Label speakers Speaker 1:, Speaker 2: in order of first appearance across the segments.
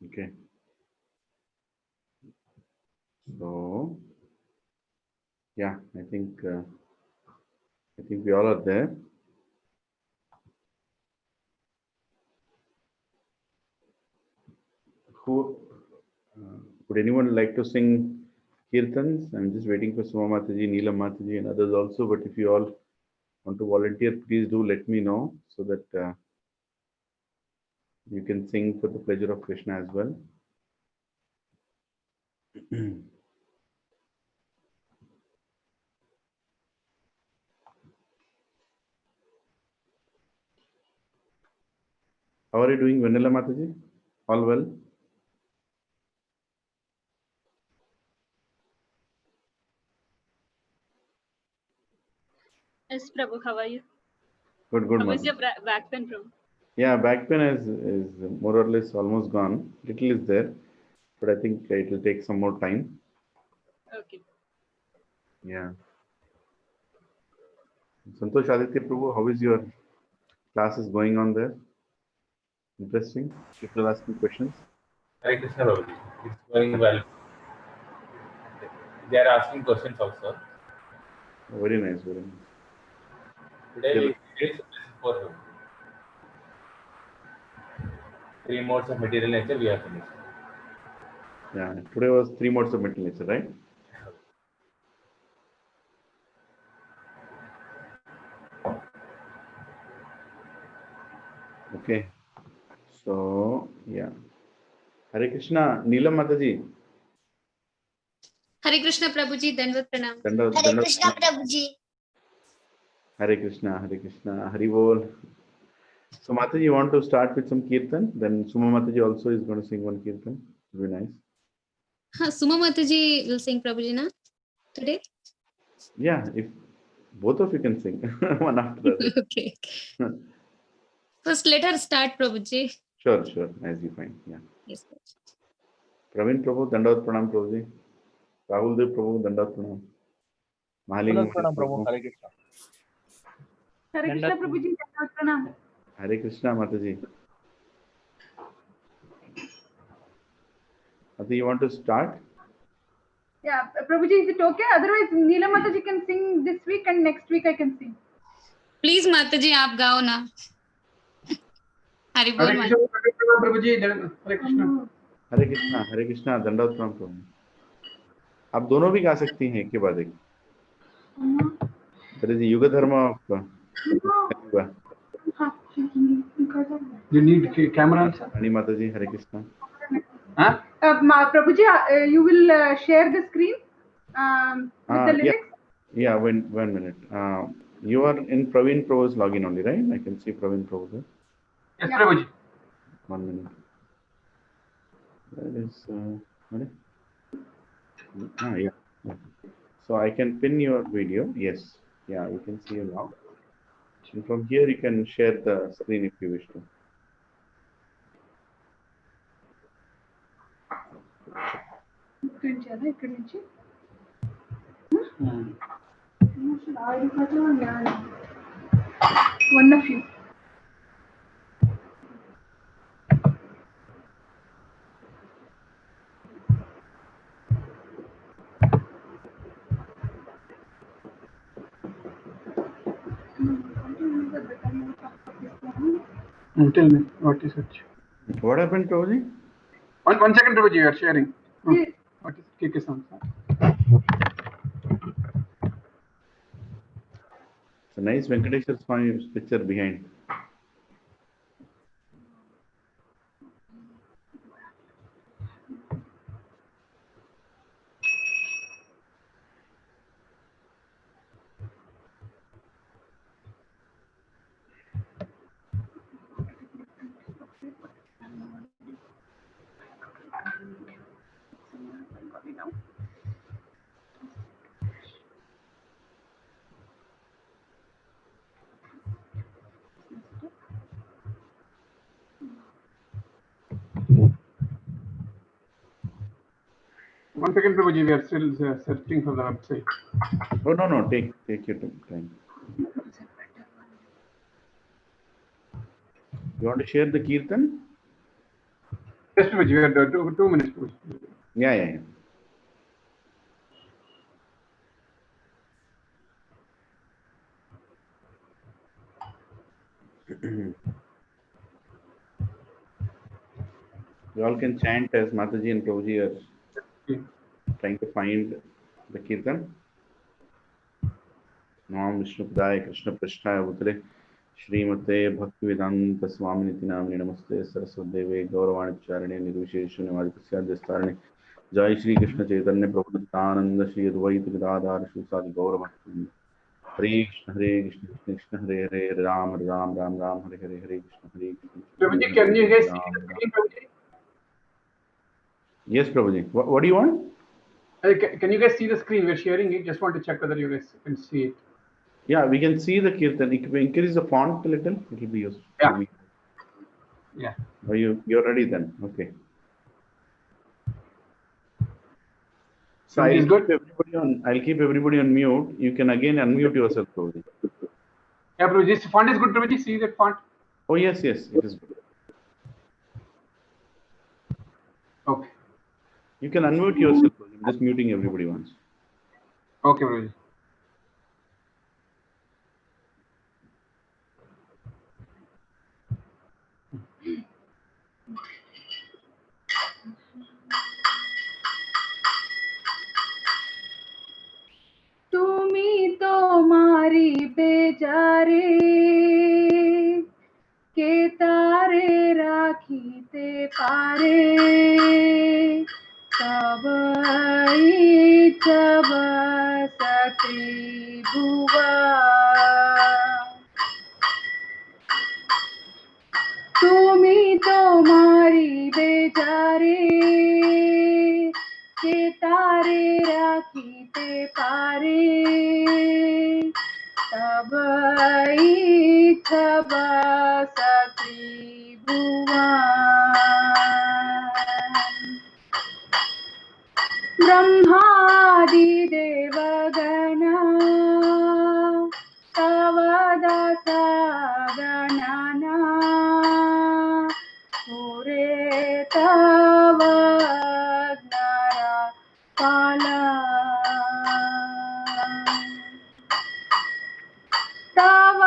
Speaker 1: Okay. So, yeah, I think we all are there. Who would anyone like to sing kirtans? I'm just waiting for Suma Mataji, Neela Mataji, and others also. But if you all want to volunteer, please do let me know so that you can sing for the pleasure of Krishna as well. How are you doing, Vanilla Mataji? All well?
Speaker 2: Yes, Prabhu, how are you?
Speaker 1: Good,
Speaker 2: How is your back pain, Prabhu?
Speaker 1: Yeah, back pain is more or less almost gone. Little is there, but I think it will take some more time.
Speaker 2: Okay.
Speaker 1: Yeah. Santosh Aditya Prabhu, how is your classes going on there? Interesting. People asking questions.
Speaker 3: Hare Krishna Babuji. It's going well. They are asking questions also.
Speaker 1: Oh, very nice, very nice.
Speaker 3: Today we finished for 3 modes of material nature we have finished.
Speaker 1: Yeah, today was 3 modes of mental nature, right? Okay. So, yeah. Hare Krishna, Neelam Mataji.
Speaker 4: Hare Krishna Prabhuji, Dandavat Pranam.
Speaker 5: Hare Krishna Prabhuji.
Speaker 1: Hare Krishna, Hari Bol. So, Mataji, you want to start with some kirtan? Then Suma Mataji also is going to sing one kirtan. It will be nice.
Speaker 4: Suma Mataji will sing Prabhuji na today?
Speaker 1: Yeah, if both of you can sing, one after the other.
Speaker 4: Okay. First, let her start, Prabhuji.
Speaker 1: Sure, as you find. Yeah.
Speaker 4: Yes.
Speaker 1: Praveen Prabhu, Dandavat Pranam Prabhuji. Rahul Dev Prabhu, Dandavat Pranam. Mahaling
Speaker 6: Prabhu, Hare Krishna.
Speaker 2: Hare Krishna Prabhuji, Dandavat Pranam.
Speaker 1: Hare Krishna Mataji. Mataji, you want to start?
Speaker 2: Yeah, Prabhuji, is it okay? Otherwise, Neela Mataji can sing this week and next week I can sing.
Speaker 4: Please, Mataji, आप गाओ ना. Hari Bol.
Speaker 6: Hare Krishna Prabhuji, Hare Krishna.
Speaker 1: Hare Krishna, Dandavat Pranam Prabhu. आप दोनों भी गा सकती हैं एक के बाद एक. That is the Yuga Dharma of Yuga.
Speaker 6: You need camera also.
Speaker 1: Ani Mataji, Hare Krishna.
Speaker 6: Huh?
Speaker 2: Prabhuji, you will share the screen with the lyrics?
Speaker 1: Yeah, one minute. You are in Praveen Prabhu's login only, right? I can see Praveen Prabhu there.
Speaker 6: Yes, Prabhuji.
Speaker 1: 1 minute. That is, yeah. So I can pin your video. Yes. Yeah, you can see you now. And from here you can share the screen if you wish to.
Speaker 2: One of you.
Speaker 6: Tell me, what is it?
Speaker 1: What happened, Prabhuji?
Speaker 6: One second, Prabhuji, you are sharing.
Speaker 2: Yes.
Speaker 6: What is KK song?
Speaker 1: It's a nice Venkateshwar Swami's picture behind.
Speaker 6: 1 second, Prabhuji. We are still searching for the website.
Speaker 1: Oh, no. Take your time. You want to share the Kirtan?
Speaker 6: Yes, Prabhuji. We are 2 minutes, Prabhuji.
Speaker 1: Yeah. You all can chant as Mataji and Prabhuji are
Speaker 6: Okay.
Speaker 1: trying to find the Kirtan. Nam Vishnupadaya Krishna Prasthaya Bhutale Srimate Bhaktivedanta Swaminiti Namini Namaste Saraswatdeve Gauravani Charane Nirvisheshu Nimadipasya Dastarane Jai Shri Krishna Chaitanya Prabhu Nityananda Shri Advaita Gadadhar Shusadi Gauravani Hare Krishna Krishna Hare Hare Ram Ram Hare Hare Hare Krishna
Speaker 6: Prabhuji, can you guys see
Speaker 1: Ram
Speaker 6: the
Speaker 1: Ram.
Speaker 6: screen, Prabhuji?
Speaker 1: Yes, Prabhuji. What do you want?
Speaker 6: Can you guys see the screen? We're sharing it. Just want to check whether you guys can see it.
Speaker 1: Yeah, we can see the Kirtan. If we increase the font a little, it will be useful.
Speaker 6: Yeah. Yeah.
Speaker 1: Oh, you're ready then? Okay. So
Speaker 6: Prabhuji is good?
Speaker 1: I'll keep everybody on mute. You can again unmute yourself, Prabhuji.
Speaker 6: Yeah, Prabhuji. This font is good, Prabhuji. See that font?
Speaker 1: Oh, yes, it is good.
Speaker 6: Okay.
Speaker 1: You can unmute yourself. I'm just muting everybody once.
Speaker 6: Okay, Prabhuji.
Speaker 2: तुम्ही तो मारी बेजारे के तारे राखीते पारे तब इच्छब सती भुवा तुम्ही तो मारी बेजारे के तारे राखीते पारे तब इच्छब सती भुवा ब्रह्मादि देवगण तव दासा गणना पुरे तव ज्ञारा पाला तव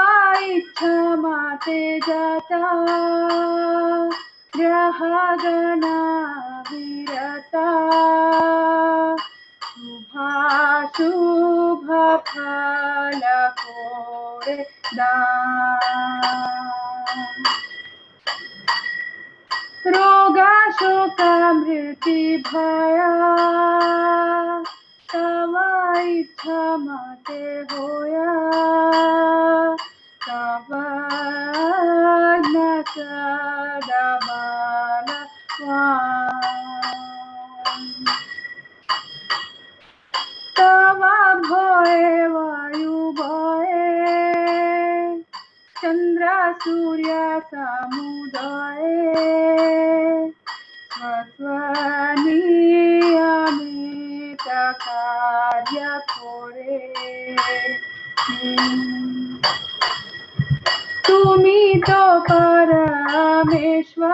Speaker 2: इच्छा माते जाता ग्रहगणा विरता शुभ फल कोरे दान रोगा शोक मृत्यु भया तव इच्छा मते होया तव न सदबल तव भोए वायु भोए चंद्र सूर्य समुदय स्वनियमित कार्य करे तुम्ही तो परमेश्वर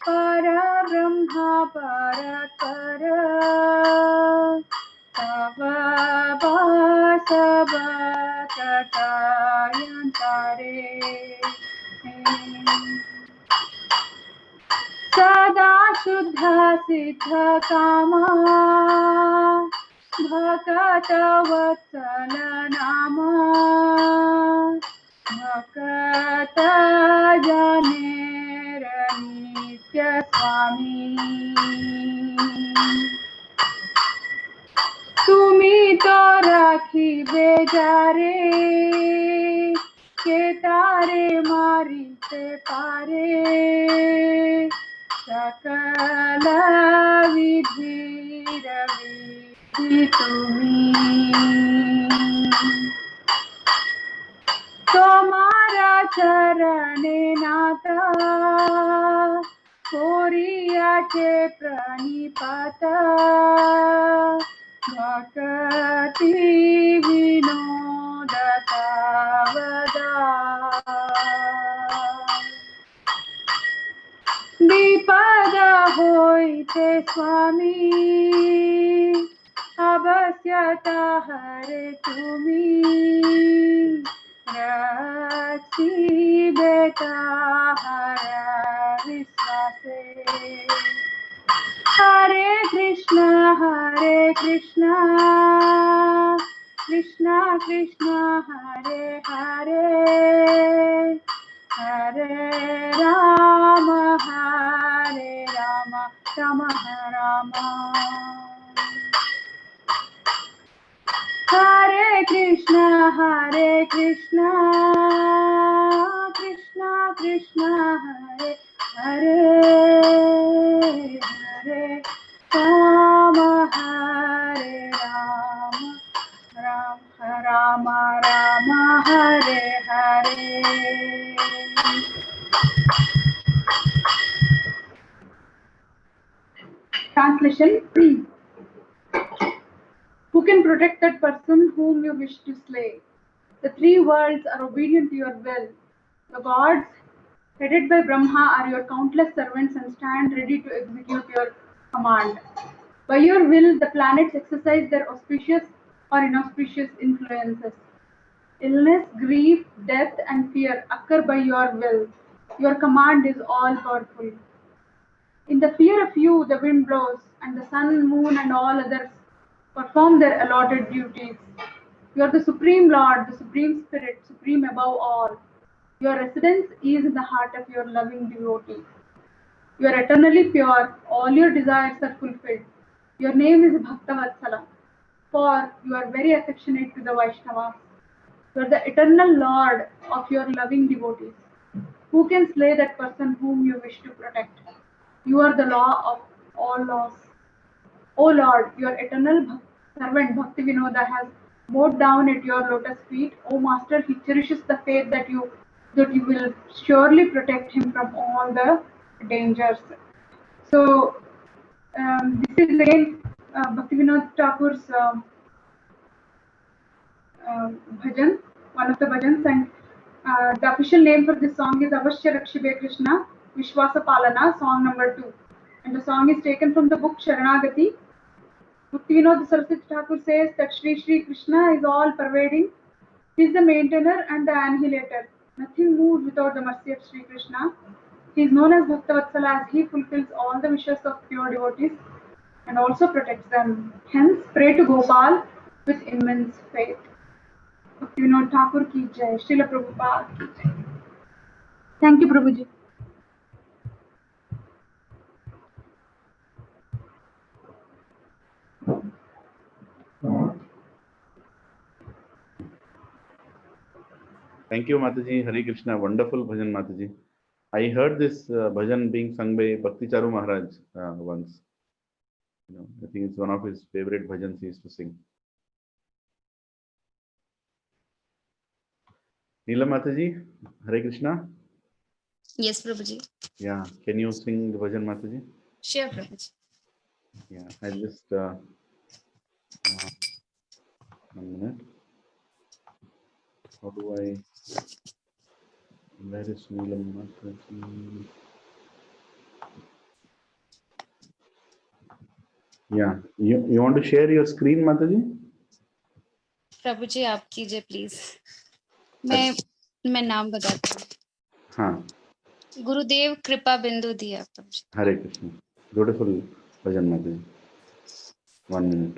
Speaker 2: पर ब्रह्म पर तव सब कटायंतरे सदा शुद्ध सिद्ध कामा भक्त वत्सल नामा भक्त जनेर नित्य स्वामी तुम्ही तो राखी बेजारे के तारे मारी से पारे सकल विधि रवि तुम्ही तुम्हारा चरण नाता कोरियाचे प्रणिपाता भक्ति विनोदता वदा विपद होइते स्वामी अवश्यता हरे तुमी रक्षी बेटा हर विश्वासे हरे कृष्णा कृष्णा कृष्णा हरे हरे हरे राम राम राम हरे Krishna Krishna Krishna Hare Hare Hare Ram Ram Ram Hare Hare Translation. Who can protect that person whom you wish to slay? The three worlds are obedient to your will. The gods, headed by Brahma, are your countless servants and stand ready to execute your command. By your will, the planets exercise their auspicious or inauspicious influences. Illness, grief, death, and fear occur by your will. Your command is all powerful. In the fear of you, the wind blows, and the sun, moon, and all others perform their allotted duties. You are the Supreme Lord, the Supreme Spirit, supreme above all. Your residence is in the heart of your loving devotee. You are eternally pure, all your desires are fulfilled. Your name is Bhaktavatsala, for you are very affectionate to the Vaishnavas. You are the eternal Lord of your loving devotees. Who can slay that person whom you wish to protect? You are the law of all laws. O Lord, your eternal servant Bhakti Vinoda has bowed down at your lotus feet. O Master, he cherishes the faith that you will surely protect him from all the dangers. So this is again Bhakti Vinod Thakur's bhajan, one of the bhajans, and the official name for this song is Avashya Rakshibe Krishna Vishwasa Palana, song number 2. And the song is taken from the book Sharanagati. Bhakti Vinod Saraswati Thakur says that Sri Krishna is all pervading. He is the maintainer and the annihilator. Nothing moves without the mercy of Sri Krishna. He is known as Bhaktavatsala as he fulfills all the wishes of pure devotees and also protects them. Hence, pray to Gopal with immense faith. Bhakti Vinod Thakur ki jai, Srila Prabhupada ki jai. Thank you, Prabhuji.
Speaker 1: Thank you, Mataji. Hare Krishna. Wonderful bhajan, Mataji. I heard this bhajan being sung by Bhakti Charu Maharaj once. I think it's one of his favorite bhajans he used to sing. Neela Mataji, Hare Krishna.
Speaker 4: Yes, Prabhuji.
Speaker 1: Yeah, can you sing the bhajan, Mataji?
Speaker 4: Sure, Prabhuji.
Speaker 1: Yeah, I'll just 1 minute. How do I? Where is Neela Mataji? Yeah, you want to share your screen, Mataji?
Speaker 4: प्रभुजी आप कीजिए please. मैं नाम बताती हूँ.
Speaker 1: हाँ.
Speaker 4: गुरुदेव कृपा बिंदु दिया प्रभुजी.
Speaker 1: Hare Krishna. Beautiful bhajan, Mataji. 1 minute.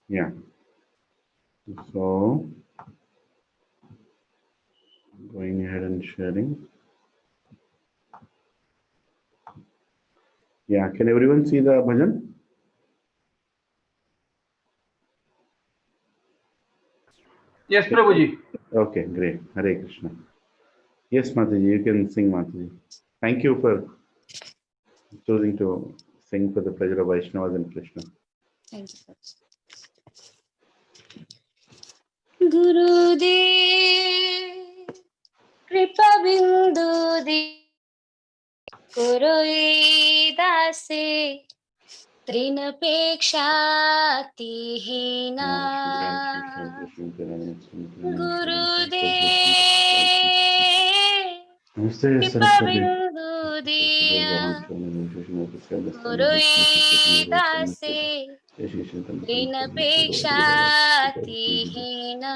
Speaker 1: Yeah. So sharing. Yeah, can everyone see the bhajan?
Speaker 6: Yes, Prabhuji.
Speaker 1: Okay, great. Hare Krishna. Yes, Mataji, you can sing, Mataji. Thank you for choosing to sing for the pleasure of Vaishnavas and Krishna.
Speaker 4: Thank you, sir. Gurudev Kripa Bindu Di Kuroi Dase Trinapekshati-hina Gurudev
Speaker 1: Namaste,
Speaker 4: Kripa
Speaker 1: Saraswati.
Speaker 4: Bindu Diya Kuroi Dase Trinapekshati-hina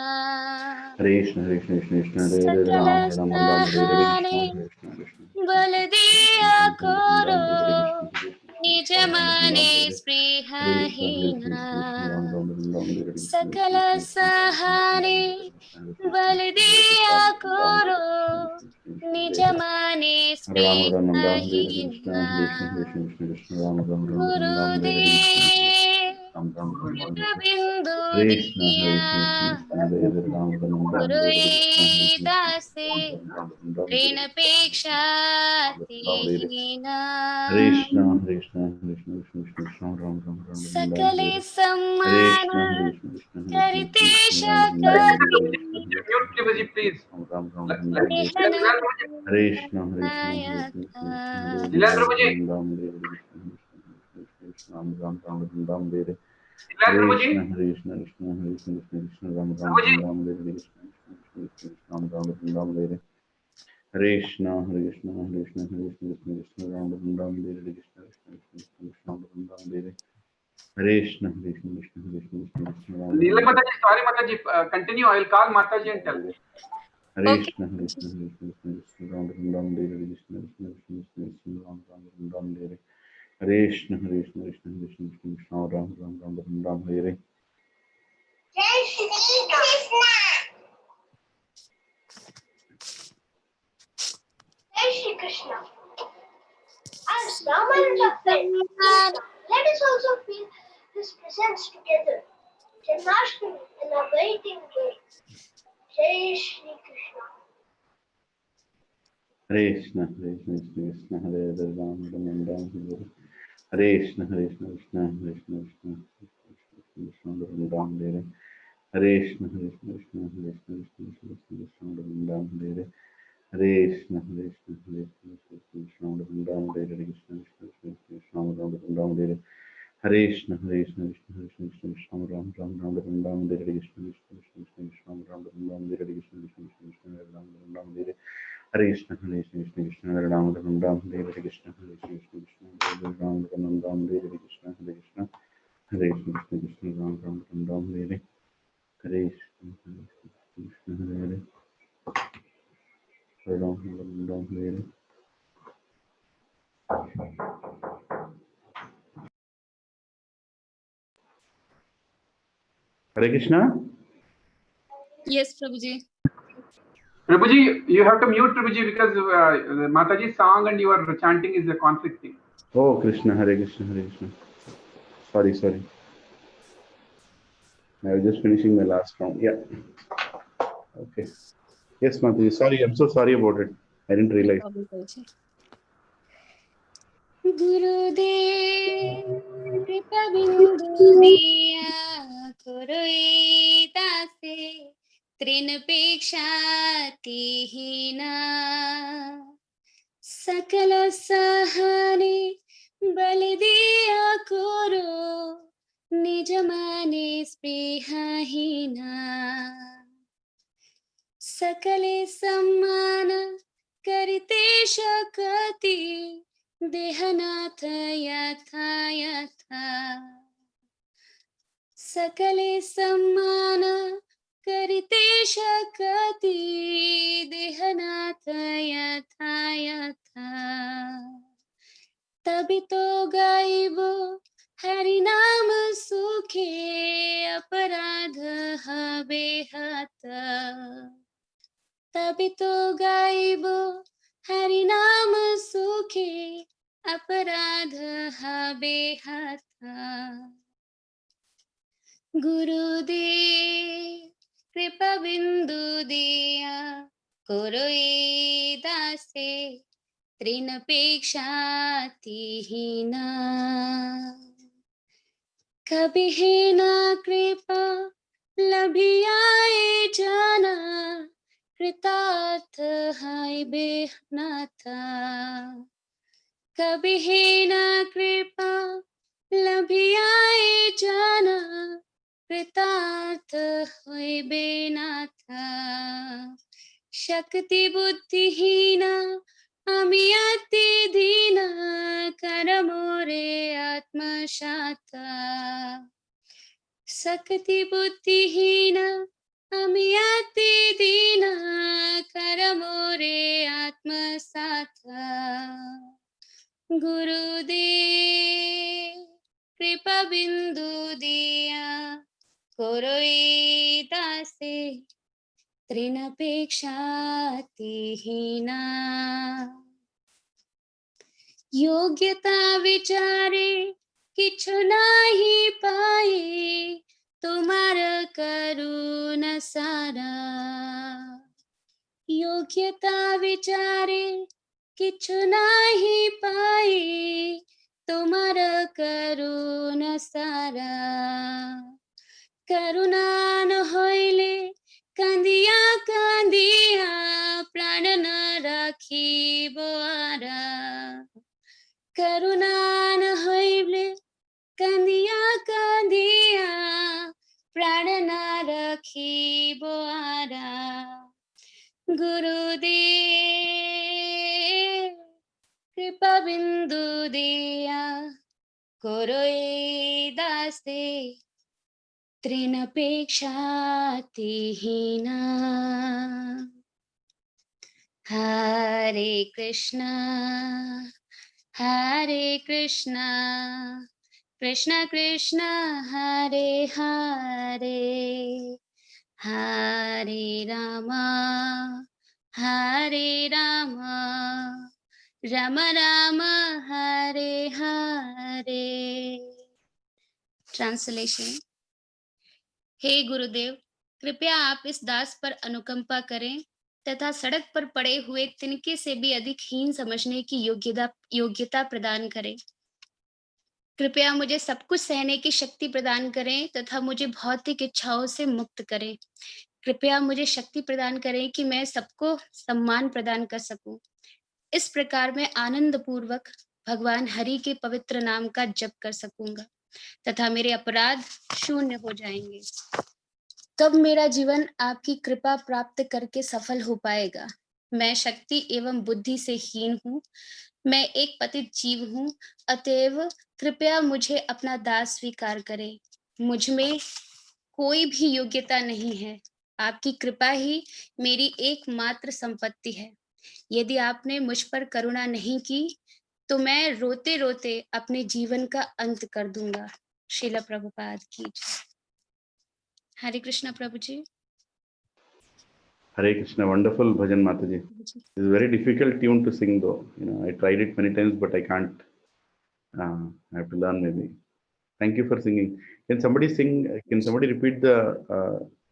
Speaker 1: Hare Krishna, Hare Krishna, Krishna Krishna, Hare Hare
Speaker 4: Sakala
Speaker 1: Ram, Hare Ram, Ram, Hare Hare
Speaker 4: Sahane
Speaker 1: Krishna, Krishna
Speaker 4: बल दिया करो
Speaker 1: Krishna,
Speaker 4: निज माने स्पृहहीना सकल सहाने बल दिया करो निज माने स्पृहहीना गुरुदेव कृपा बिंदु दिया गुरुई दासे ऋणपेक्षातिहीना
Speaker 1: Krishna, Krishna, Krishna, Krishna, Ram, Ram, Ram, Ram,
Speaker 4: सकले
Speaker 1: Hare
Speaker 4: सम्मान
Speaker 1: Krishna, Krishna, Krishna,
Speaker 4: करते
Speaker 1: Krishna,
Speaker 6: Hare
Speaker 1: Ram,
Speaker 6: Krishna,
Speaker 4: शकति
Speaker 6: mute Prabhuji, please.
Speaker 1: Ram, Ram, Ram,
Speaker 4: देहना
Speaker 1: Krishna, Krishna,
Speaker 4: आया
Speaker 1: Krishna,
Speaker 4: था
Speaker 6: Lilan Prabhuji.
Speaker 1: Ram, Ram, Ram, Ram, Hare
Speaker 6: Lilan Prabhuji.
Speaker 1: Krishna, Krishna, Krishna, Krishna, Ram, Ram,
Speaker 6: Prabhuji.
Speaker 1: Ram, Ram, Hare Ram, Ram, Ram, Hare Krishna, Krishna, Krishna, Krishna, Ram, Ram, Ram, Hare Krishna, Ram, Ram, Ram, Hare Krishna, Krishna, Krishna, Krishna, Ram,
Speaker 6: Leela
Speaker 1: Ram,
Speaker 6: Mataji, sorry Mataji, continue. I will call Mataji and tell.
Speaker 4: Okay.
Speaker 1: Krishna, Krishna, Krishna, Krishna, Ram, Ram, Hare Krishna, Krishna, Krishna, Ram, Ram, Hare Krishna, Krishna, Krishna, Krishna, Ram, Ram, Hare
Speaker 5: Jai Shri Krishna. Jai Shri Krishna. As Rama is our friend, Krishna, let us also feel his presence together. Janmashtami in a waiting way. Jai Shri Krishna.
Speaker 1: Krishna, Krishna, Krishna, Hare Hare, Ram, Ram, Hare Krishna, Krishna, Krishna, Krishna, Krishna, Krishna, Ram, Hare Krishna, Krishna, Krishna, Krishna, Krishna, Ram, Hare Krishna, Krishna, Krishna, Krishna, Ram, Hare Krishna, Krishna, Ram, Hare Hare Krishna, Krishna, Krishna, Krishna, Ram, Ram, Hare Krishna, Krishna, Ram, Hare Krishna, Krishna, Ram, Hare Hare Krishna, Krishna, Krishna, Ram, Hare Krishna, Krishna, Krishna, Ram, Hare Krishna, Hare Krishna, Hare Krishna, Krishna, Ram, Hare Krishna, Krishna, Hare Ram, Hare Hare Krishna.
Speaker 4: Yes, Prabhuji.
Speaker 6: Prabhuji, you have to mute Prabhuji because Mataji's song and your chanting is a conflicting.
Speaker 1: Oh, Krishna, Hare Krishna, Hare Krishna. Sorry. I was just finishing my last round. Yeah. Okay. Yes, Mataji. Sorry, I'm so sorry about it. I didn't realize.
Speaker 4: गुरुदेव कृपा बिंदु दिया कुरुई दासे तृणपेक्षातिहीना सकल सहाने बल दिया करो निज माने स्पृहहीना सकले सम्मान करते शकति देहनाथ यथा यथा सकले सम्मान करते शकति देहनाथ यथा यथा तभी तो गाइबो हरि नाम सुखे अपराध हबे हत तभी तो गाइबो हरि नाम सुखे अपराध habe hatha गुरुदेव कृपा बिंदु दिया कोरोई दासे तृणपेक्षातिहीना कभी है ना कृपा लभियाए जाना कृतार्थ है बेहनाथा कभी है ना कृपा लभियाए जाना कृतार्थ है बेनाथा शक्ति बुद्धिहीना আমি অতি দীন কর মোরে আত্মসাতা শক্তি বুদ্ধিহীন আমি অতি দীন কর মোরে আত্মসাতা গুরুদেব কৃপা বিন্দু দিয়া করই দাসে तृणपेक्षातिहीना योग्यता विचारे किछु नाही पाए तुम्हार करुणा सारा योग्यता विचारे किछु नाही पाए तुम्हार करुणा सारा करुणा न होइले কান্দিয়া কান্দিয়া প্রাণ না রাখিব আরা করুণা না হইলে কান্দিয়া কান্দিয়া প্রাণ না রাখিব আরা গুরুদেব কৃপা বিন্দু দিয়া করই দাসে तृणपेक्षातिहीना हरे कृष्णा कृष्ण कृष्ण हरे हरे हरे राम राम राम हरे हरे ट्रांसलेशन हे गुरुदेव कृपया आप इस दास पर अनुकंपा करें तथा सड़क पर पड़े हुए तिनके से भी अधिक हीन समझने की योग्यता प्रदान करें कृपया मुझे सब कुछ सहने की शक्ति प्रदान करें तथा मुझे भौतिक इच्छाओं से मुक्त करें कृपया मुझे शक्ति प्रदान करें कि मैं सबको सम्मान प्रदान कर सकूं इस प्रकार मैं आनंद पूर्वक भगवान हरि के पवित्र नाम का जप कर सकूंगा तथा मेरे अपराध शून्य हो जाएंगे तब मेरा जीवन आपकी कृपा प्राप्त करके सफल हो पाएगा मैं शक्ति एवं बुद्धि से हीन हूँ मैं एक पतित जीव हूँ अतएव कृपया मुझे अपना दास स्वीकार करें मुझ में कोई भी योग्यता नहीं है आपकी कृपा ही मेरी एकमात्र संपत्ति है यदि आपने मुझ पर करुणा नहीं की तो मैं रोते रोते अपने जीवन का अंत कर दूंगा श्रील प्रभुपाद की जय हरे कृष्णा प्रभु जी
Speaker 1: Hare Krishna, wonderful bhajan Mataji. It's a very difficult tune to sing though. I tried it many times, but I can't. I have to learn maybe. Thank you for singing. Can somebody sing? Can somebody repeat the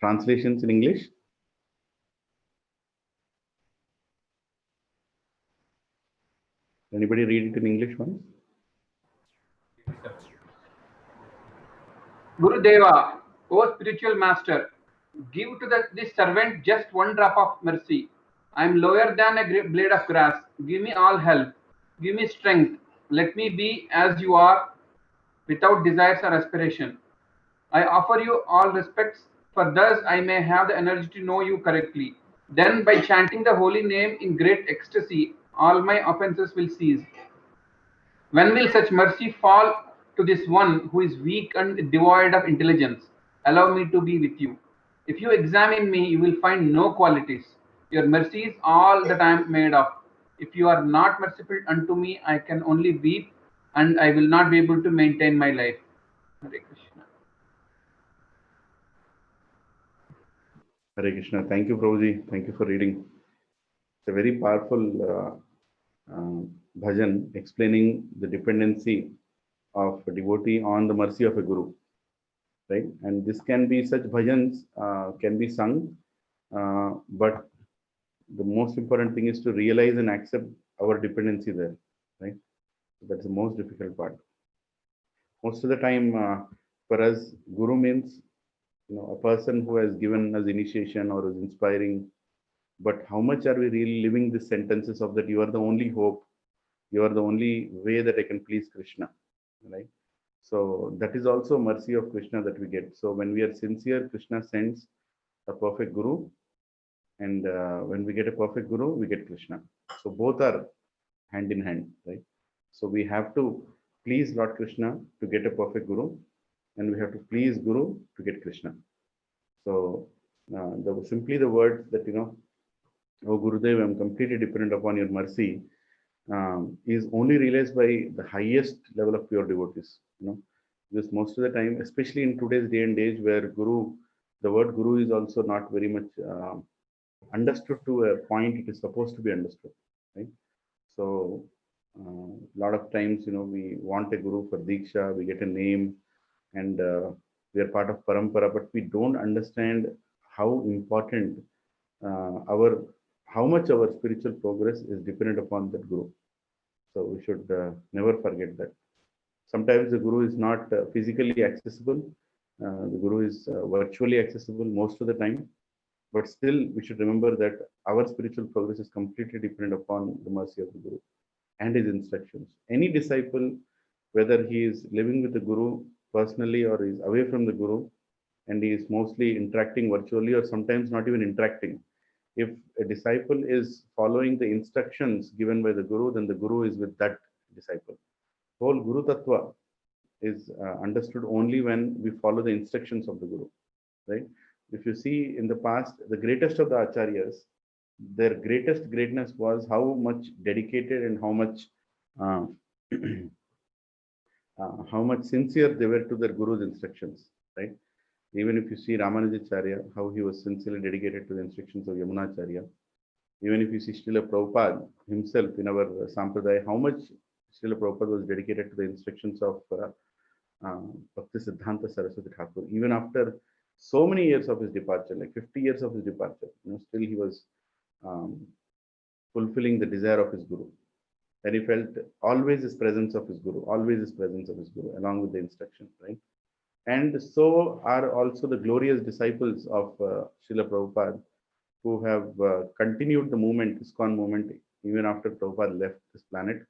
Speaker 1: translations in English? Anybody read it in English once?
Speaker 6: Gurudeva, O spiritual master, give to this servant just one drop of mercy. I am lower than a blade of grass. Give me all help. Give me strength. Let me be as you are, without desires or aspiration. I offer you all respects, for thus I may have the energy to know you correctly. Then, by chanting the holy name in great ecstasy, all my offenses will cease. When will such mercy fall to this one who is weak and devoid of intelligence? Allow me to be with you. If you examine me, you will find no qualities. Your mercy is all that I am made of. If you are not merciful unto me, I can only weep and I will not be able to maintain my life. Hare Krishna.
Speaker 1: Hare Krishna. Thank you, Prabhuji. Thank you for reading. It's a very powerful bhajan explaining the dependency of a devotee on the mercy of a guru, right? And this can be, such bhajans can be sung, but the most important thing is to realize and accept our dependency there, right? That's the most difficult part. Most of the time, for us, guru means, a person who has given us initiation or is inspiring. But how much are we really living these sentences of that you are the only hope, you are the only way that I can please Krishna, right? So that is also mercy of Krishna that we get. So when we are sincere, Krishna sends a perfect guru, and when we get a perfect guru, we get Krishna. So both are hand in hand, right? So we have to please Lord Krishna to get a perfect guru, and we have to please Guru to get Krishna. So simply the words that, oh Gurudev, I'm completely dependent upon your mercy, is only realized by the highest level of pure devotees, because most of the time, especially in today's day and age where the word Guru is also not very much understood to a point it is supposed to be understood, right? So a lot of times, we want a guru for Diksha, we get a name, and we are part of Parampara, but we don't understand how important how much our spiritual progress is dependent upon that guru. So we should never forget that. Sometimes the guru is not physically accessible. The guru is virtually accessible most of the time. But still, we should remember that our spiritual progress is completely dependent upon the mercy of the guru and his instructions. Any disciple, whether he is living with the guru personally or is away from the guru, and he is mostly interacting virtually or sometimes not even interacting, if a disciple is following the instructions given by the guru, then the guru is with that disciple. Whole Guru Tattva is understood only when we follow the instructions of the guru, right? If you see in the past, the greatest of the acharyas, their greatest greatness was how much dedicated and uh, how much sincere they were to their guru's instructions, right? Even if you see Ramanujacharya, how he was sincerely dedicated to the instructions of Yamunacharya. Even if you see Srila Prabhupada himself in our Sampradaya, how much Srila Prabhupada was dedicated to the instructions of Bhakti Siddhanta Saraswati Thakur. Even after so many years of his departure, like 50 years of his departure, still he was fulfilling the desire of his guru. And he felt always his presence of his guru, always his presence of his guru, along with the instruction, right? And so are also the glorious disciples of Srila Prabhupada, who have continued the movement, ISKCON movement, even after Prabhupada left this planet.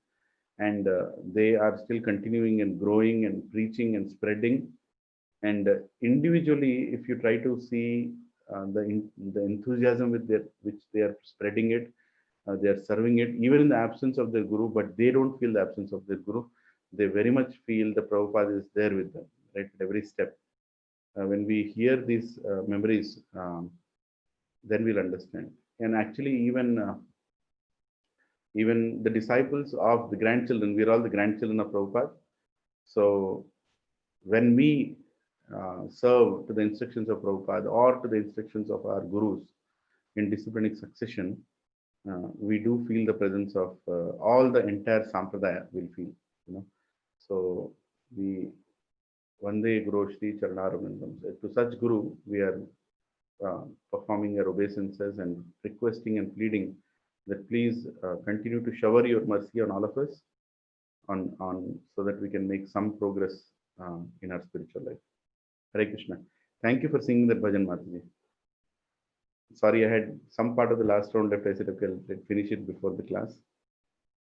Speaker 1: And they are still continuing and growing and preaching and spreading. And individually, if you try to see the enthusiasm with which they are spreading it, they are serving it, even in the absence of their guru, but they don't feel the absence of their guru. They very much feel the Prabhupada is there with them, right, at every step. When we hear these memories, then we'll understand. And actually, even the disciples of the grandchildren, we're all the grandchildren of Prabhupada. So when we serve to the instructions of Prabhupada or to the instructions of our gurus in disciplinic succession, we do feel the presence of all the entire Sampradaya will feel, So we Vande Guru Shri Charanaramandam. To such Guru, we are performing our obeisances and requesting and pleading that please continue to shower your mercy on all of us, on so that we can make some progress in our spiritual life. Hare Krishna. Thank you for singing that bhajan, Mataji. Sorry, I had some part of the last round left. I said, okay, let's finish it before the class.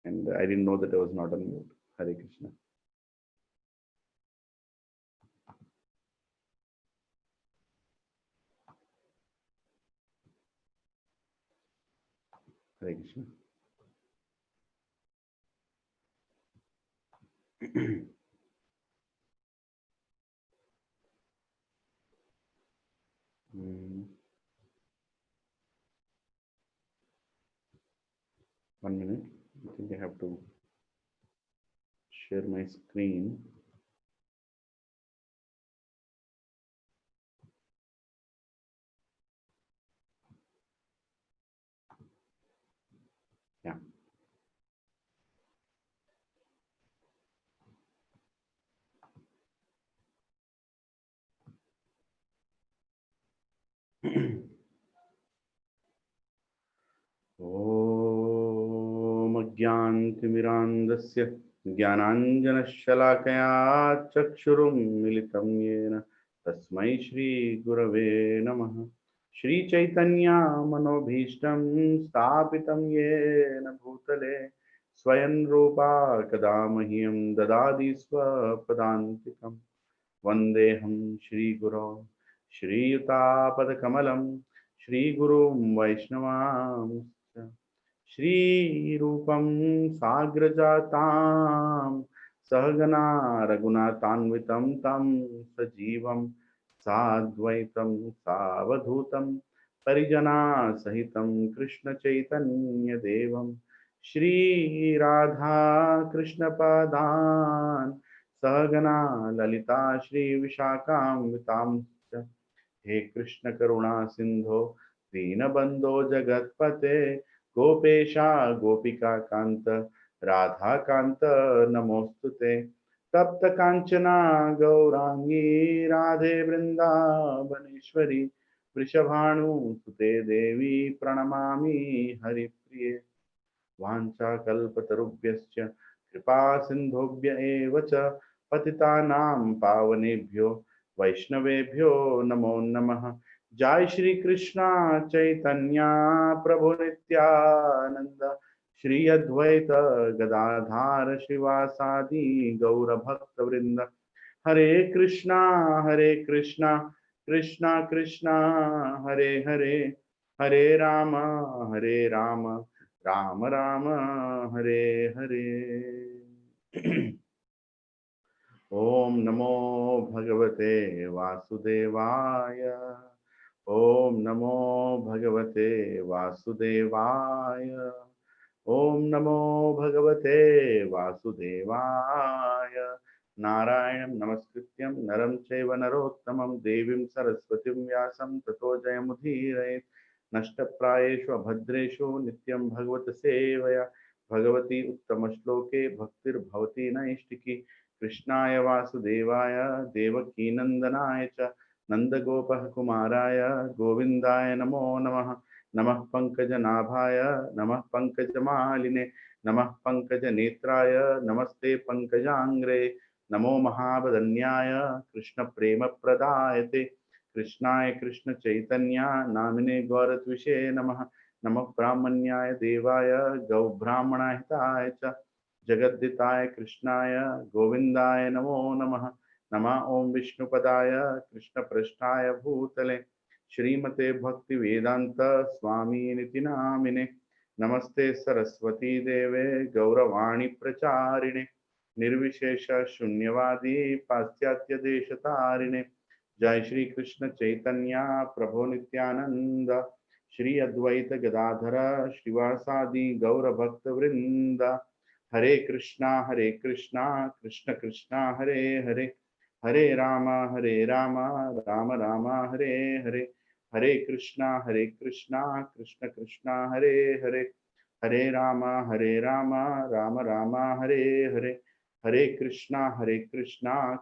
Speaker 1: And I didn't know that I was not on mute. Hare Krishna. Hare Krishna. One minute. I think I have to share my screen. ॐ अज्ञानतिमिरान्धस्य ज्ञानाञ्जनशलाकया चक्षुरुन्मिलितं येन तस्मै श्रीगुरवे नमः। श्रीचैतन्यमनोभीष्टं स्थापितं येन भूतले स्वयं रूपा कदा मह्यं ददाति स्वपदान्तिकं। वन्देऽहं श्रीगुरो श्रीयुतापदकमलं श्रीगुरुं वैष्णवांश्च श्रीरूपं साग्रजातां सहगना रघुनाथान्वितं तं सजीवं साद्वैतं सावधूतं परिजनासहितं कृष्णचैतन्यदेवं श्रीराधा कृष्णपदान् सहगना ललिता श्रीविशाखान्वितां च। हे कृष्ण करुणा सिंधो दीनबंधो जगत्पते गोपेशा गोपिका कांत राधा कांत नमोस्तुते। तप्त कांचना गौरांगी राधे वृंदावनेश्वरी वृषभानुसुते देवी प्रणमामि हरिप्रिये। वाञ्छाकल्पतरुभ्यश्च कृपा सिन्धुभ्य एव च पतितानां पावनेभ्यो वैष्णवेभ्यो नमो नमः। जय श्री कृष्णा चैतन्य प्रभु नित्यानंद श्री अद्वैत गदाधार शिवासादि गौर भक्त वृंद। हरे कृष्णा कृष्णा कृष्णा हरे हरे हरे राम राम राम हरे हरे। ओम नमो भगवते वासुदेवाय। ओम नमो भगवते वासुदेवाय। ओम नमो भगवते वासुदेवाय। नारायणं नमस्कृत्यं नरं चैव नरोत्तमं देवीं सरस्वतीं व्यासं ततो जयमुदीरयेत्। नष्टप्रायेषु अभद्रेषु नित्यं भगवत सेवया भगवती उत्तमश्लोके भक्तिर्भवति नैष्टिकी। कृष्णाय वासुदेवाय देवकीनन्दनाय च नन्दगोपः कुमाराय गोविन्दाय नमो नमः। नमः पंकजनाभाय नमः पंकजमालिने नमः पंकजनेत्राय नमस्ते पंकजांग्रे। नमो महावदन्याय कृष्णप्रेमप्रदायते कृष्णाय कृष्ण चैतन्य नामिने गौरत्विषे नमः। नमः ब्राह्मण्याय देवाय गौब्राह्मणहिताय च जगद्दिताय कृष्णाय गोविन्दाय नमो नमः। नमः ओं विष्णुपदाय कृष्णपृष्ठाय भूतले श्रीमते भक्तिवेदांत स्वामीनिति नामिने। नमस्ते सरस्वती देवे गौरवाणी प्रचारिणे निर्विशेष शून्यवादी पाश्चात्य देशतारिणे। जय श्री कृष्ण चैतन्य प्रभु नित्यानंद श्री अद्वैत गदाधर श्रीवासादि गौर भक्त वृंद। हरे कृष्णा कृष्ण कृष्णा हरे हरे हरे राम राम राम हरे हरे। हरे कृष्णा कृष्ण कृष्णा हरे हरे हरे राम राम राम हरे हरे। हरे कृष्णा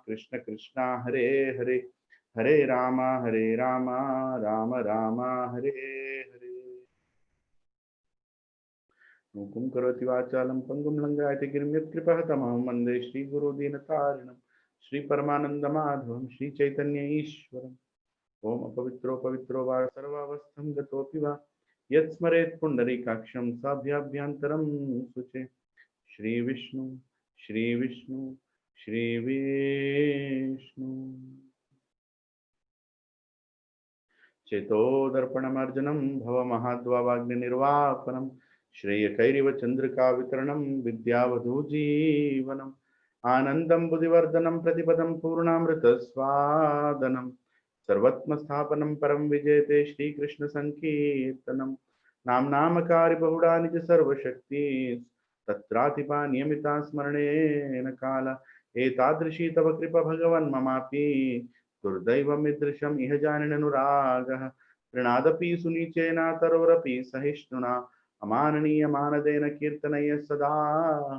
Speaker 1: कृष्ण कृष्णा हरे हरे हरे राम राम राम हरे हरे। मूकं करोति वाचालं पङ्गुं लङ्घयति गिरिं यत्कृपः तमहं वन्दे श्रीगुरुदीनतारिणं श्रीपरमानन्दमाधवं श्रीचैतन्य ईश्वरम्। ओम अपवित्रो पवित्रो वा सर्वावस्थं गतोऽपि वा यत्स्मरेत् पुण्डरीकाक्षं साभ्याभ्यन्तरं शुचे। श्रीविष्णु श्रीविष्णु श्रीविष्णु। चेतोदर्पणमर्जनं भवमहाद्वाग्निर्वापनं श्रेयकैरिव चन्द्रिका वितरणं विद्यावधूजीवनम् आनन्दं बुद्धिवर्धनं प्रतिपदं पूर्णामृतस्वादनं सर्वत्मस्थापनं परं विजयते श्रीकृष्णसङ्कीर्तनं। नाम्नामकारि बहुडानि च सर्वशक्ति तत्रातिपा नियमिता स्मरणेन काल एतादृशी तव कृपा भगवन् ममापि दुर्दैवमिदृशम् इह जानिननुरागः तृणादपि सुनीचेनातरोरपि सहिष्णुना अमाननीयमानदेन कीर्तनय सदा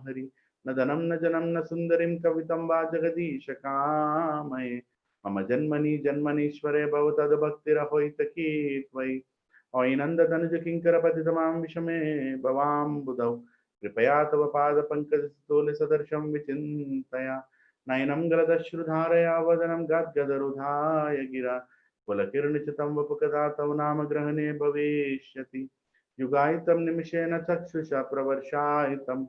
Speaker 1: हरि। न धनं न जनं न सुन्दरीं कवितं वा जगदीश कामये मम जन्मनि जन्मनीश्वरे भवतद्भक्तिरहोइतकी त्वयि ओयनन्दतनुज किङ्करपतितमां विषमे भवाम्बुधौ कृपया तव पादपङ्कजस्थूलिसदर्शं विचिन्तया नयनं गलदश्रुधारया वदनं गद्गदरुधाय गिरा कुलकिरणचितं वपुकदा तव नाम ग्रहणे भविष्यति युगायितं निमिषेण चक्षुषा प्रवर्षायितं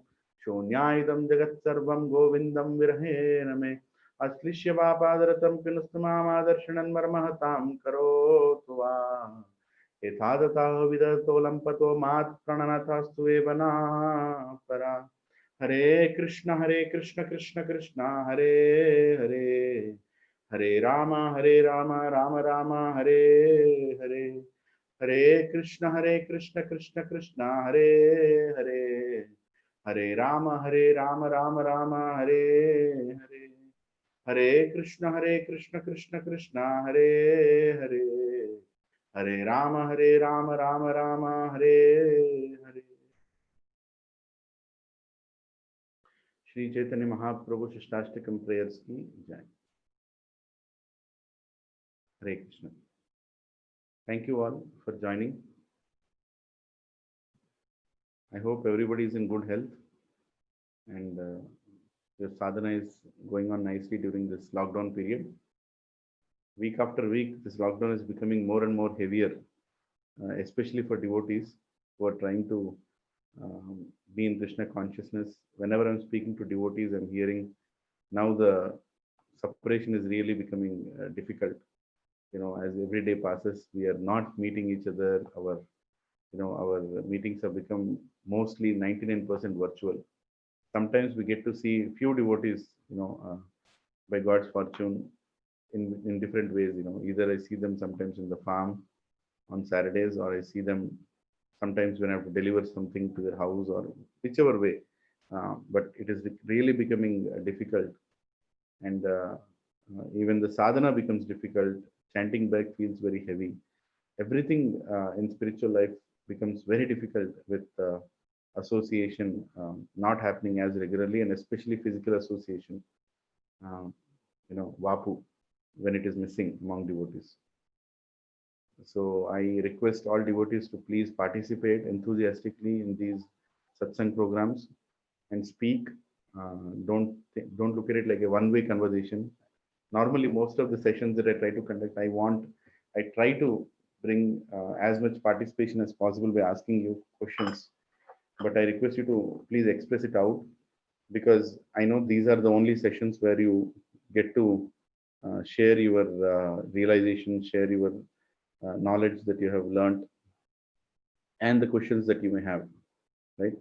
Speaker 1: शून्यायितं जगत्सर्वं गोविन्दं विरहेण मे अश्लिष्य पापादरतं पिनुस्तमादर्शनं मर्महतां करोतु वा यथा तथा विदतो लम्पतो मात् प्रणनतास्तु एवना परा हरे कृष्ण कृष्ण कृष्ण हरे हरे हरे राम राम राम हरे हरे हरे कृष्ण कृष्ण कृष्ण हरे हरे हरे राम राम राम हरे हरे हरे कृष्ण कृष्ण कृष्ण हरे हरे हरे राम राम राम हरे हरे। श्री चैतन्य महाप्रभु शिष्टाष्टकम प्रेयर्स की जय। हरे Krishna. Thank you all for joining. I hope everybody is in good health and your sadhana is going on nicely during this lockdown period. Week after week, this lockdown is becoming more and more heavier, especially for devotees who are trying to be in Krishna consciousness. Whenever I'm speaking to devotees, I'm hearing now the separation is really becoming difficult. You know, as every day passes, we are not meeting each other. Our meetings have become mostly 99% virtual. Sometimes we get to see few devotees, by God's fortune, in different ways. Either I see them sometimes in the farm on Saturdays, or I see them sometimes when I have to deliver something to their house, or whichever way. But it is really becoming difficult, and even the sadhana becomes difficult. Chanting back feels very heavy. Everything in spiritual life becomes very difficult with association not happening as regularly, and especially physical association, vapu, when it is missing among devotees. So I request all devotees to please participate enthusiastically in these satsang programs and speak. Don't look at it like a one-way conversation. Normally, most of the sessions that I try to conduct, I try to bring as much participation as possible by asking you questions. But I request you to please express it out, because I know these are the only sessions where you get to share your realization, share your knowledge that you have learned, and the questions that you may have, right?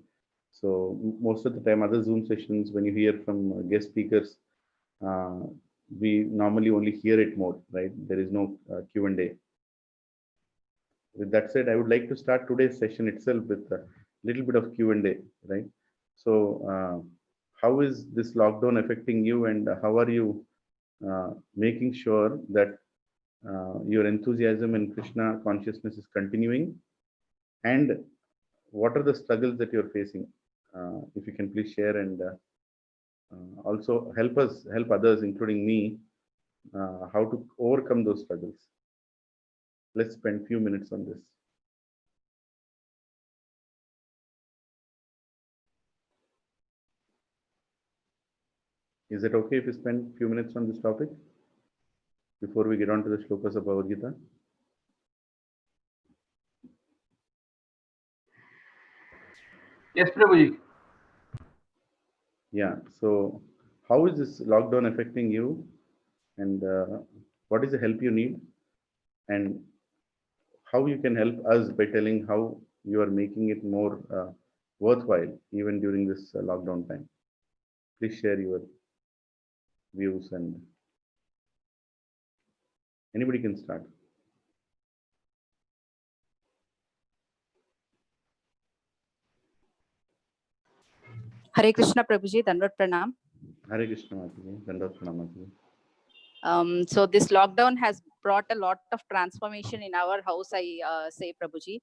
Speaker 1: So most of the time, other Zoom sessions, when you hear from guest speakers, we normally only hear it more, right? There is no Q&A. With that said, I would like to start today's session itself with a little bit of Q&A, right? So how is this lockdown affecting you, and how are you making sure that your enthusiasm in Krishna consciousness is continuing, and what are the struggles that you're facing? If you can please share, and also help others, including me, how to overcome those struggles. Let's spend a few minutes on this. Is it okay if we spend a few minutes on this topic before we get on to the shlokas of Bhagavad Gita?
Speaker 6: Yes, Prabhuji.
Speaker 1: Yeah. So how is this lockdown affecting you, and what is the help you need, and how you can help us by telling how you are making it more worthwhile even during this lockdown time? Please share your views, and anybody can start.
Speaker 7: Hare Krishna Prabhuji, Dandavat Pranam.
Speaker 1: Hare Krishna Mataji, Dandavat Pranam Mataji.
Speaker 7: So this lockdown has brought a lot of transformation in our house, I say Prabhuji.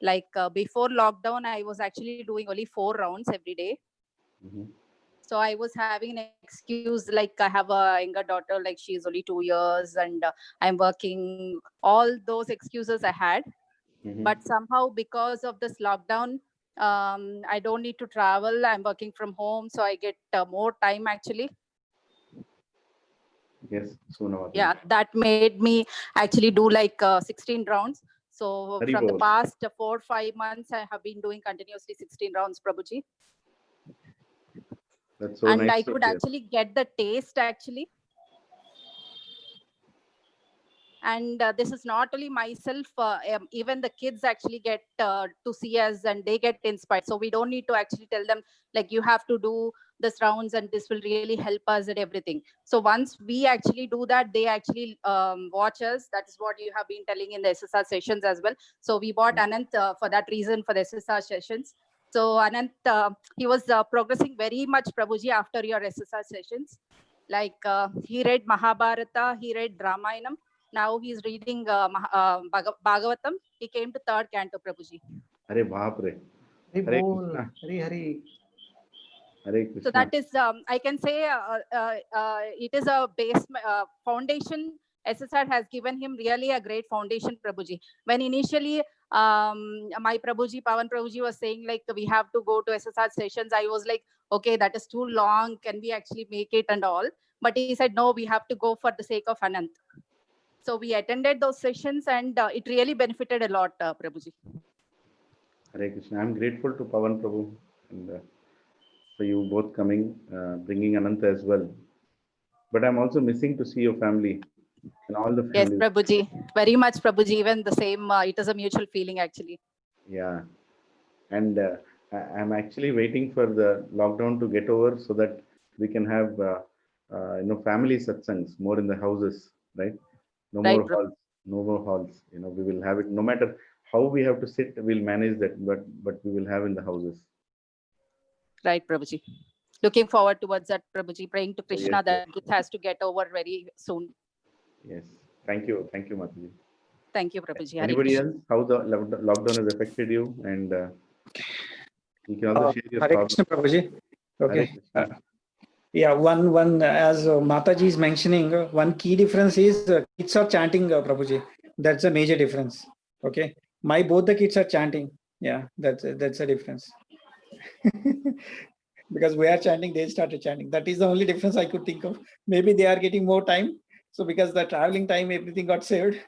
Speaker 7: Like before lockdown, I was actually doing only 4 rounds every day.
Speaker 1: Mm-hmm.
Speaker 7: So I was having an excuse like I have a younger daughter, like she's only 2 years, and I'm working. All those excuses I had, but somehow because of this lockdown, I don't need to travel. I'm working from home, so I get more time actually.
Speaker 1: Yes, Sona
Speaker 7: Yeah,
Speaker 1: Mataji.
Speaker 7: that made me actually do like 16 rounds. So
Speaker 1: Hari
Speaker 7: from the
Speaker 1: Bol.
Speaker 7: past 4-5 months, I have been doing continuously 16 rounds, Prabhuji.
Speaker 1: That's so
Speaker 7: And
Speaker 1: nice
Speaker 7: I
Speaker 1: to
Speaker 7: could
Speaker 1: hear.
Speaker 7: actually get the taste actually. And this is not only myself, even the kids actually get to see us and they get inspired. So we don't need to actually tell them like you have to do this rounds and this will really help us and everything. So once we actually do that, they actually watch us. That is what you have been telling in the SSR sessions as well. So we bought Anant for that reason, for the SSR sessions. So Anant, he was progressing very much, Prabhuji, after your SSR sessions. Like he read Mahabharata, he read Ramayanam. Now he's reading Bhagavatam. He came to third canto, Prabhuji.
Speaker 1: Hare Baap Re.
Speaker 8: Hari
Speaker 1: Hare
Speaker 8: Bol.
Speaker 1: Krishna.
Speaker 8: Hari.
Speaker 1: Hare
Speaker 7: So
Speaker 1: Krishna.
Speaker 7: that is, I can say, it is a base foundation. SSR has given him really a great foundation, Prabhuji. When initially my Prabhuji, Pavan Prabhuji was saying like we have to go to SSR sessions, I was like, okay, that is too long. Can we actually make it and all? But he said, no, we have to go for the sake of Anant. So we attended those sessions and it really benefited a lot, Prabhuji.
Speaker 1: Hare Krishna. I'm grateful to Pavan Prabhu and for you both coming, bringing Ananta as well. But I'm also missing to see your family and all the
Speaker 7: Yes,
Speaker 1: families.
Speaker 7: Prabhuji. Very much, Prabhuji. Even the same, it is a mutual feeling actually.
Speaker 1: Yeah. And I'm actually waiting for the lockdown to get over so that we can have, family satsangs more in the houses, right? No
Speaker 7: Right,
Speaker 1: more halls, no more halls. We will have it no matter how we have to sit, we'll manage that, but we will have in the houses.
Speaker 7: Right, Prabhuji. Looking forward towards that, Prabhuji. Praying to
Speaker 1: So
Speaker 7: Krishna
Speaker 1: yes,
Speaker 7: that it has to get over very soon.
Speaker 1: yes. Thank you, Mataji.
Speaker 7: Thank you, Prabhuji. Hare
Speaker 1: Anybody
Speaker 7: Krishna.
Speaker 1: else? How the lockdown has affected you? And you can also share your
Speaker 8: Hare
Speaker 1: thoughts.
Speaker 8: Krishna, Prabhuji.
Speaker 1: Hare
Speaker 8: Okay.
Speaker 1: Krishna.
Speaker 8: Yeah, one as Mataji is mentioning, one key difference is kids are chanting, Prabhuji. That's a major difference. Okay, both the kids are chanting. Yeah, that's a difference. Because we are chanting, they started chanting. That is the only difference I could think of. Maybe they are getting more time. So because the traveling time, everything got saved.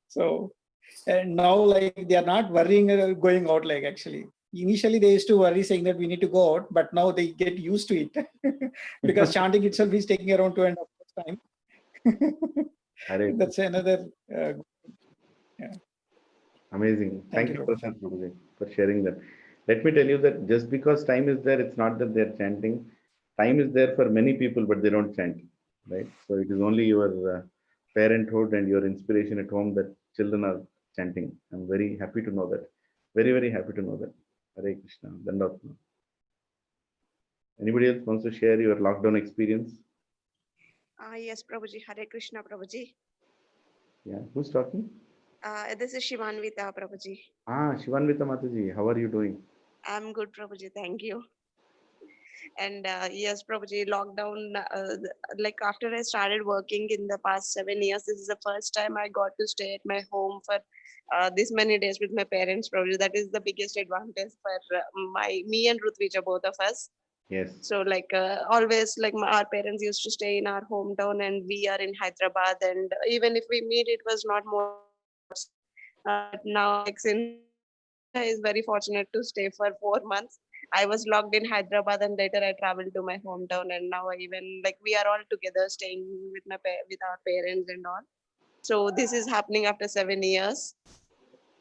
Speaker 8: So and now like they are not worrying going out like actually. Initially they used to worry saying that we need to go out, but now they get used to it because chanting itself is taking around 2.5 hours time.
Speaker 1: Hare
Speaker 8: That's another. Yeah.
Speaker 1: Amazing.
Speaker 8: Thank
Speaker 1: Thank
Speaker 8: you,
Speaker 1: you,
Speaker 8: Prabhuji.
Speaker 1: Prashant Prabhuji, for sharing that. Let me tell you that just because time is there, it's not that they're chanting. Time is there for many people, but they don't chant, right? So it is only your parenthood and your inspiration at home that children are chanting. I'm very happy to know that. Very, very happy to know that. Hare Krishna. Dandavat. Anybody else wants to share your lockdown experience?
Speaker 9: Yes, Prabhuji. Hare Krishna, Prabhuji.
Speaker 1: Yeah. Who's talking?
Speaker 9: This is Shivanvita, Prabhuji.
Speaker 1: Shivanvita Mataji. How are you doing?
Speaker 9: I'm good, Prabhuji. Thank you. And yes, Prabhuji, lockdown, like after I started working in the past 7 years, this is the first time I got to stay at my home for this many days with my parents, Prabhuji. That is the biggest advantage for me and Rutvija, both of us.
Speaker 1: Yes.
Speaker 9: So like always, like our parents used to stay in our hometown and we are in Hyderabad. And even if we meet, it was not more. But now, like since is very fortunate to stay for 4 months. I was locked in Hyderabad and later I traveled to my hometown and now even like we are all together staying with with our parents and all. So this is happening after 7 years.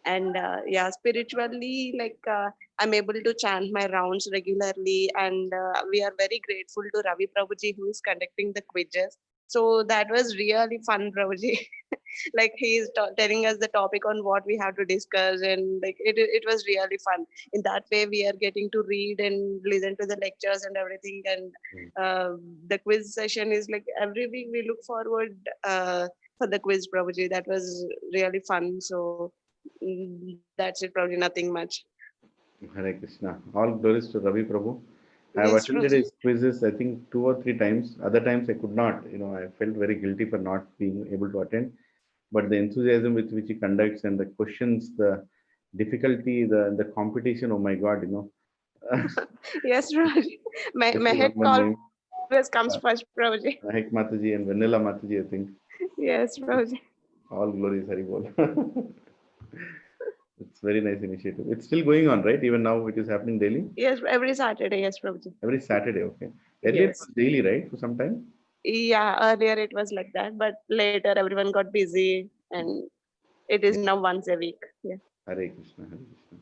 Speaker 9: And yeah, spiritually, like I'm able to chant my rounds regularly, and we are very grateful to Ravi Prabhuji who is conducting the quizzes. So that was really fun, Prabhuji. Like he is telling us the topic on what we have to discuss, and like it was really fun. In that way, we are getting to read and listen to the lectures and everything. And the quiz session is like every week we look forward for the quiz, Prabhuji. That was really fun. So that's it, probably nothing much.
Speaker 1: Hare Krishna. All glories to Ravi Prabhu. I have
Speaker 9: Yes,
Speaker 1: attended
Speaker 9: Prabhuji.
Speaker 1: his quizzes, I think 2 or 3 times. Other times I could not. I felt very guilty for not being able to attend. But the enthusiasm with which he conducts and the questions, the difficulty, the competition, oh my God.
Speaker 9: Yes, Prabhuji.
Speaker 1: Especially
Speaker 9: Mehet
Speaker 1: one
Speaker 9: call
Speaker 1: name,
Speaker 9: always comes
Speaker 1: uh,
Speaker 9: first, Prabhuji.
Speaker 1: Mahek Mataji and Vanilla Mataji, I think.
Speaker 9: Yes, Prabhuji.
Speaker 1: All glories, Haribol. It's very nice initiative. It's still going on, right? Even now it is happening daily?
Speaker 9: Yes, every Saturday. Yes, Prabhuji.
Speaker 1: Every Saturday, okay. Earlier it
Speaker 9: Yes.
Speaker 1: was daily, right? For some time?
Speaker 9: Yeah, earlier it was like that, but later everyone got busy and it is now once a week. Yeah.
Speaker 1: Hare Krishna, Hare Krishna.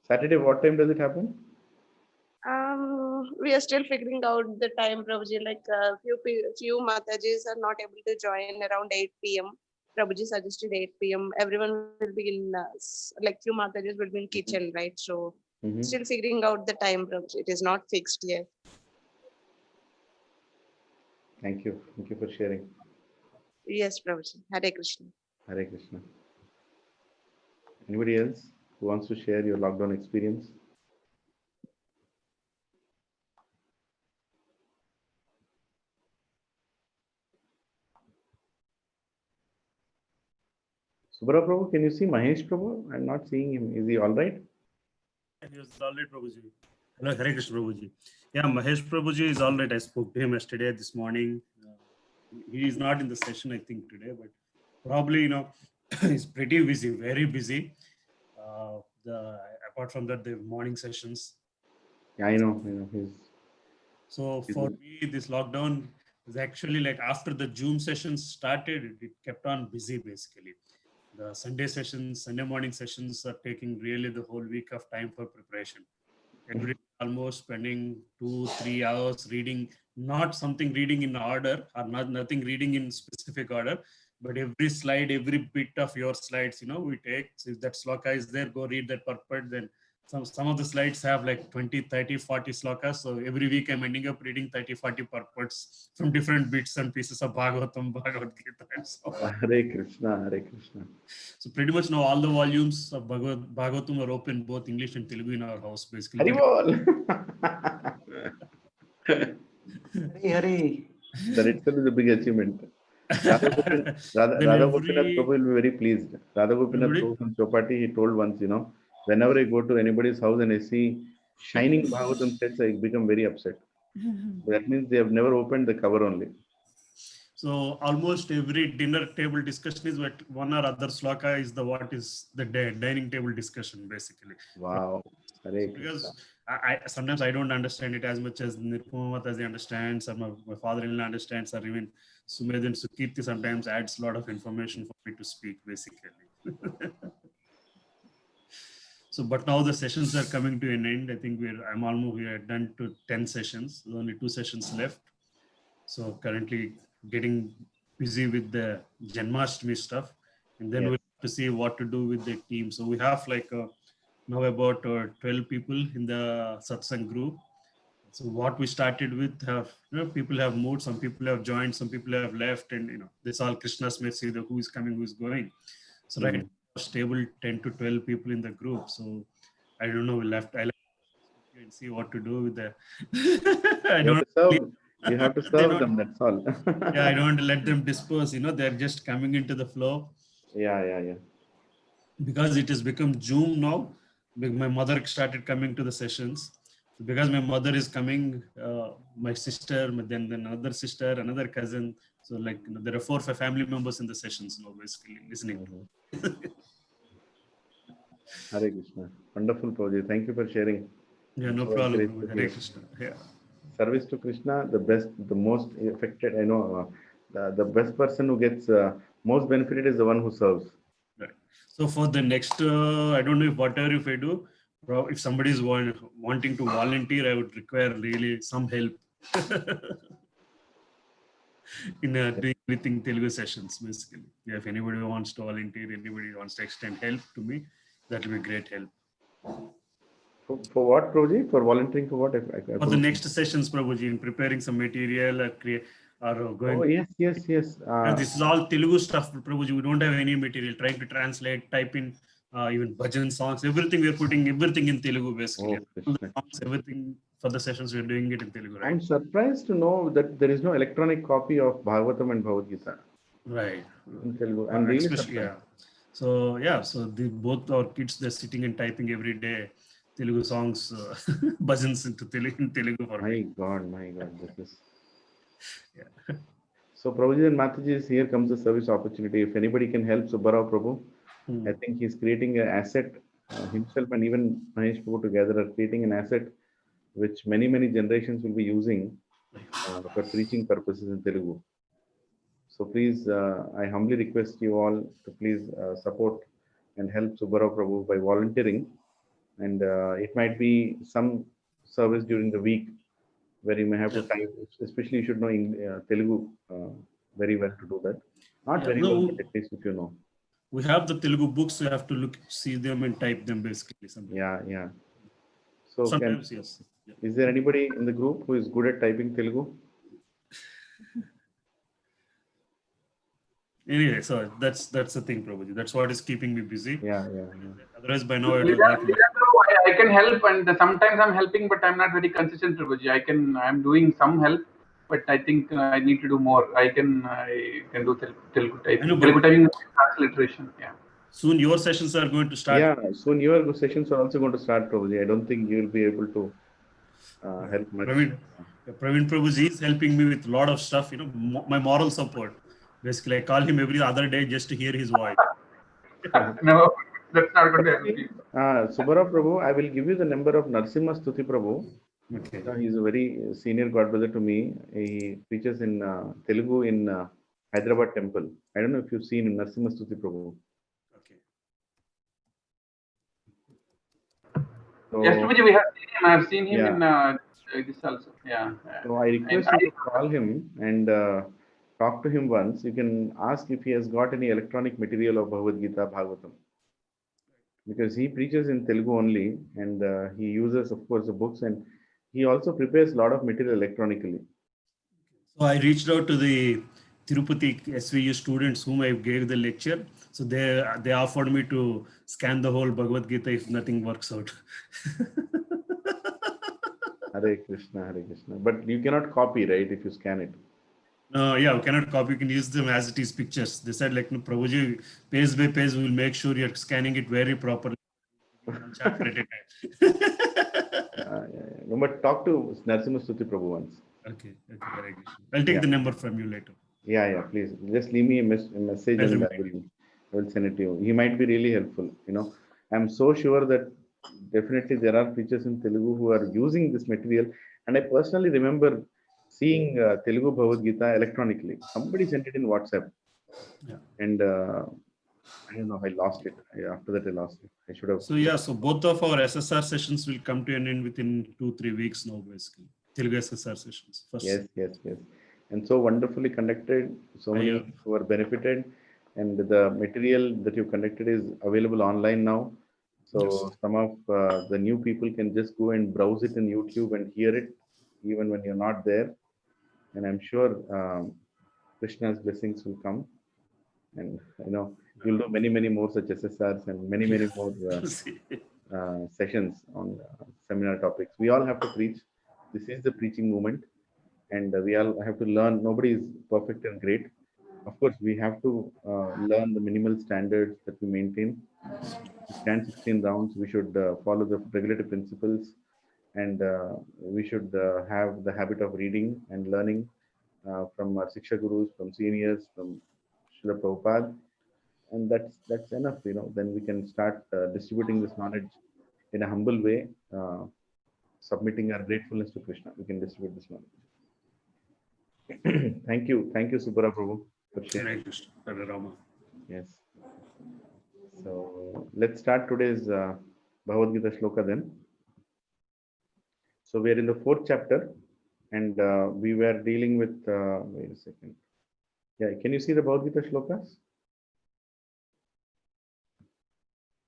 Speaker 1: Saturday, what time does it happen?
Speaker 9: We are still figuring out the time, Prabhuji. Like few Matajis are not able to join around 8 p.m. Prabhuji suggested 8 p.m. Everyone will be in like few Matajis will be in kitchen, right? So
Speaker 1: Mhm.
Speaker 9: still figuring out the time, Prabhuji. It is not fixed yet.
Speaker 1: Thank you. Thank you for sharing.
Speaker 9: Yes, Prabhuji. Hare Krishna.
Speaker 1: Hare Krishna. Anybody else who wants to share your lockdown experience? Subra Prabhu, can you see Mahesh Prabhu? I'm not seeing him. Is he all right?
Speaker 10: He was all right, Prabhuji. Hello, Hare Krishna, Prabhuji. Yeah, Mahesh Prabhuji is all right. I spoke to him yesterday, this morning. He is not in the session, I think, today, but probably, he's pretty busy, very busy. Apart from that, the morning sessions.
Speaker 1: Yeah, I know.
Speaker 10: So for me, this lockdown is actually like after the Zoom sessions started, it kept on busy basically. The Sunday sessions, Sunday morning sessions are taking really the whole week of time for preparation. Every day almost spending 2-3 hours reading, not something reading in order or nothing reading in specific order, but every slide, every bit of your slides, we take. So if that sloka is there, go read that purport. Then some of the slides have like 20, 30, 40 slokas. So every week I'm ending up reading 30, 40 purports from different bits and pieces of Bhagavatam, Bhagavad Gita, and so on.
Speaker 1: Hare Krishna, Hare Krishna.
Speaker 10: So pretty much now all the volumes of Bhagavatam are open, both English and Telugu in our house, basically.
Speaker 1: Haribol! Hare. That itself is a big achievement. Radha Gopinath Prabhu will be very pleased. Radha Gopinath Prabhu from Chopati, he told once, whenever I go to anybody's house and I see shining Bhagavatam sets, I become very upset. That means they have never opened the cover only.
Speaker 10: So almost every dinner table discussion is what one or other sloka is the dining table discussion, basically.
Speaker 1: Wow.
Speaker 10: Because I sometimes I don't understand it as much as Nirupama Mataji understands, or my father-in-law understands, or even Sumedh and Sukirti sometimes adds a lot of information for me to speak, basically. So, but now the sessions are coming to an end. I think we are done to 10 sessions. There's only 2 sessions left. So currently getting busy with the Janmashtami stuff, and then we'll have to see what to do with the team. So we have like now about 12 people in the Satsang group. So what we started with people have moved, some people have joined, some people have left, and this all Krishna's mercy, who is coming, who is going. So right now, stable 10 to 12 people in the group. So I don't know, I'll have to and see what to do with the
Speaker 1: You have to serve them, that's all.
Speaker 10: Yeah, I don't let them disperse, they're just coming into the flow.
Speaker 1: Yeah.
Speaker 10: Because it has become Zoom now, my mother started coming to the sessions. Because my mother is coming, my sister, then another sister, another cousin. So like there are 4 or 5 family members in the sessions now, basically listening to.
Speaker 1: Hare Krishna. Wonderful, Prabhuji. Thank you for sharing.
Speaker 10: Yeah, no problem. Hare Krishna. Yeah.
Speaker 1: Service to Krishna, the most affected, the best person who gets most benefited is the one who serves.
Speaker 10: Right. So for the next, I don't know if I do, if somebody is wanting to volunteer, I would require really some help in doing everything Telugu sessions, basically. Yeah, if anybody wants to volunteer, anybody wants to extend help to me, that will be great help.
Speaker 1: For what, Prabhuji? For volunteering for what?
Speaker 10: For the next sessions, Prabhuji, in preparing some material or going.
Speaker 1: Oh, yes.
Speaker 10: This is all Telugu stuff, Prabhuji. We don't have any material. Trying to translate, type in even bhajan songs, everything. We're putting everything in Telugu, basically.
Speaker 1: Oh,
Speaker 10: songs, everything for the sessions we're doing it in Telugu, right?
Speaker 1: I'm surprised to know that there is no electronic copy of Bhagavatam and Bhagavad Gita
Speaker 10: Right.
Speaker 1: in Telugu. I'm really
Speaker 10: Especially,
Speaker 1: surprised.
Speaker 10: So both our kids, they're sitting and typing every day Telugu songs, bhajans in Telugu for
Speaker 1: My
Speaker 10: me.
Speaker 1: God, this is.
Speaker 10: Yeah.
Speaker 1: So Prabhuji and Mataji, here comes the service opportunity. If anybody can help Subbarao Prabhu, I think he's creating an asset. Himself and even Mahesh Prabhu together are creating an asset which many generations will be using for preaching purposes in Telugu. So please, I humbly request you all to please support and help Subbarao Prabhu by volunteering. And it might be some service during the week where you may have to type, especially you should know Telugu very well to do that. Not very well, but at least if you know.
Speaker 10: We have the Telugu books, you have to see them and type them basically.
Speaker 1: Yeah. So
Speaker 10: sometimes, yes.
Speaker 1: Is there anybody in the group who is good at typing Telugu?
Speaker 10: Anyway, so that's the thing, Prabhuji. That's what is keeping me busy.
Speaker 1: Yeah.
Speaker 10: Otherwise, by now, it will
Speaker 6: I can help, and sometimes I'm helping, but I'm not very consistent, Prabhuji. I'm doing some help, but I think I need to do more. I can do Telugu typing. Telugu typing transliteration. Yeah.
Speaker 10: Soon your sessions are going to start.
Speaker 1: Yeah, soon your sessions are also going to start, Prabhuji. I don't think you will be able to help much.
Speaker 10: Praveen Prabhuji is helping me with a lot of stuff, my moral support. Basically, I call him every other day just to hear his voice.
Speaker 6: No, that's not going to help you.
Speaker 1: Subbarao Prabhu, I will give you the number of Narasimha Stuti Prabhu.
Speaker 10: Okay.
Speaker 1: He's a very senior god brother to me. He preaches in Telugu in Hyderabad temple. I don't know if you've seen Narasimha Stuti Prabhu.
Speaker 10: Okay.
Speaker 6: So, yes, Prabhuji, we have seen him. I have seen him in this also. Yeah.
Speaker 1: So I request you to call him and talk to him once. You can ask if he has got any electronic material of Bhagavad Gita, Bhagavatam. Because he preaches in Telugu only, and he uses, of course, the books, and he also prepares a lot of material electronically.
Speaker 10: So I reached out to the Tirupati SVU students whom I gave the lecture. So they offered me to scan the whole Bhagavad Gita if nothing works out.
Speaker 1: Hare Krishna. But you cannot copy, right, if you scan it.
Speaker 10: Yeah, we cannot copy. You can use them as it is pictures. They said, like, no, Prabhuji, page by page, we will make sure you're scanning it very properly. One chapter at a time.
Speaker 1: No, but talk to Narasimha Stuti Prabhu once.
Speaker 10: Okay. I'll take the number from you later.
Speaker 1: Yeah, please. Just leave me a message and I will send it to you. He might be really helpful. I'm so sure that definitely there are preachers in Telugu who are using this material. And I personally remember seeing Telugu Bhagavad Gita electronically. Somebody sent it in WhatsApp.
Speaker 10: Yeah.
Speaker 1: And I don't know, I lost it. After that, I lost it. I should have.
Speaker 10: So both of our SSR sessions will come to an end within 2-3 weeks now, basically. Telugu SSR sessions. First.
Speaker 1: Yes. And so wonderfully conducted. So many who are benefited. And the material that you conducted is available online now. So some of the new people can just go and browse it in YouTube and hear it, even when you're not there. And I'm sure Krishna's blessings will come. And, you'll do many more such SSRs and many more sessions on seminar topics. We all have to preach. This is the preaching movement. And we all have to learn. Nobody is perfect and great. Of course, we have to learn the minimal standards that we maintain. To stand 16 rounds, we should follow the regulatory principles, and we should have the habit of reading and learning from our Shiksha Gurus, from seniors, from Srila Prabhupada, and that's enough. Then we can start distributing this knowledge in a humble way, submitting our gratefulness to Krishna. We can distribute this knowledge. Thank you, Subbarao Prabhu, for sharing. Yes. So let's start today's Bhagavad Gita shloka then. So we are in the 4th chapter, and we were dealing with. Wait a second. Yeah, can you see the Bhagavad Gita shlokas?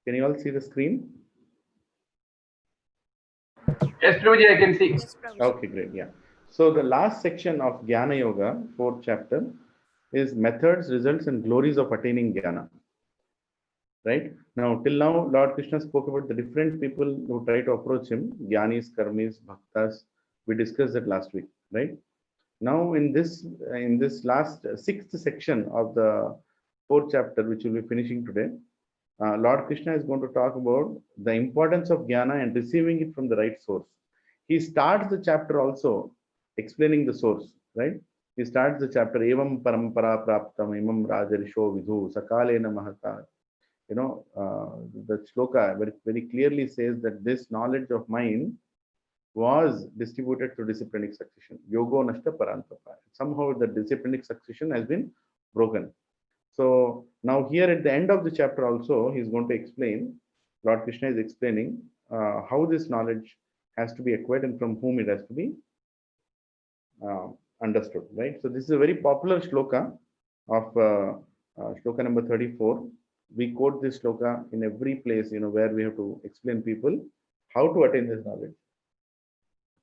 Speaker 1: Can you all see the screen?
Speaker 6: Yes, Prabhuji, I can see.
Speaker 1: Okay, great. Yeah. So the last section of Jnana Yoga, 4th chapter, is methods, results, and glories of attaining Jnana. right? Now, till now, Lord Krishna spoke about the different people who try to approach him, Gyanis, Karmis, Bhaktas. We discussed that last week, right? Now, in this last sixth section of the fourth chapter, which we'll be finishing today, Lord Krishna is going to talk about the importance of jnana and receiving it from the right source. He starts the chapter also explaining the source, right? He starts the chapter, Evam parampara praptam imam rajarisho vidhu sakalena mahata. You know, the shloka very, very clearly says that this knowledge of mine was distributed through disciplinic succession. Yogo nashta parantapa. Somehow the disciplinic succession has been broken. So now here at the end of the chapter also, he's going to explain, Lord Krishna is explaining how this knowledge has to be acquired and from whom it has to be understood, right? So this is a very popular shloka of shloka number 34. We quote this shloka in every place, you know, where we have to explain people how to attain this knowledge.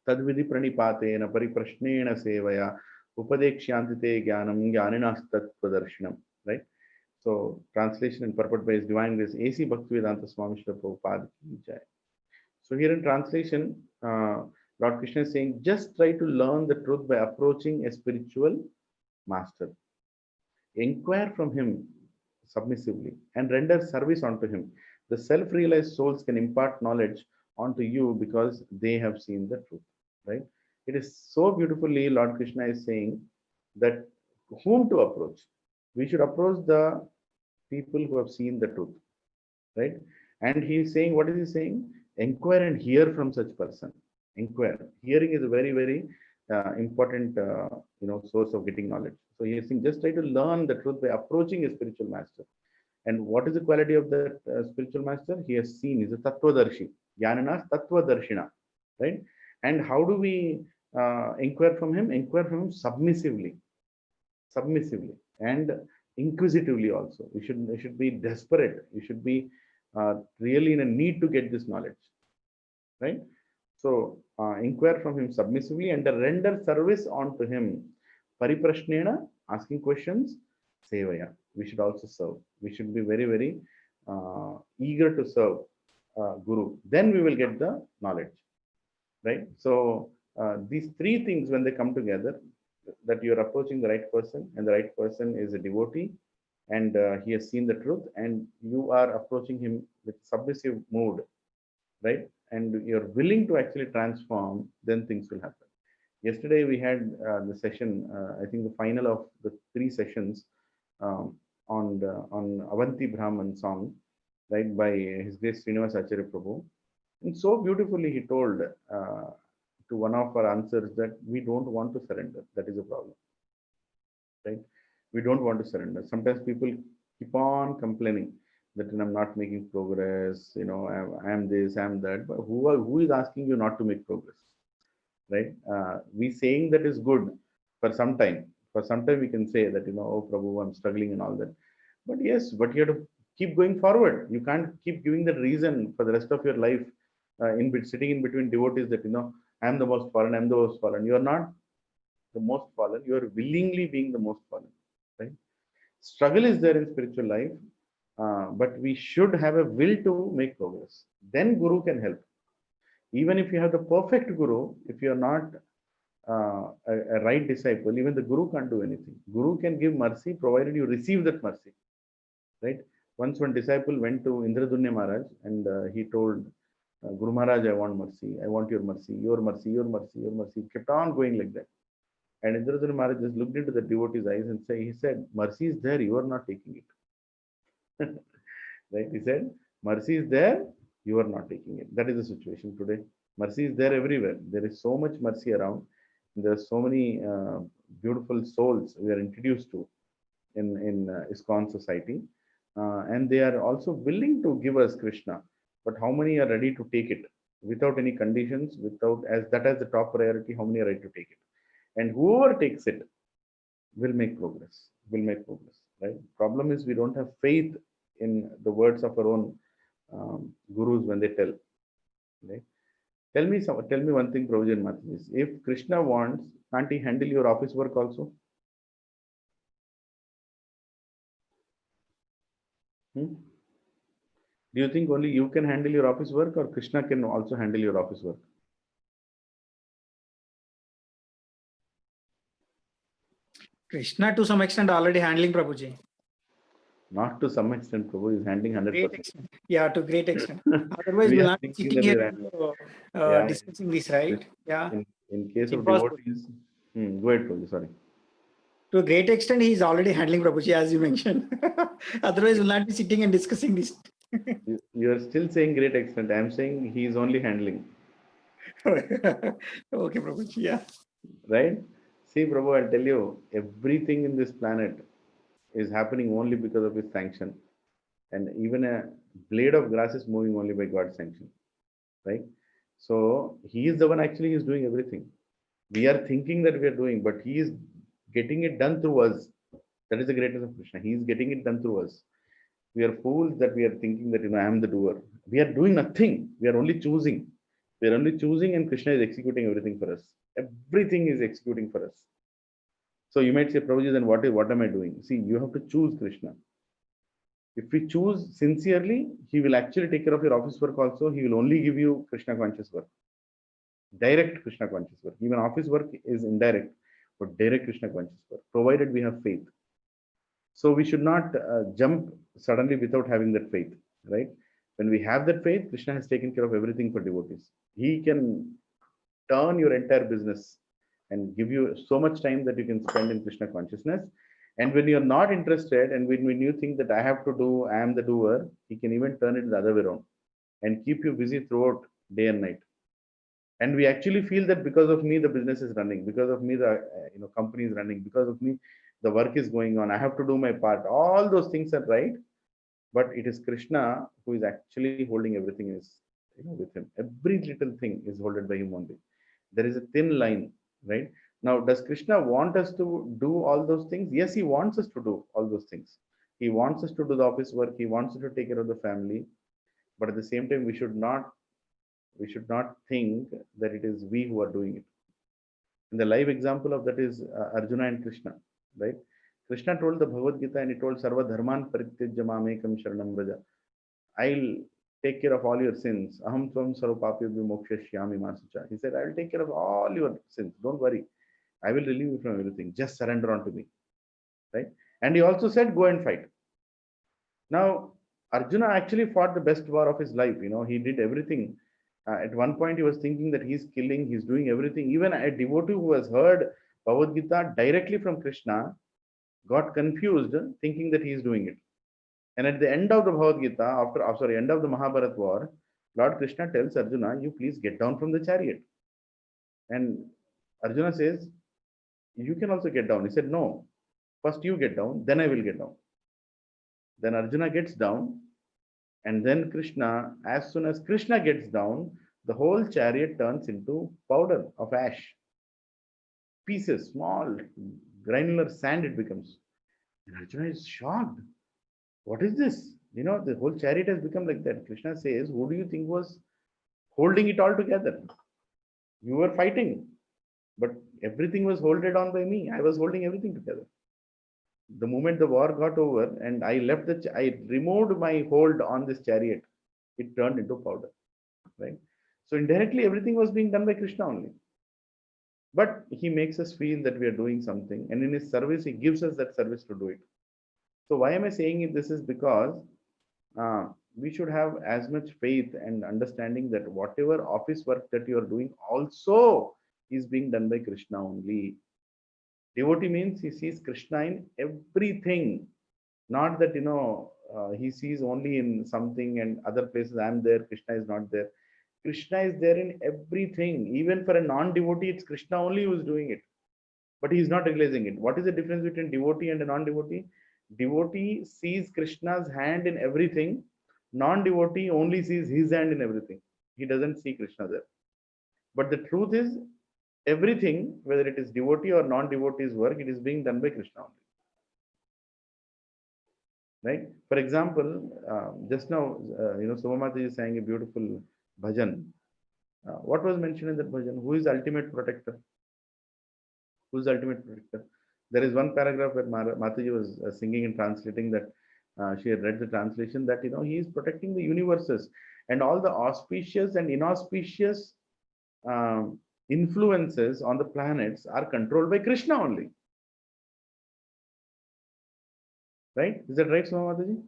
Speaker 1: Tadvidhi pranipatena pariprashnena sevaya upadekshyanti jnanam jnaninastatvadarshinam, right? So translation and purport by His Divine Grace A.C. Bhaktivedanta Swami Srila Prabhupada ki jai. So here in translation, Lord Krishna is saying, just try to learn the truth by approaching a spiritual master. Inquire from him submissively and render service unto him. The self-realized souls can impart knowledge onto you because they have seen the truth, right? It is so beautifully Lord Krishna is saying that whom to approach. We should approach the people who have seen the truth, right? And he is saying, what is he saying? Inquire and hear from such person. Inquire. Hearing is a very, very important, source of getting knowledge. So he is saying, just try to learn the truth by approaching a spiritual master. And what is the quality of that spiritual master? He has seen, is a tattvadarshi. Jnananas tattvadarshina, right? And how do we inquire from him? Inquire from him submissively and inquisitively also. You should be desperate. You should be really in a need to get this knowledge, right? So inquire from him submissively and render service unto him. Pariprashnena, asking questions. Sevaya, we should also serve. We should be very, very eager to serve Guru. Then we will get the knowledge, right? So these three things, when they come together, that you are approaching the right person, and the right person is a devotee, and he has seen the truth, and you are approaching him with submissive mood, right? And you're willing to actually transform, then things will happen. Yesterday we had the session, I think the final of the 3 sessions on Avanti Brahman song, right, by His Grace Srinivas Acharya Prabhu. And so beautifully he told to one of our answers that we don't want to surrender. That is a problem, right? We don't want to surrender. Sometimes people keep on complaining that I'm not making progress, you know, I'm this, I'm that. But who is asking you not to make progress, right? We saying that is good for some time. For some time we can say that, you know, oh Prabhu, I'm struggling and all that. But yes, but you have to keep going forward. You can't keep giving that reason for the rest of your life sitting in between devotees that, you know, I'm the most fallen, I'm the most fallen. You are not the most fallen. You are willingly being the most fallen, right? Struggle is there in spiritual life, but we should have a will to make progress. Then Guru can help. Even if you have the perfect Guru, if you are not a right disciple, even the Guru can't do anything. Guru can give mercy provided you receive that mercy, right? Once one disciple went to Indradunya Maharaj and he told Guru Maharaj, I want mercy, I want your mercy, your mercy, your mercy, your mercy. He kept on going like that. And Indradunya Maharaj just looked into the devotee's eyes and he said, mercy is there, you are not taking it. Right? He said, mercy is there, you are not taking it. That is the situation today. Mercy is there everywhere. There is so much mercy around. There are so many beautiful souls we are introduced to in ISKCON society. And they are also willing to give us Krishna. But how many are ready to take it without any conditions, without as the top priority, how many are ready to take it? And whoever takes it will make progress, right? Problem is we don't have faith in the words of our own gurus when they tell, right? Tell me one thing, Prabhuji Mataji. If Krishna wants, can't he handle your office work also? Do you think only you can handle your office work, or Krishna can also handle your office work?
Speaker 8: Krishna to some extent already handling Prabhuji.
Speaker 1: Not to some extent, Prabhu is handling
Speaker 8: Great
Speaker 1: 100%.
Speaker 8: extent. Yeah, to great extent. Otherwise,
Speaker 1: We
Speaker 8: we'll
Speaker 1: are
Speaker 8: not be
Speaker 1: thinking
Speaker 8: sitting
Speaker 1: that we
Speaker 8: here
Speaker 1: are handling. Yeah.
Speaker 8: discussing this, right? Yeah.
Speaker 1: In case of
Speaker 8: Impossible.
Speaker 1: devotees, go ahead, Prabhu. Sorry.
Speaker 8: To a great extent, he is already handling Prabhuji, as you mentioned. Otherwise, we'll not be sitting and discussing this.
Speaker 1: You are still saying great extent. I am saying he is only handling.
Speaker 8: Okay, Prabhuji. Yeah.
Speaker 1: Right? See, Prabhu, I'll tell you, everything in this planet is happening only because of his sanction. And even a blade of grass is moving only by God's sanction. Right? So he is the one actually is doing everything. We are thinking that we are doing, but he is getting it done through us. That is the greatness of Krishna. He is getting it done through us. We are fools that we are thinking that, I am the doer. We are doing nothing. We are only choosing. We are only choosing, and Krishna is executing everything for us. Everything is executing for us. So you might say, Prabhuji, then what am I doing? See, you have to choose Krishna. If we choose sincerely, he will actually take care of your office work also. He will only give you Krishna conscious work. Direct Krishna conscious work. Even office work is indirect, but direct Krishna conscious work, provided we have faith. So we should not jump suddenly without having that faith, right? When we have that faith, Krishna has taken care of everything for devotees. He can turn your entire business and give you so much time that you can spend in Krishna consciousness. And when you're not interested, and when you think that I have to do, I am the doer, he can even turn it the other way around and keep you busy throughout day and night. And we actually feel that because of me the business is running, because of me the company is running, because of me the work is going on, I have to do my part. All those things are right, but it is Krishna who is actually holding everything is with him. Every little thing is held by him only. There is a thin line, right? Now, does Krishna want us to do all those things? Yes, he wants us to do all those things. He wants us to do the office work, he wants us to take care of the family, but at the same time we should not think that it is we who are doing it. And the live example of that is Arjuna and Krishna, right? Krishna told the Bhagavad Gita, and he told Sarva Dharman Parityajya Mamekam Sharanam Vraja. I'll take care of all your sins. Aham Tvam Sarvapapyabhyo Mokshashyami Masucha. He said, I will take care of all your sins. Don't worry. I will relieve you from everything. Just surrender unto me. Right? And he also said, go and fight. Now, Arjuna actually fought the best war of his life. He did everything. At one point, he was thinking that he's killing, he's doing everything. Even a devotee who has heard Bhagavad Gita directly from Krishna got confused, thinking that he is doing it. And at the end of the Bhagavad Gita, end of the Mahabharat war, Lord Krishna tells Arjuna, you please get down from the chariot. And Arjuna says, you can also get down. He said, no, first you get down, then I will get down. Then Arjuna gets down, and then Krishna, as soon as Krishna gets down, the whole chariot turns into powder of ash. Pieces, small, granular sand it becomes. And Arjuna is shocked. What is this? The whole chariot has become like that. Krishna says, who do you think was holding it all together? You were fighting, but everything was holded on by me. I was holding everything together. The moment the war got over and I left I removed my hold on this chariot, it turned into powder, right? So indirectly, everything was being done by Krishna only. But he makes us feel that we are doing something, and in his service, he gives us that service to do it. So why am I saying it? This is because we should have as much faith and understanding that whatever office work that you are doing also is being done by Krishna only. Devotee means he sees Krishna in everything, not that he sees only in something and other places I'm there, Krishna is not there. Krishna is there in everything. Even for a non-devotee, it's Krishna only who is doing it, but he is not realizing it. What is the difference between devotee and a non-devotee? Devotee sees Krishna's hand in everything. Non-devotee only sees his hand in everything. He doesn't see Krishna there. But the truth is, everything, whether it is devotee or non-devotee's work, it is being done by Krishna only. Right? For example, just now, Subhamata is saying a beautiful bhajan. What was mentioned in that bhajan? Who is the ultimate protector? Who is the ultimate protector? There is one paragraph where Mataji was singing and translating that she had read the translation that he is protecting the universes, and all the auspicious and inauspicious influences on the planets are controlled by Krishna only. Right? Is that right, Soma Mataji?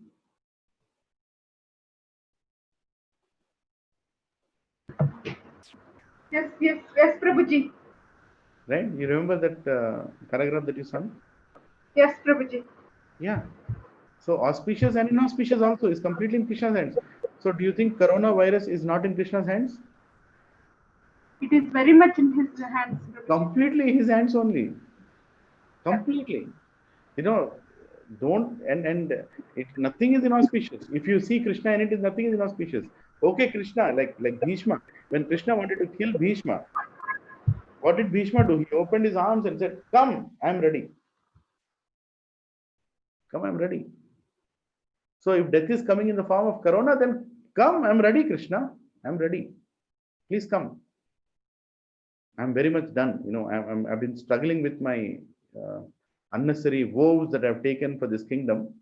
Speaker 2: Yes, Prabhuji.
Speaker 1: Right? You remember that paragraph that you sung?
Speaker 2: Yes, Prabhuji.
Speaker 1: Yeah. So auspicious and inauspicious also is completely in Krishna's hands. So do you think coronavirus is not in Krishna's hands?
Speaker 2: It is very much in his hands, Prabhuji.
Speaker 1: Completely his hands only. Completely. Don't and nothing is inauspicious. If you see Krishna in it, nothing is inauspicious. Okay, Krishna, like Bhishma. When Krishna wanted to kill Bhishma, what did Bhishma do? He opened his arms and said, "Come, I'm ready. Come, I'm ready." So if death is coming in the form of corona, then come, I'm ready, Krishna. I'm ready. Please come. I'm very much done. I've been struggling with my unnecessary vows that I've taken for this kingdom.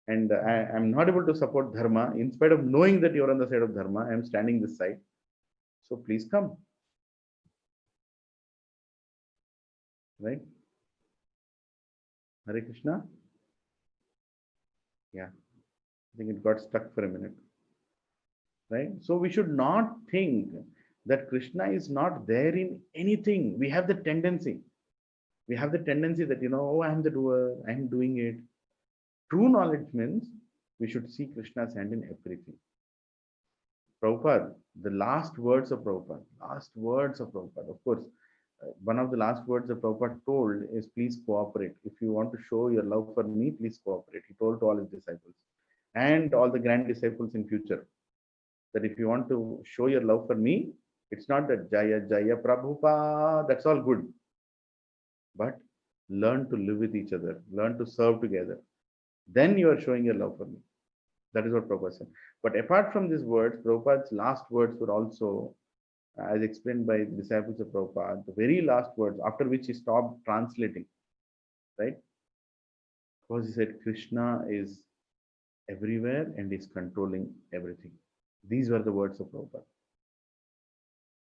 Speaker 1: And I'm not able to support dharma. In spite of knowing that you're on the side of dharma, I'm standing this side. So please come. Right? Hare Krishna. Yeah. I think it got stuck for a minute. Right? So we should not think that Krishna is not there in anything. We have the tendency. That, oh, I'm the doer, I'm doing it. True knowledge means we should see Krishna's hand in everything. Prabhupada, the last words of Prabhupada, of course, one of the last words that Prabhupada told is, please cooperate. If you want to show your love for me, please cooperate. He told to all his disciples and all the grand disciples in future that if you want to show your love for me, it's not that Jaya Jaya Prabhupada, that's all good. But learn to live with each other, learn to serve together. Then you are showing your love for me. That is what Prabhupada said. But apart from these words, Prabhupada's last words were also, as explained by the disciples of Prabhupada, the very last words, after which he stopped translating, right? Because he said, Krishna is everywhere and is controlling everything. These were the words of Prabhupada.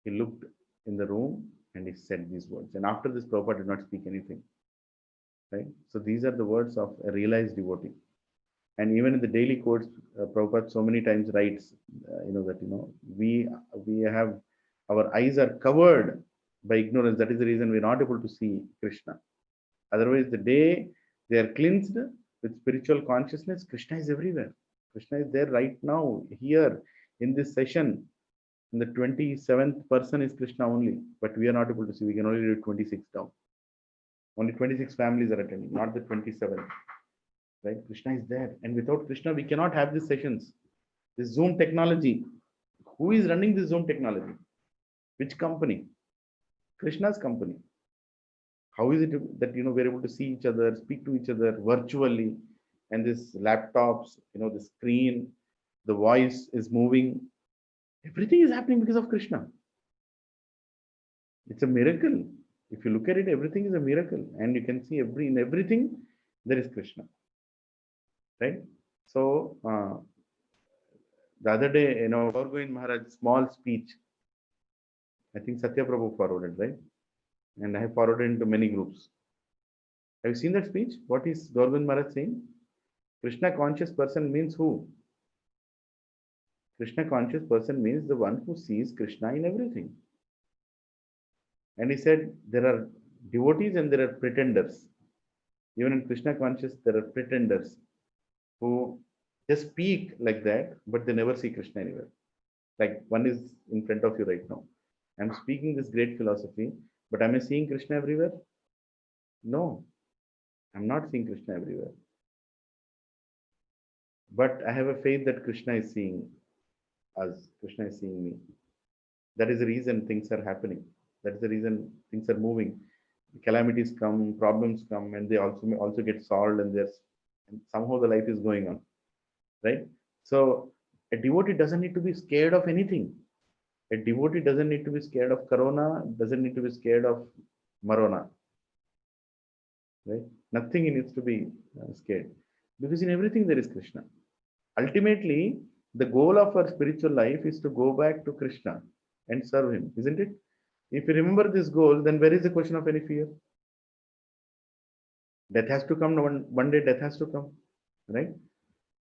Speaker 1: He looked in the room and he said these words. And after this, Prabhupada did not speak anything, right? So these are the words of a realized devotee. And even in the daily quotes, Prabhupada so many times writes, we have, our eyes are covered by ignorance. That is the reason we're not able to see Krishna. Otherwise, the day they are cleansed with spiritual consciousness, Krishna is everywhere. Krishna is there right now, here in this session. And the 27th person is Krishna only, but we are not able to see. We can only read 26 down. Only 26 families are attending, not the 27th. Right? Krishna is there. And without Krishna, we cannot have these sessions. This Zoom technology. Who is running this Zoom technology? Which company? Krishna's company. How is it that we're able to see each other, speak to each other virtually, and this laptops, the screen, the voice is moving. Everything is happening because of Krishna. It's a miracle. If you look at it, everything is a miracle, and you can see in everything there is Krishna. Right? So the other day, Gaur Govind Maharaj's small speech, I think Satya Prabhu forwarded, right? And I have forwarded into many groups. Have you seen that speech? What is Gaur Govind Maharaj saying? Krishna conscious person means who? Krishna conscious person means the one who sees Krishna in everything. And he said there are devotees and there are pretenders. Even in Krishna conscious, there are pretenders who just speak like that, but they never see Krishna anywhere. Like one is in front of you right now. I'm speaking this great philosophy, but am I seeing Krishna everywhere? No, I'm not seeing Krishna everywhere. But I have a faith that Krishna is seeing us, Krishna is seeing me. That is the reason things are happening. That is the reason things are moving. Calamities come, problems come, and they also get solved, and somehow the life is going on. Right? So a devotee doesn't need to be scared of anything. A devotee doesn't need to be scared of corona, doesn't need to be scared of marona. Right? Nothing he needs to be scared. Because in everything there is Krishna. Ultimately, the goal of our spiritual life is to go back to Krishna and serve him, isn't it? If you remember this goal, then where is the question of any fear? Death has to come, one day death has to come, right?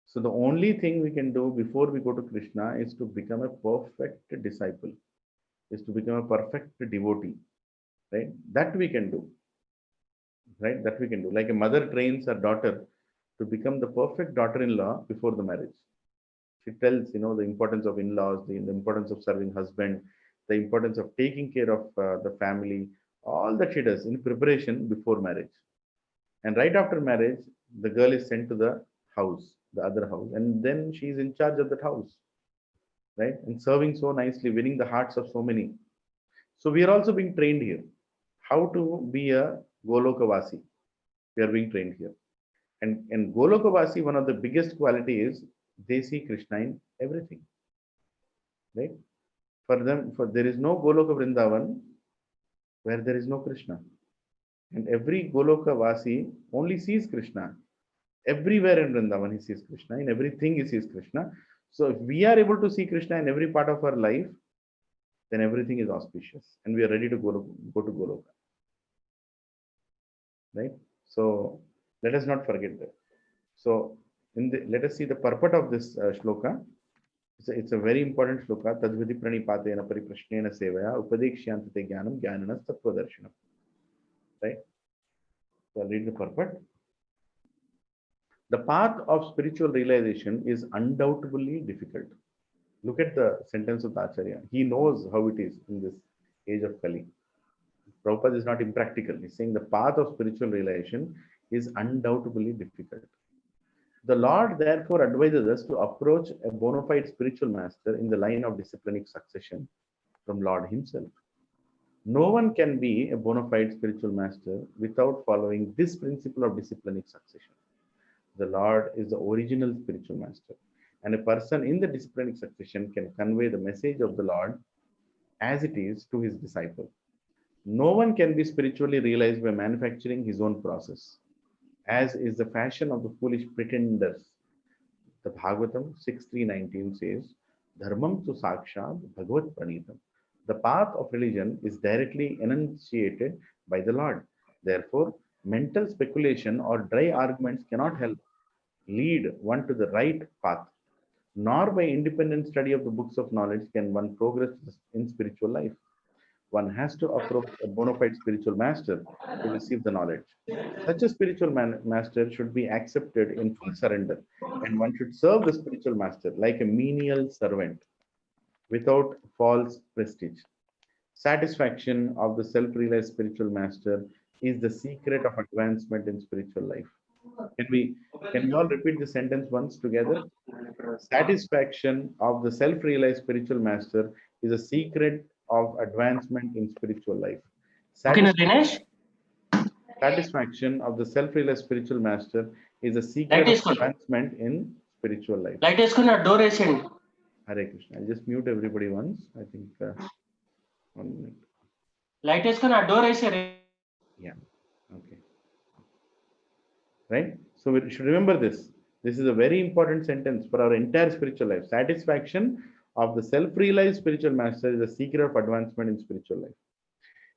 Speaker 1: So the only thing we can do before we go to Krishna is to become a perfect disciple, is to become a perfect devotee, right? That we can do, right? That we can do. Like a mother trains her daughter to become the perfect daughter-in-law before the marriage. She tells, the importance of in-laws, the importance of serving husband, the importance of taking care of the family, all that she does in preparation before marriage. And right after marriage, the girl is sent to the house, the other house, and then she is in charge of that house, right? And serving so nicely, winning the hearts of so many. So we are also being trained here. How to be a Golokavasi. We are being trained here. And Golokavasi, one of the biggest quality is they see Krishna in everything, right? For them, there is no Goloka Vrindavan where there is no Krishna. And every Goloka Vasi only sees Krishna. Everywhere in Vrindavan he sees Krishna. In everything he sees Krishna. So if we are able to see Krishna in every part of our life, then everything is auspicious. And we are ready to go to Goloka. Right? So let us not forget that. So let us see the purport of this shloka. It's a very important shloka. Tadvidi pranipatena pariprashnena sevaya upadekshyantate jnanam jnananas tattvadarshana. Right? So I'll read the purport. The path of spiritual realization is undoubtedly difficult. Look at the sentence of the Acharya. He knows how it is in this age of Kali. Prabhupada is not impractical. He's saying the path of spiritual realization is undoubtedly difficult. The Lord therefore advises us to approach a bona fide spiritual master in the line of disciplinic succession from Lord himself. No one can be a bona fide spiritual master without following this principle of disciplinic succession. The Lord is the original spiritual master, and a person in the disciplinic succession can convey the message of the Lord as it is to his disciple. No one can be spiritually realized by manufacturing his own process, as is the fashion of the foolish pretenders. The Bhagavatam 6.3.19 says, Dharmam tu sakshat bhagavat pranitam. The path of religion is directly enunciated by the Lord. Therefore, mental speculation or dry arguments cannot help lead one to the right path. Nor by independent study of the books of knowledge can one progress in spiritual life. One has to approach a bona fide spiritual master to receive the knowledge. Such a spiritual master should be accepted in full surrender, and one should serve the spiritual master like a menial servant without false prestige. Satisfaction of the self-realized spiritual master is the secret of advancement in spiritual life. Can we all repeat the sentence once together? Satisfaction of the self-realized spiritual master is a secret of advancement in spiritual life. Satisfaction of the self-realized spiritual master is a secret of advancement in spiritual life. Hare Krishna. I'll just mute everybody once. I think 1 minute. Yeah. Okay. Right? So we should remember this. This is a very important sentence for our entire spiritual life. Satisfaction of the self-realized spiritual master is the secret of advancement in spiritual life.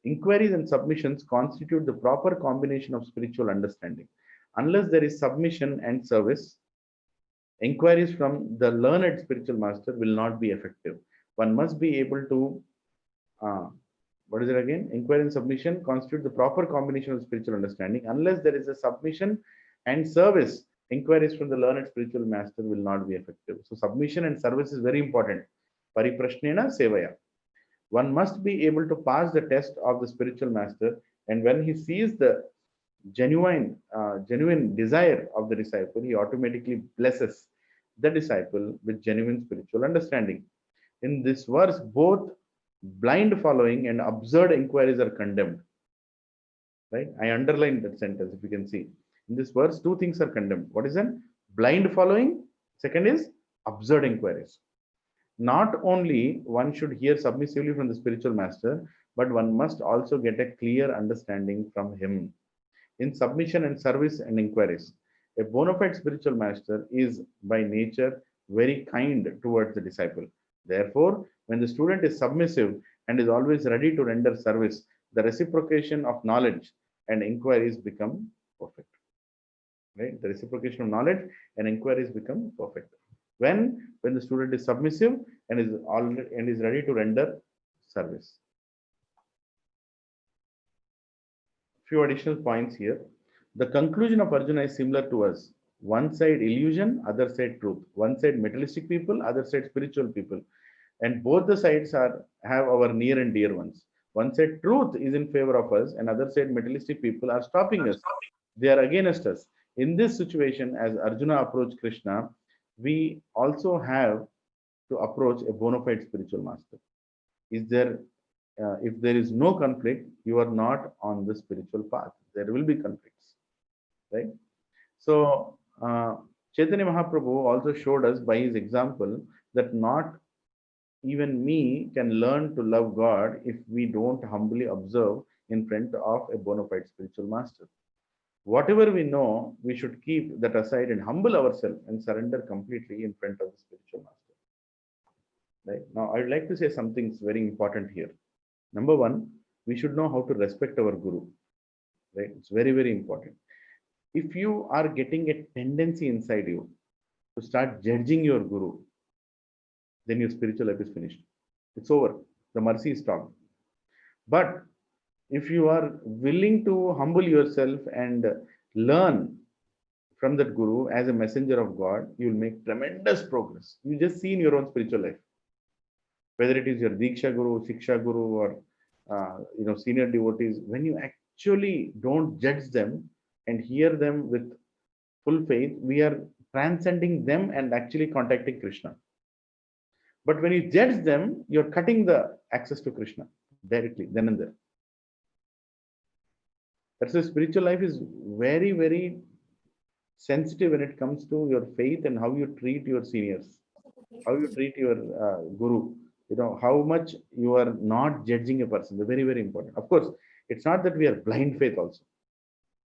Speaker 1: Inquiries and submissions constitute the proper combination of spiritual understanding. Unless there is submission and service, inquiries from the learned spiritual master will not be effective. One must be able to, what is it again? Inquiry and submission constitute the proper combination of spiritual understanding. Unless there is a submission and service, inquiries from the learned spiritual master will not be effective. So submission and service is very important. Pariprashnena sevaya. One must be able to pass the test of the spiritual master, and when he sees the genuine desire of the disciple, he automatically blesses the disciple with genuine spiritual understanding. In this verse, both blind following and absurd inquiries are condemned. Right? I underlined that sentence, if you can see. In this verse, two things are condemned. What is that? Blind following. Second is absurd inquiries. Not only one should hear submissively from the spiritual master, but one must also get a clear understanding from him. In submission and service and inquiries, A bona fide spiritual master is by nature very kind towards the disciple. Therefore, when the student is submissive and is always ready to render service, the reciprocation of knowledge and inquiries become perfect. Right? The reciprocation of knowledge and inquiries become perfect. When the student is submissive and is ready to render service. Few additional points here. The conclusion of Arjuna is similar to us. One side illusion, other side truth. One side materialistic people, other side spiritual people. And both the sides have our near and dear ones. One side truth is in favor of us, and other side materialistic people are stopping us. They are against us. In this situation, as Arjuna approached Krishna, we also have to approach a bona fide spiritual master. Is there if there is no conflict, you are not on the spiritual path. There will be conflicts, right? So Chaitanya Mahaprabhu also showed us by his example that not even me can learn to love God if we don't humbly observe in front of a bona fide spiritual master. Whatever we know, we should keep that aside and humble ourselves and surrender completely in front of the spiritual master. Right? Now, I would like to say something very important here. Number one, we should know how to respect our guru. Right? It's very, very important. If you are getting a tendency inside you to start judging your guru, then your spiritual life is finished. It's over. The mercy is stopped. But if you are willing to humble yourself and learn from that guru as a messenger of God, you will make tremendous progress. You just see in your own spiritual life. Whether it is your Diksha Guru, Shiksha Guru, or senior devotees, when you actually don't judge them and hear them with full faith, we are transcending them and actually contacting Krishna. But when you judge them, you're cutting the access to Krishna directly, then and there. That's why spiritual life is very, very sensitive when it comes to your faith and how you treat your seniors, how you treat your guru. How much you are not judging a person. They're very, very important. Of course, it's not that we are blind faith also.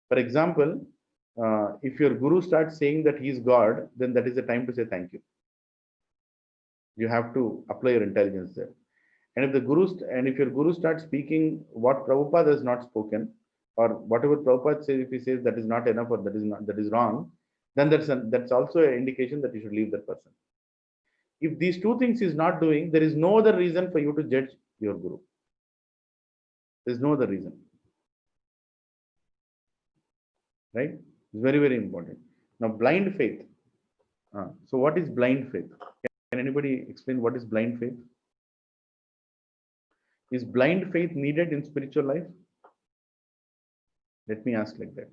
Speaker 1: For example, if your guru starts saying that he is God, then that is the time to say thank you. You have to apply your intelligence there. And if your guru starts speaking what Prabhupada has not spoken, or whatever Prabhupada says, if he says that is not enough or that is wrong, then that's also an indication that you should leave that person. If these two things is not doing, there is no other reason for you to judge your guru. There is no other reason. Right? It's very, very important. Now, blind faith. So what is blind faith? Can anybody explain what is blind faith? Is blind faith needed in spiritual life? Let me ask like that.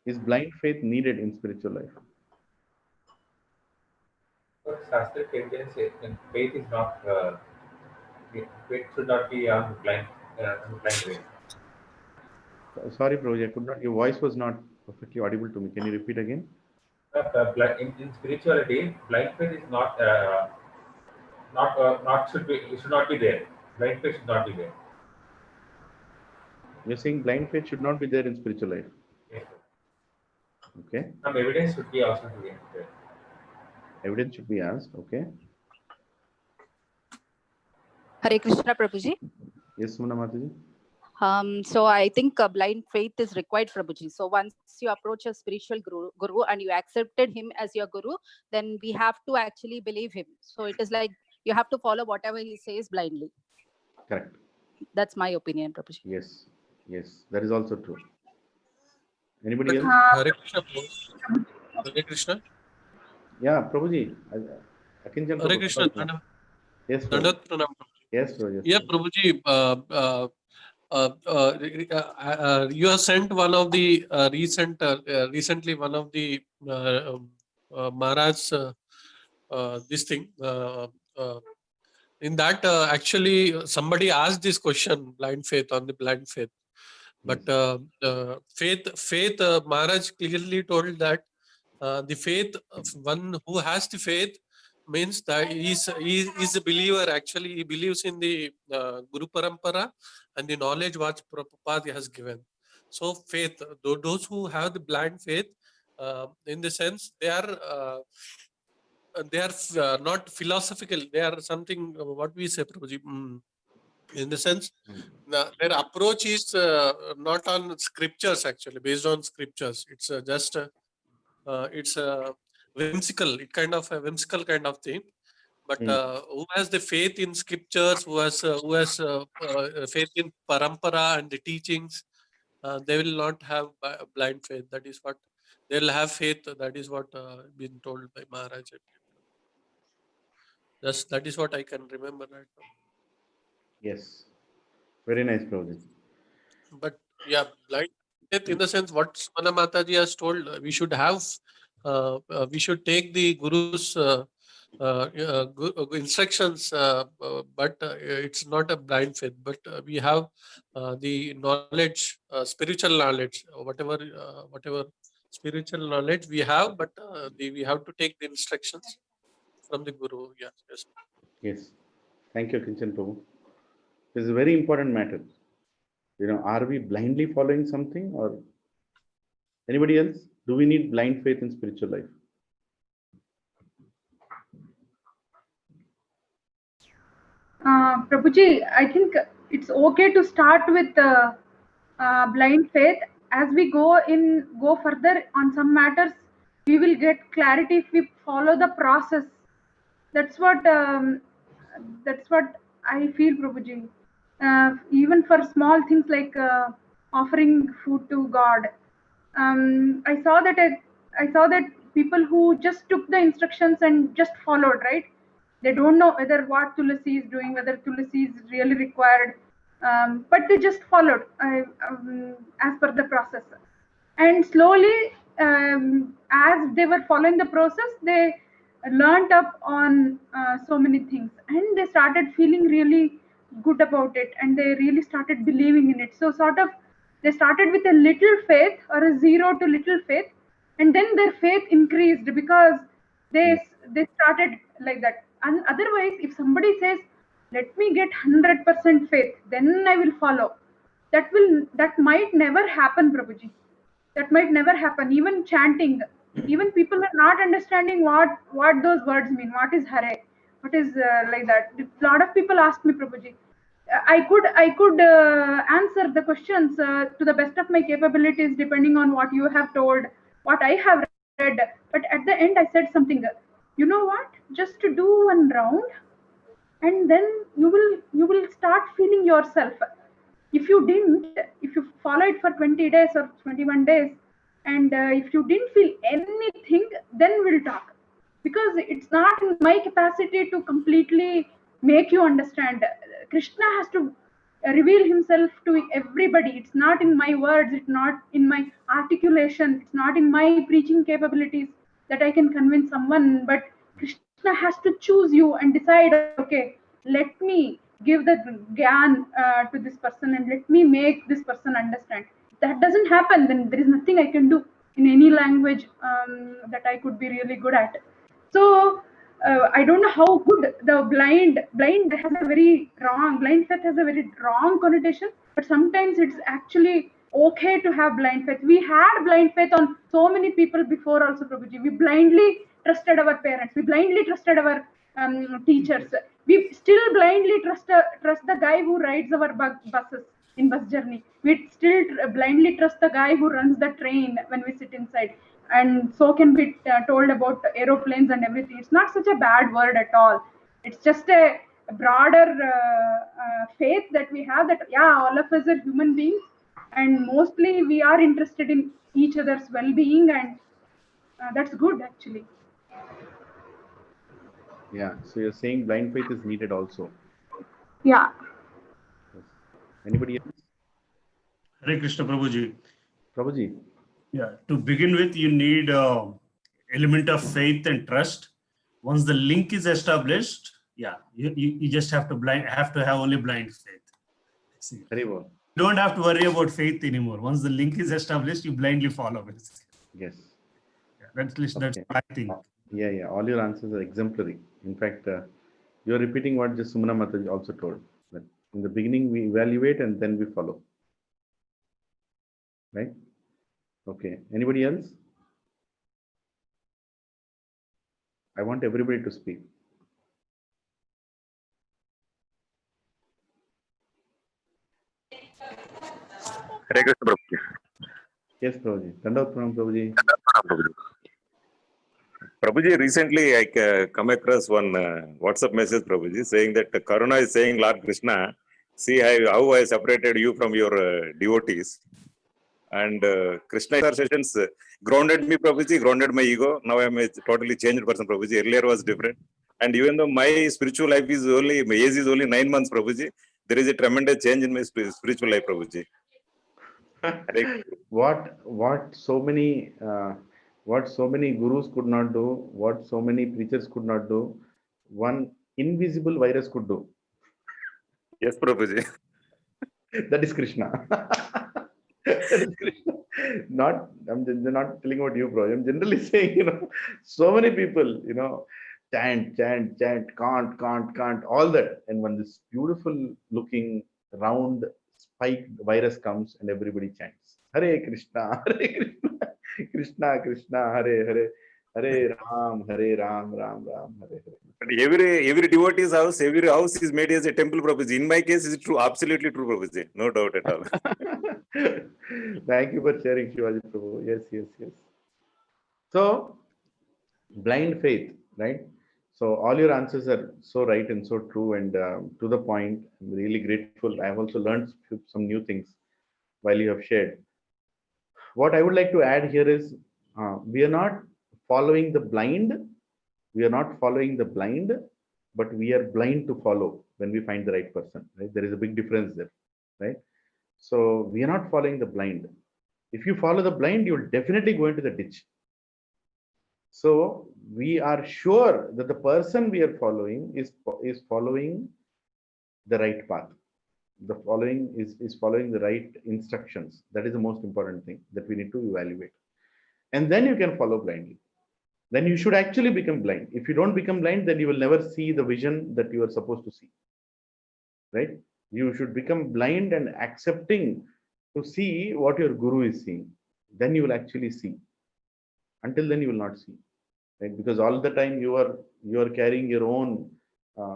Speaker 1: Is blind faith needed in spiritual life?
Speaker 3: Shastric evidence, faith is not. Faith should not be on blind way.
Speaker 1: Sorry, Prabhuji, I could not. Your voice was not perfectly audible to me. Can you repeat again?
Speaker 3: In spirituality, blind faith is not should not be there. Blind faith should not be there.
Speaker 1: You're saying blind faith should not be there in spiritual life.
Speaker 3: Yes,
Speaker 1: Okay.
Speaker 3: some evidence should be also there.
Speaker 1: Evidence should be asked. Okay.
Speaker 7: Hare Krishna, Prabhuji.
Speaker 1: Yes, Sumana Mataji.
Speaker 7: So I think blind faith is required, Prabhuji. So once you approach a spiritual guru and you accepted him as your guru, then we have to actually believe him. So it is like you have to follow whatever he says blindly.
Speaker 1: Correct.
Speaker 7: That's my opinion, Prabhuji.
Speaker 1: Yes. Yes, that is also true. Anybody else?
Speaker 11: Hare Krishna. Hare Krishna.
Speaker 1: Yeah, Prabhuji. Akinjan
Speaker 11: Hare
Speaker 1: Prabhu.
Speaker 11: Krishna.
Speaker 1: Yes, Prabhu.
Speaker 11: Dandavat Pranam.
Speaker 1: Yes, Prabhu.
Speaker 11: Yeah, Prabhuji. You have sent one of the recently one of the Maharaj this thing. In that, actually, somebody asked this question: blind faith, on the blind faith. But faith, Maharaj clearly told that the faith of one who has the faith means that he's a believer. Actually, he believes in the Guru Parampara and the knowledge what Prabhupada has given. So faith, those who have the blind faith, in the sense they are not philosophical. They are something, what we say, Prabhuji, in the sense their approach is not on scriptures, actually based on scriptures. It's just it's a whimsical, it kind of a whimsical kind of thing. But who has the faith in scriptures, who has faith in parampara and the teachings, they will not have blind faith. That is what they'll have faith. That is what been told by Maharaj. That is what I can remember right now.
Speaker 1: Yes. Very nice, Prabhuji.
Speaker 11: But yeah, blind faith in the sense what Smana Mataji has told, we should have, we should take the Guru's instructions, but it's not a blind faith, but we have the knowledge, spiritual knowledge, whatever spiritual knowledge we have, but we have to take the instructions from the Guru. Yes, yes.
Speaker 1: Yes. Thank you, Kinchan Prabhu. This is a very important matter. Are we blindly following something, or anybody else? Do we need blind faith in spiritual life?
Speaker 2: Prabhuji, I think it's okay to start with blind faith. As we go further on some matters, we will get clarity if we follow the process. That's what I feel, Prabhuji. Even for small things like offering food to God, I saw that people who just took the instructions and just followed, right? They don't know whether what Tulasi is doing, whether Tulasi is really required, but they just followed as per the process. And slowly, as they were following the process, they learned up on so many things, and they started feeling really good about it, and they really started believing in it. So sort of they started with a little faith, or a 0 to little faith, and then their faith increased because they started like that. And otherwise, if somebody says, let me get 100% faith, then I will follow, that might never happen, Prabhuji. That might never happen. Even chanting, even people are not understanding what those words mean. What is Hare? What is like that? A lot of people ask me, Prabhuji. I could answer the questions to the best of my capabilities, depending on what you have told, what I have read. But at the end, I said something. You know what? Just to do one round, and then you will start feeling yourself. If you follow it for 20 days or 21 days, and if you didn't feel anything, then we'll talk, because it's not in my capacity to completely make you understand. Krishna has to reveal himself to everybody. It's not in my words, it's not in my articulation, it's not in my preaching capabilities that I can convince someone, but Krishna has to choose you and decide, okay, let me give the gyan to this person, and let me make this person understand. If that doesn't happen, then there is nothing I can do in any language that I could be really good at. So I don't know how good the blind has a very wrong, blind faith has a very wrong connotation, but sometimes it's actually okay to have blind faith. We had blind faith on so many people before also, Prabhuji. We blindly trusted our parents. We blindly trusted our teachers. We still blindly trust the guy who rides our buses in bus journey. We still blindly trust the guy who runs the train when we sit inside. And so can be told about aeroplanes and everything. It's not such a bad word at all. It's just a broader faith that we have, that all of us are human beings, and mostly we are interested in each other's well-being, and that's good actually.
Speaker 1: Yeah. So you're saying blind faith is needed also.
Speaker 2: Yeah.
Speaker 1: Yes. Anybody else?
Speaker 10: Hare Krishna, Prabhuji.
Speaker 1: Prabhuji.
Speaker 10: Yeah. To begin with, you need element of faith and trust. Once the link is established, you just have to have only blind faith. See,
Speaker 1: Very well.
Speaker 10: you don't have to worry about faith anymore. Once the link is established, you blindly follow it.
Speaker 1: Yes.
Speaker 10: Yeah, that's what I think.
Speaker 1: Yeah. All your answers are exemplary. In fact, you're repeating what just Sumana Mataji also told. That in the beginning, we evaluate and then we follow. Right? Okay. Anybody else? I want everybody to speak.
Speaker 12: Hare Krishna, Prabhuji.
Speaker 1: Yes, Prabhuji. Dandavat Pranam, Prabhuji.
Speaker 12: Prabhuji. Prabhuji, recently I come across one WhatsApp message, Prabhuji, saying that Karuna is saying, Lord Krishna, see how I separated you from your devotees. And Krishna sessions grounded me, Prabhuji, grounded my ego. Now I am a totally changed person, Prabhuji. Earlier was different. And even though my spiritual life is only, my age is only 9 months, Prabhuji, there is a tremendous change in my spiritual life, Prabhuji.
Speaker 1: what so many gurus could not do, what so many preachers could not do, one invisible virus could do.
Speaker 12: Yes, Prabhuji.
Speaker 1: That is Krishna. That is Krishna. I'm not telling about you, bro. I'm generally saying, so many people, chant, can't, all that. And when this beautiful looking round spiked virus comes and everybody chants, Hare Krishna, Hare Krishna, Krishna, Krishna, Hare Hare, Hare Ram, Ram, Ram, Hare Hare.
Speaker 12: But every devotee's house, every house is made as a temple, Prabhuji. In my case, it's true, absolutely true, Prabhuji. No doubt at all.
Speaker 1: Thank you for sharing, Shivaji Prabhu. Yes. So, blind faith, right? So, all your answers are so right and so true and to the point. I'm really grateful. I have also learned some new things while you have shared. What I would like to add here is we are not following the blind. We are not following the blind, but we are blind to follow when we find the right person, right? There is a big difference there, right? So we are not following the blind. If you follow the blind, you'll definitely go into the ditch. So we are sure that the person we are following is following the right path. The following is following the right instructions. That is the most important thing that we need to evaluate. And then you can follow blindly. Then you should actually become blind. If you don't become blind, then you will never see the vision that you are supposed to see. Right? You should become blind and accepting to see what your guru is seeing. Then you will actually see. Until then, you will not see. Right? Because all the time you are carrying your own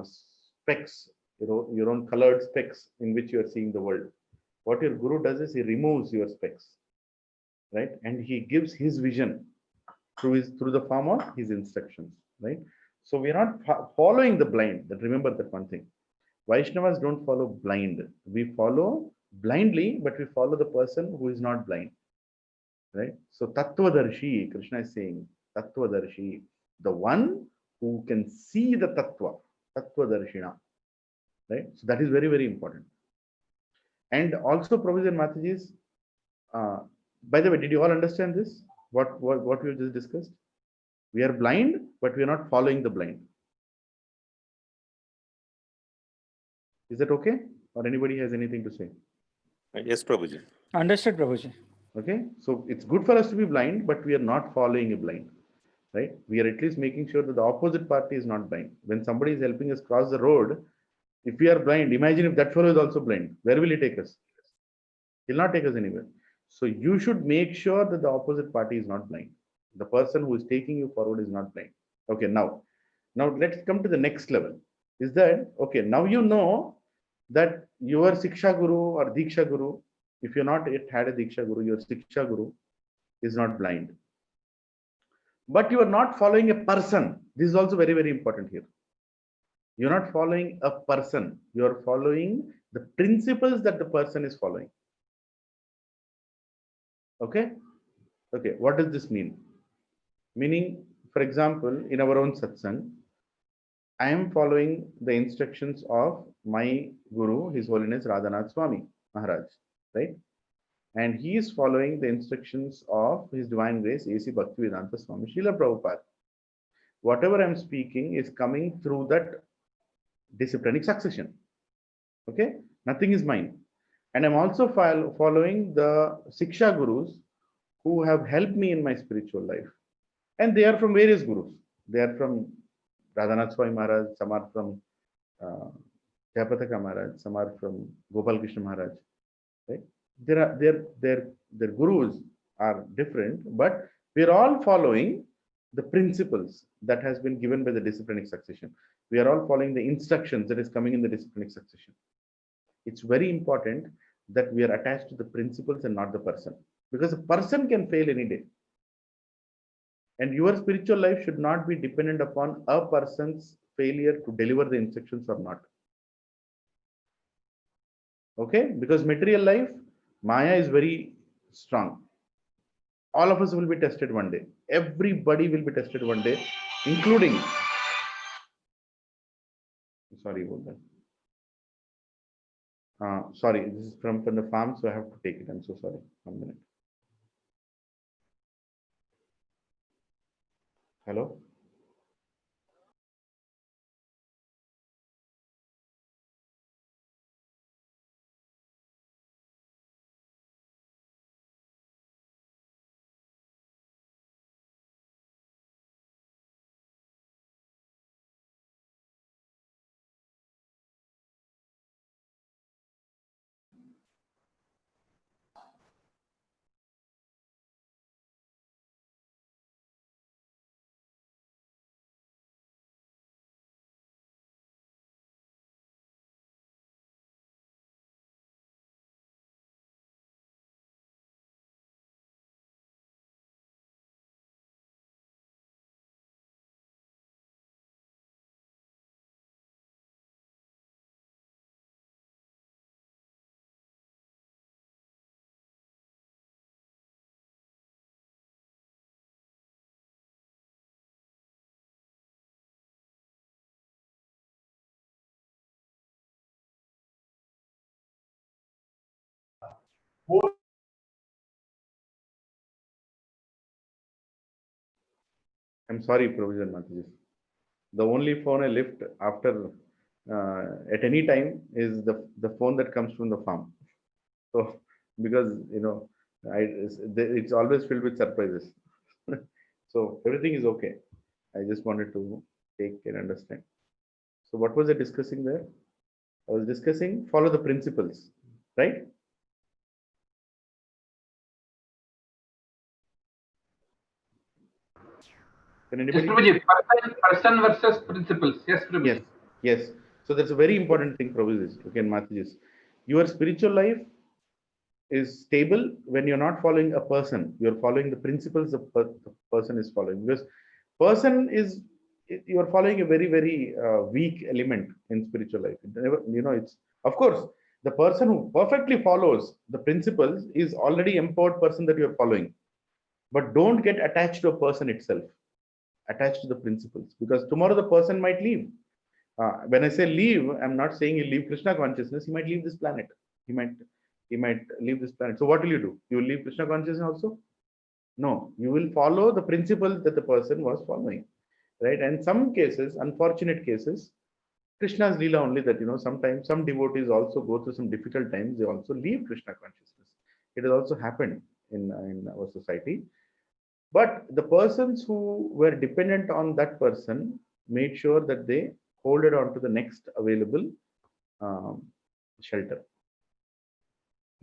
Speaker 1: specs, your own colored specs in which you are seeing the world. What your guru does is he removes your specs, right? And he gives his vision through the form of his instructions, right? So we are not following the blind. But remember that one thing. Vaishnavas don't follow blind. We follow blindly, but we follow the person who is not blind, right? So Tattvadarshi, Krishna is saying, Tattvadarshi, the one who can see the Tattva, Tattvadarshina, right? So that is very, very important. And also, Prabhuji and Mataji's, by the way, did you all understand this? What we just discussed? We are blind, but we are not following the blind. Is that okay? Or anybody has anything to say?
Speaker 12: Yes, Prabhuji.
Speaker 8: Understood, Prabhuji.
Speaker 1: Okay, so it's good for us to be blind, but we are not following a blind, right? We are at least making sure that the opposite party is not blind. When somebody is helping us cross the road, if we are blind, imagine if that fellow is also blind. Where will he take us? He'll not take us anywhere. So you should make sure that the opposite party is not blind. The person who is taking you forward is not blind. Okay, now let's come to the next level. Is that okay? Now you know that your Siksha Guru or Diksha Guru, if you're not yet had a Diksha Guru, your Siksha Guru is not blind. But you are not following a person. This is also very, very important here. You're not following a person. You're following the principles that the person is following. Okay? Okay, what does this mean? Meaning, for example, in our own satsang, I am following the instructions of my Guru, His Holiness Radhanath Swami Maharaj, right? And he is following the instructions of His Divine Grace, A.C. Bhaktivedanta Swami Srila Prabhupada. Whatever I'm speaking is coming through that disciplinic succession. Okay? Nothing is mine. And I'm also following the Siksha Gurus who have helped me in my spiritual life. And they are from various Gurus. They are from Radhanath Swami Maharaj, some are from Jayapataka Maharaj, some are from Gopal Krishna Maharaj. Right? Their gurus are different, but we're all following the principles that has been given by the disciplinic succession. We are all following the instructions that is coming in the disciplinic succession. It's very important that we are attached to the principles and not the person, because a person can fail any day. And your spiritual life should not be dependent upon a person's failure to deliver the instructions or not. Okay? Because material life, Maya is very strong. All of us will be tested one day. Everybody will be tested one day, including. Sorry about that. Sorry, this is from the farm, so I have to take it. I'm so sorry. 1 minute. Hello? I'm sorry, Provision Mataji. The only phone I lift after at any time is the phone that comes from the farm. So because it's always filled with surprises. So everything is okay. I just wanted to take and understand. So what was I discussing there? I was discussing follow the principles, right? Can anybody?
Speaker 6: Yes, Prabhuji, person versus principles. Yes, Prabhuji.
Speaker 1: Yes, yes. So that's a very important thing, Prabhuji. Okay, Mataji. Your spiritual life is stable when you're not following a person. You're following the principles the person is following. Because person is, you're following a very, very weak element in spiritual life. It's, of course, the person who perfectly follows the principles is already empowered person that you're following. But don't get attached to a person itself. Attached to the principles, because tomorrow the person might leave. When I say leave, I'm not saying you leave Krishna consciousness. He might leave this planet. He might leave this planet. So what will you do? You will leave Krishna consciousness also? No, you will follow the principles that the person was following, right? And some cases, unfortunate cases, Krishna's Leela only that, sometimes some devotees also go through some difficult times. They also leave Krishna consciousness. It has also happened in our society. But the persons who were dependent on that person made sure that they hold it on to the next available shelter,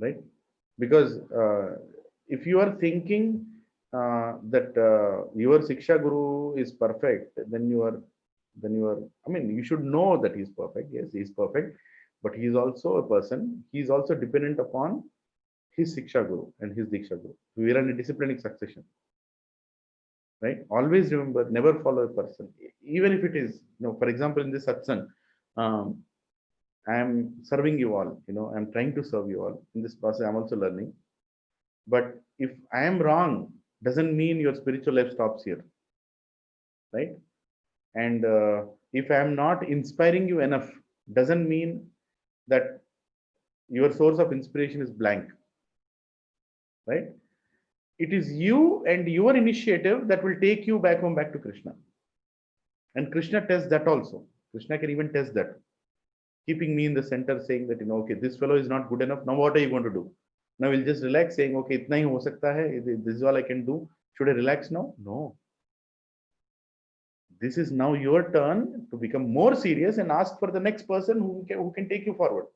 Speaker 1: right? Because if you are thinking that your Siksha Guru is perfect, then you are, I mean, you should know that he's perfect. Yes, he's perfect, but he is also a person. He is also dependent upon his Siksha Guru and his Diksha Guru. We are in a disciplinic succession. Right? Always remember, never follow a person, even if it is, for example, in this satsang, I am serving you all, I'm trying to serve you all. In this process, I'm also learning. But if I am wrong, doesn't mean your spiritual life stops here, right? And if I am not inspiring you enough, doesn't mean that your source of inspiration is blank, right? It is you and your initiative that will take you back to Krishna. And Krishna tests that also. Krishna can even test that. Keeping me in the center, saying that, okay, this fellow is not good enough. Now what are you going to do? Now we'll just relax, saying, okay, itna hi ho sakta hai. This is all I can do. Should I relax now? No. This is now your turn to become more serious and ask for the next person who can take you forward.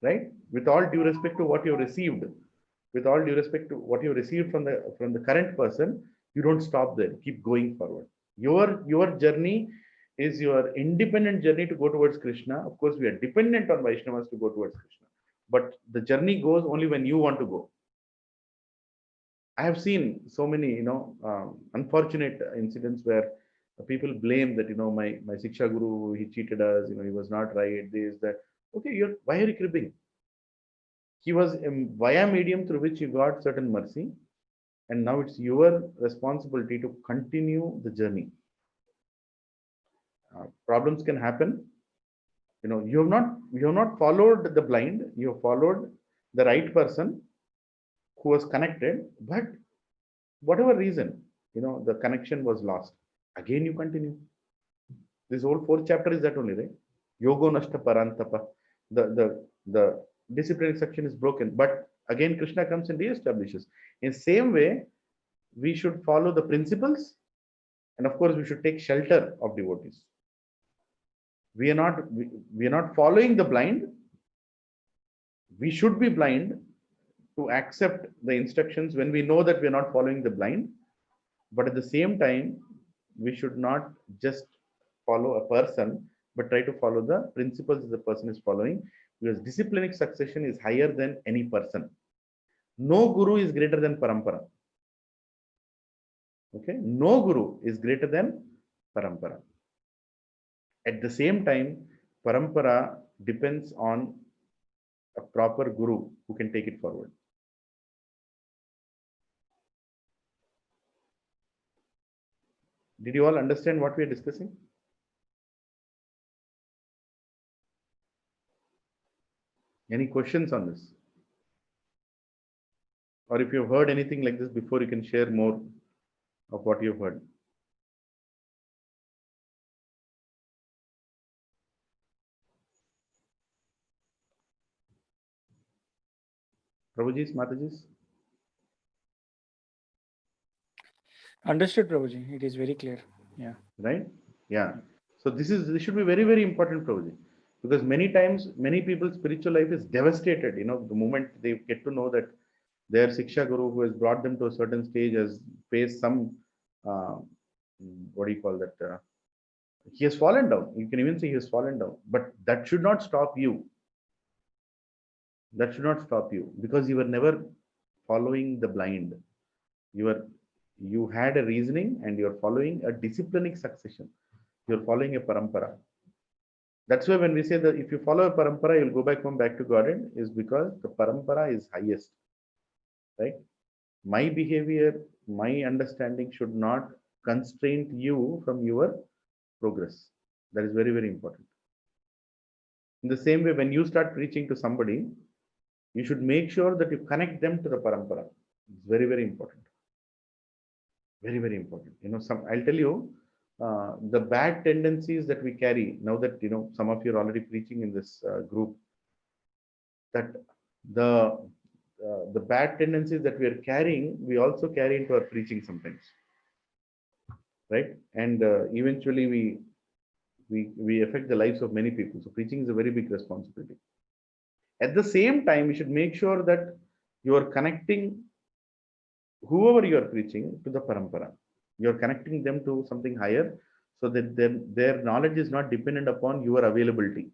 Speaker 1: Right? With all due respect to what you received, with all due respect to what you received from the current person, you don't stop there. Keep going forward. Your journey is your independent journey to go towards Krishna. Of course, we are dependent on Vaishnavas to go towards Krishna, but the journey goes only when you want to go. I have seen so many, unfortunate incidents where people blame that, my Siksha Guru, he cheated us, he was not right, this, that. Okay, why are you cribbing? He was via medium through which you got certain mercy, and now it's your responsibility to continue the journey. Problems can happen. You have not followed the blind. You have followed the right person who was connected, but whatever reason, the connection was lost. Again, you continue. This whole 4th chapter is that only, right? Yogo nashta parantapa. The disciplinary section is broken, but again Krishna comes and reestablishes. In same way, we should follow the principles, and of course we should take shelter of devotees. We are not following the blind. We should be blind to accept the instructions when we know that we are not following the blind, but at the same time we should not just follow a person, but try to follow the principles the person is following, because disciplinic succession is higher than any person. No guru is greater than parampara. Okay, no guru is greater than parampara. At the same time, parampara depends on a proper guru who can take it forward. Did you all understand what we are discussing? Any questions on this? Or if you've heard anything like this before, you can share more of what you've heard. Prabhuji's, Mataji's?
Speaker 8: Understood, Prabhuji. It is very clear. Yeah.
Speaker 1: Right? Yeah. So this should be very, very important, Prabhuji. Because many times, many people's spiritual life is devastated. The moment they get to know that their Siksha Guru who has brought them to a certain stage has faced some, what do you call that? He has fallen down. You can even say he has fallen down. But that should not stop you. That should not stop you, because you were never following the blind. You had a reasoning and you're following a disciplinic succession. You're following a parampara. That's why when we say that if you follow a parampara, you'll go back to Godhead, is because the parampara is highest. Right? My behavior, my understanding should not constrain you from your progress. That is very, very important. In the same way, when you start preaching to somebody, you should make sure that you connect them to the parampara. It's very, very important. Very, very important. I'll tell you, the bad tendencies that we carry, now that, some of you are already preaching in this group, that the bad tendencies that we are carrying, we also carry into our preaching sometimes. Right? And eventually we affect the lives of many people. So preaching is a very big responsibility. At the same time, you should make sure that you are connecting whoever you are preaching to the parampara. You are connecting them to something higher, so that their knowledge is not dependent upon your availability.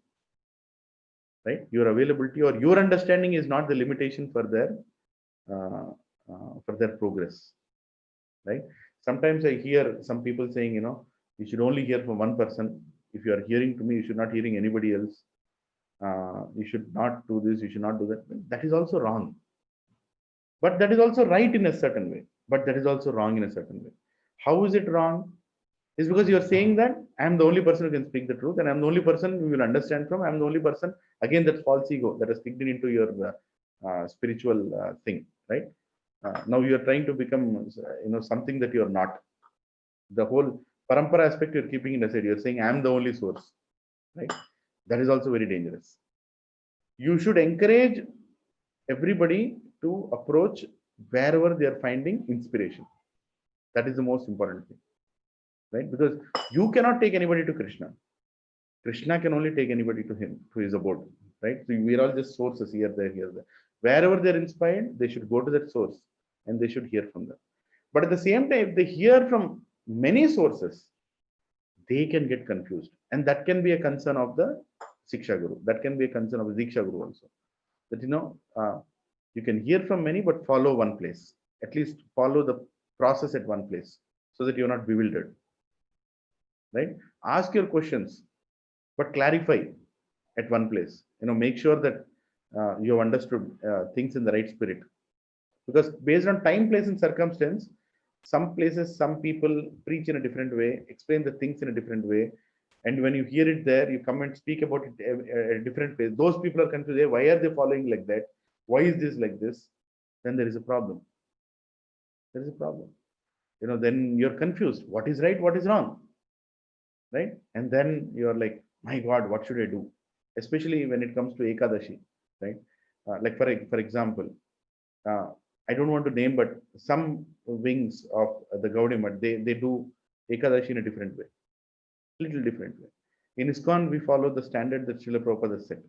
Speaker 1: Right? Your availability or your understanding is not the limitation for their progress. Right? Sometimes I hear some people saying, you should only hear from one person. If you are hearing to me, you should not hearing anybody else. You should not do this, you should not do that. That is also wrong. But that is also right in a certain way. But that is also wrong in a certain way. How is it wrong? It's because you are saying that I am the only person who can speak the truth, and I am the only person who will understand from. I am the only person, again, that false ego that has kicked into your spiritual thing, right? Now you are trying to become, something that you are not. The whole parampara aspect you are keeping in aside. You are saying I am the only source, right? That is also very dangerous. You should encourage everybody to approach wherever they are finding inspiration. That is the most important thing, right? Because you cannot take anybody to Krishna. Krishna can only take anybody to him, to his abode, right? So we are all just sources here, there, here, there. Wherever they're inspired, they should go to that source and they should hear from them. But at the same time, if they hear from many sources, they can get confused. And that can be a concern of the Siksha Guru. That can be a concern of the Diksha Guru also. That, you can hear from many, but follow one place. At least follow the process at one place so that you're not bewildered, right? Ask your questions, but clarify at one place. Make sure that you have understood things in the right spirit. Because based on time, place, and circumstance, some places, some people preach in a different way, explain the things in a different way. And when you hear it there, you come and speak about it at a different place. Those people are confused. Hey, why are they following like that? Why is this like this? Then there is a problem. There is a problem. Then you're confused. What is right? What is wrong? Right? And then you're like, my God, what should I do? Especially when it comes to Ekadashi, right? Like for example, I don't want to name, but some wings of the Gaudiya Math, they do Ekadashi in a different way, little different way. In ISKCON, we follow the standard that Srila Prabhupada has set.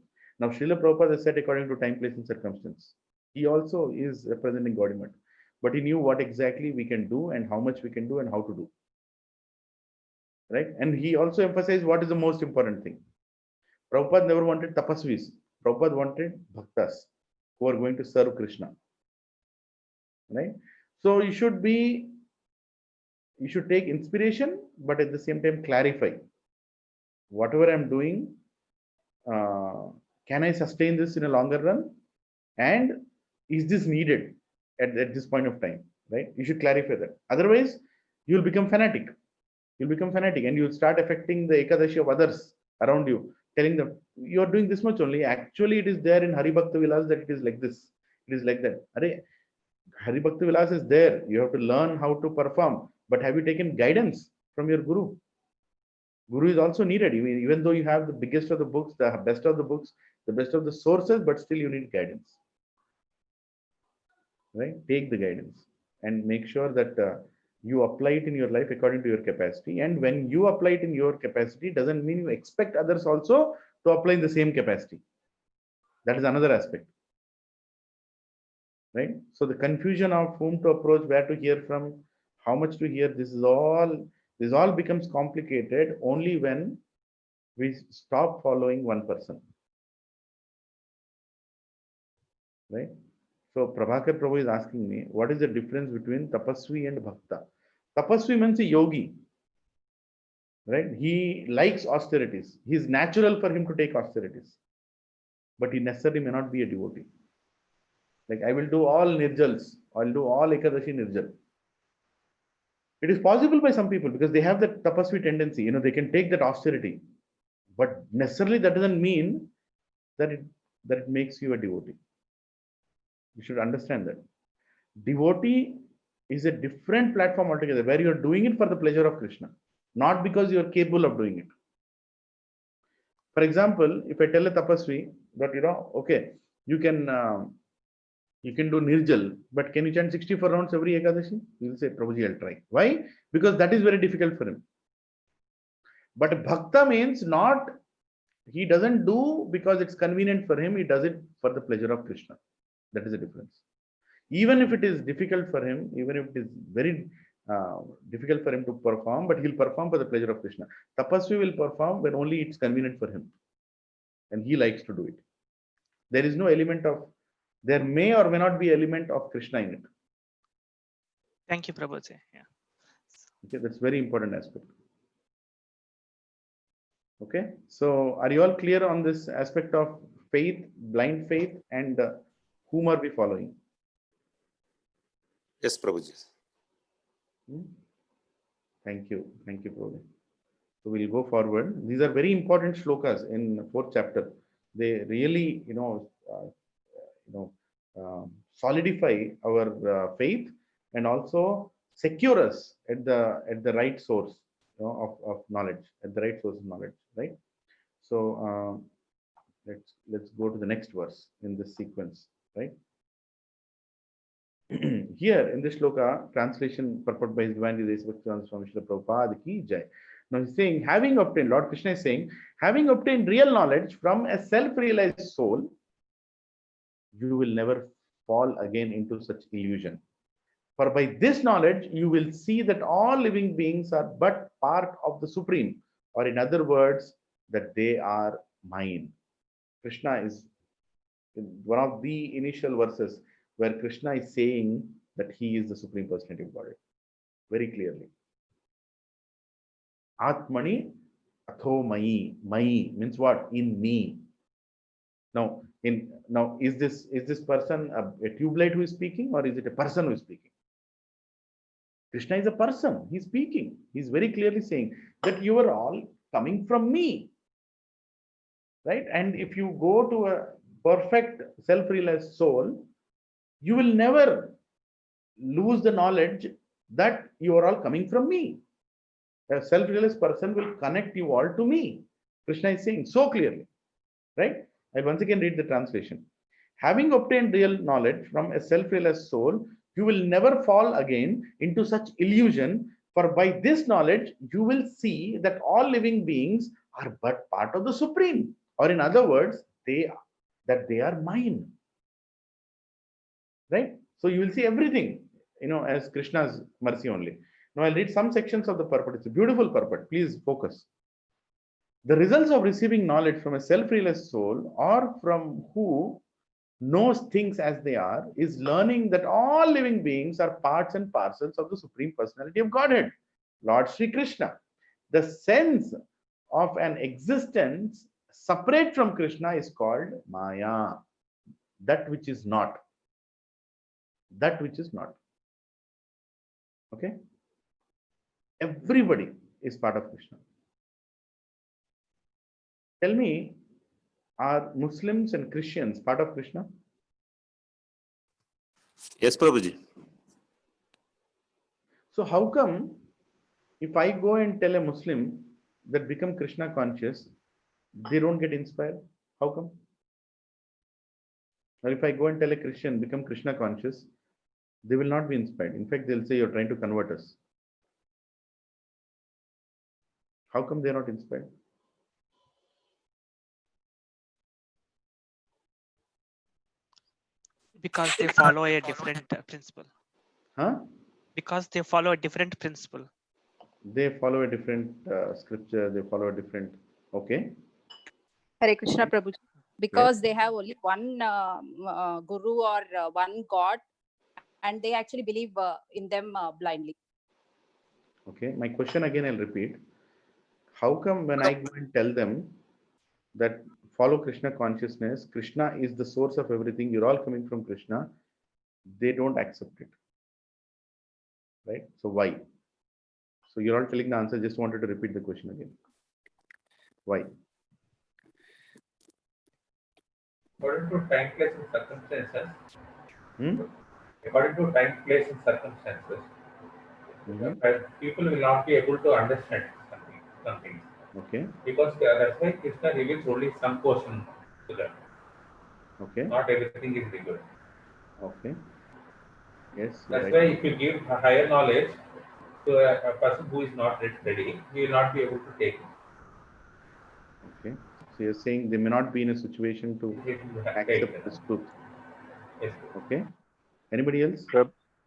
Speaker 1: Now, Srila Prabhupada has set according to time, place, and circumstance. He also is representing Gaudiya Math, but he knew what exactly we can do and how much we can do and how to do. Right? And he also emphasized what is the most important thing. Prabhupada never wanted tapasvis. Prabhupada wanted bhaktas who are going to serve Krishna. Right? So you should take inspiration, but at the same time clarify. Whatever I'm doing, can I sustain this in a longer run? And is this needed at this point of time? Right? You should clarify that. Otherwise, you'll become fanatic. You'll become fanatic and you'll start affecting the Ekadashi of others around you, telling them, you're doing this much only. Actually, it is there in Hari Bhakta Vilas that it is like this. It is like that. Hari Bhakta Vilas is there. You have to learn how to perform. But have you taken guidance from your Guru? Guru is also needed. Even though you have the biggest of the books, the best of the books, the best of the sources, but still you need guidance. Right? Take the guidance and make sure that you apply it in your life according to your capacity. And when you apply it in your capacity, doesn't mean you expect others also to apply in the same capacity. That is another aspect. Right? So the confusion of whom to approach, where to hear from, how much to hear, this all becomes complicated only when we stop following one person. Right? So Prabhakar Prabhu is asking me, what is the difference between tapasvi and bhakta? Tapasvi means a yogi. Right? He likes austerities. He is natural for him to take austerities. But he necessarily may not be a devotee. Like, I will do all nirjals. I'll do all Ekadashi nirjal. It is possible by some people because they have that tapasvi tendency. They can take that austerity. But necessarily that doesn't mean that it makes you a devotee. You should understand that. Devotee is a different platform altogether, where you are doing it for the pleasure of Krishna, not because you are capable of doing it. For example, if I tell a tapasvi that, okay, you can do nirjal, but can you chant 64 rounds every Ekadashi? He will say, Prabhuji, I'll try. Why? Because that is very difficult for him. But bhakta means not, he doesn't do because it's convenient for him, he does it for the pleasure of Krishna. That is the difference. Even if it is difficult for him, even if it is very difficult for him to perform, but he'll perform for the pleasure of Krishna. Tapasvi will perform when only it's convenient for him. And he likes to do it. There is no element of, there may or may not be element of Krishna in it.
Speaker 13: Thank you, Prabhuji. Yeah.
Speaker 1: Okay, that's very important aspect. Okay, so are you all clear on this aspect of faith, blind faith, and whom are we following?
Speaker 12: Yes, Prabhuji.
Speaker 1: Thank you, Prabhuji. So we'll go forward. These are very important shlokas in the 4th chapter. They really, solidify our faith and also secure us at the right source of knowledge, at the right source of knowledge, right? So let's go to the next verse in this sequence, right? Here in this shloka, translation purport by His Divine Grace Bhaktivedanta Swami Srila Prabhupada ki jai. Now he's saying, having obtained, Lord Krishna is saying, having obtained real knowledge from a self-realized soul, you will never fall again into such illusion. For by this knowledge, you will see that all living beings are but part of the Supreme, or in other words, that they are mine. Krishna is in one of the initial verses where Krishna is saying that he is the Supreme Personality of Godhead, very clearly. Atmani atho mai. Mai means what? In me. Now, is this person a tube light who is speaking, or is it a person who is speaking? Krishna is a person. He's speaking. He's very clearly saying that you are all coming from me. Right? And if you go to a perfect self-realized soul, you will never lose the knowledge that you are all coming from me. A self-realized person will connect you all to me. Krishna is saying so clearly. Right? I'll once again read the translation. Having obtained real knowledge from a self-realized soul, you will never fall again into such illusion, for by this knowledge, you will see that all living beings are but part of the Supreme, or in other words, they are mine. Right? So you will see everything, as Krishna's mercy only. Now I'll read some sections of the purport. It's a beautiful purport. Please focus. The results of receiving knowledge from a self-realized soul, or from who knows things as they are, is learning that all living beings are parts and parcels of the Supreme Personality of Godhead, Lord Sri Krishna. The sense of an existence separate from Krishna is called Maya, that which is not. That which is not. Okay? Everybody is part of Krishna. Tell me, are Muslims and Christians part of Krishna?
Speaker 12: Yes, Prabhuji.
Speaker 1: So how come if I go and tell a Muslim that become Krishna conscious, they don't get inspired? How come? Or if I go and tell a Christian become Krishna conscious, they will not be inspired. In fact, they'll say you're trying to convert us. How come they're not inspired?
Speaker 13: Because they follow a different principle.
Speaker 1: Huh?
Speaker 13: Because they follow a different principle.
Speaker 1: They follow a different scripture. They follow a different. Okay.
Speaker 7: Hare Krishna Prabhu. Because they have only one guru or one God, and they actually believe in them blindly.
Speaker 1: Okay. My question again, I'll repeat. How come when I go and tell them that follow Krishna consciousness, Krishna is the source of everything, you're all coming from Krishna, they don't accept it? Right? So why? So you're all telling the answer, just wanted to repeat the question again. Why?
Speaker 3: According to time, place, and circumstances, according to time, place, and circumstances, people will not be able to understand something.
Speaker 1: Okay.
Speaker 3: Because that's why Krishna reveals only some portion to them.
Speaker 1: Okay.
Speaker 3: Not everything is revealed.
Speaker 1: Okay. Yes.
Speaker 3: That's
Speaker 1: Right.
Speaker 3: why if you give a higher knowledge to a person who is not ready, he will not be able to take it.
Speaker 1: Okay. So you're saying they may not be in a situation to accept this truth.
Speaker 3: Yes.
Speaker 1: Okay. Anybody else?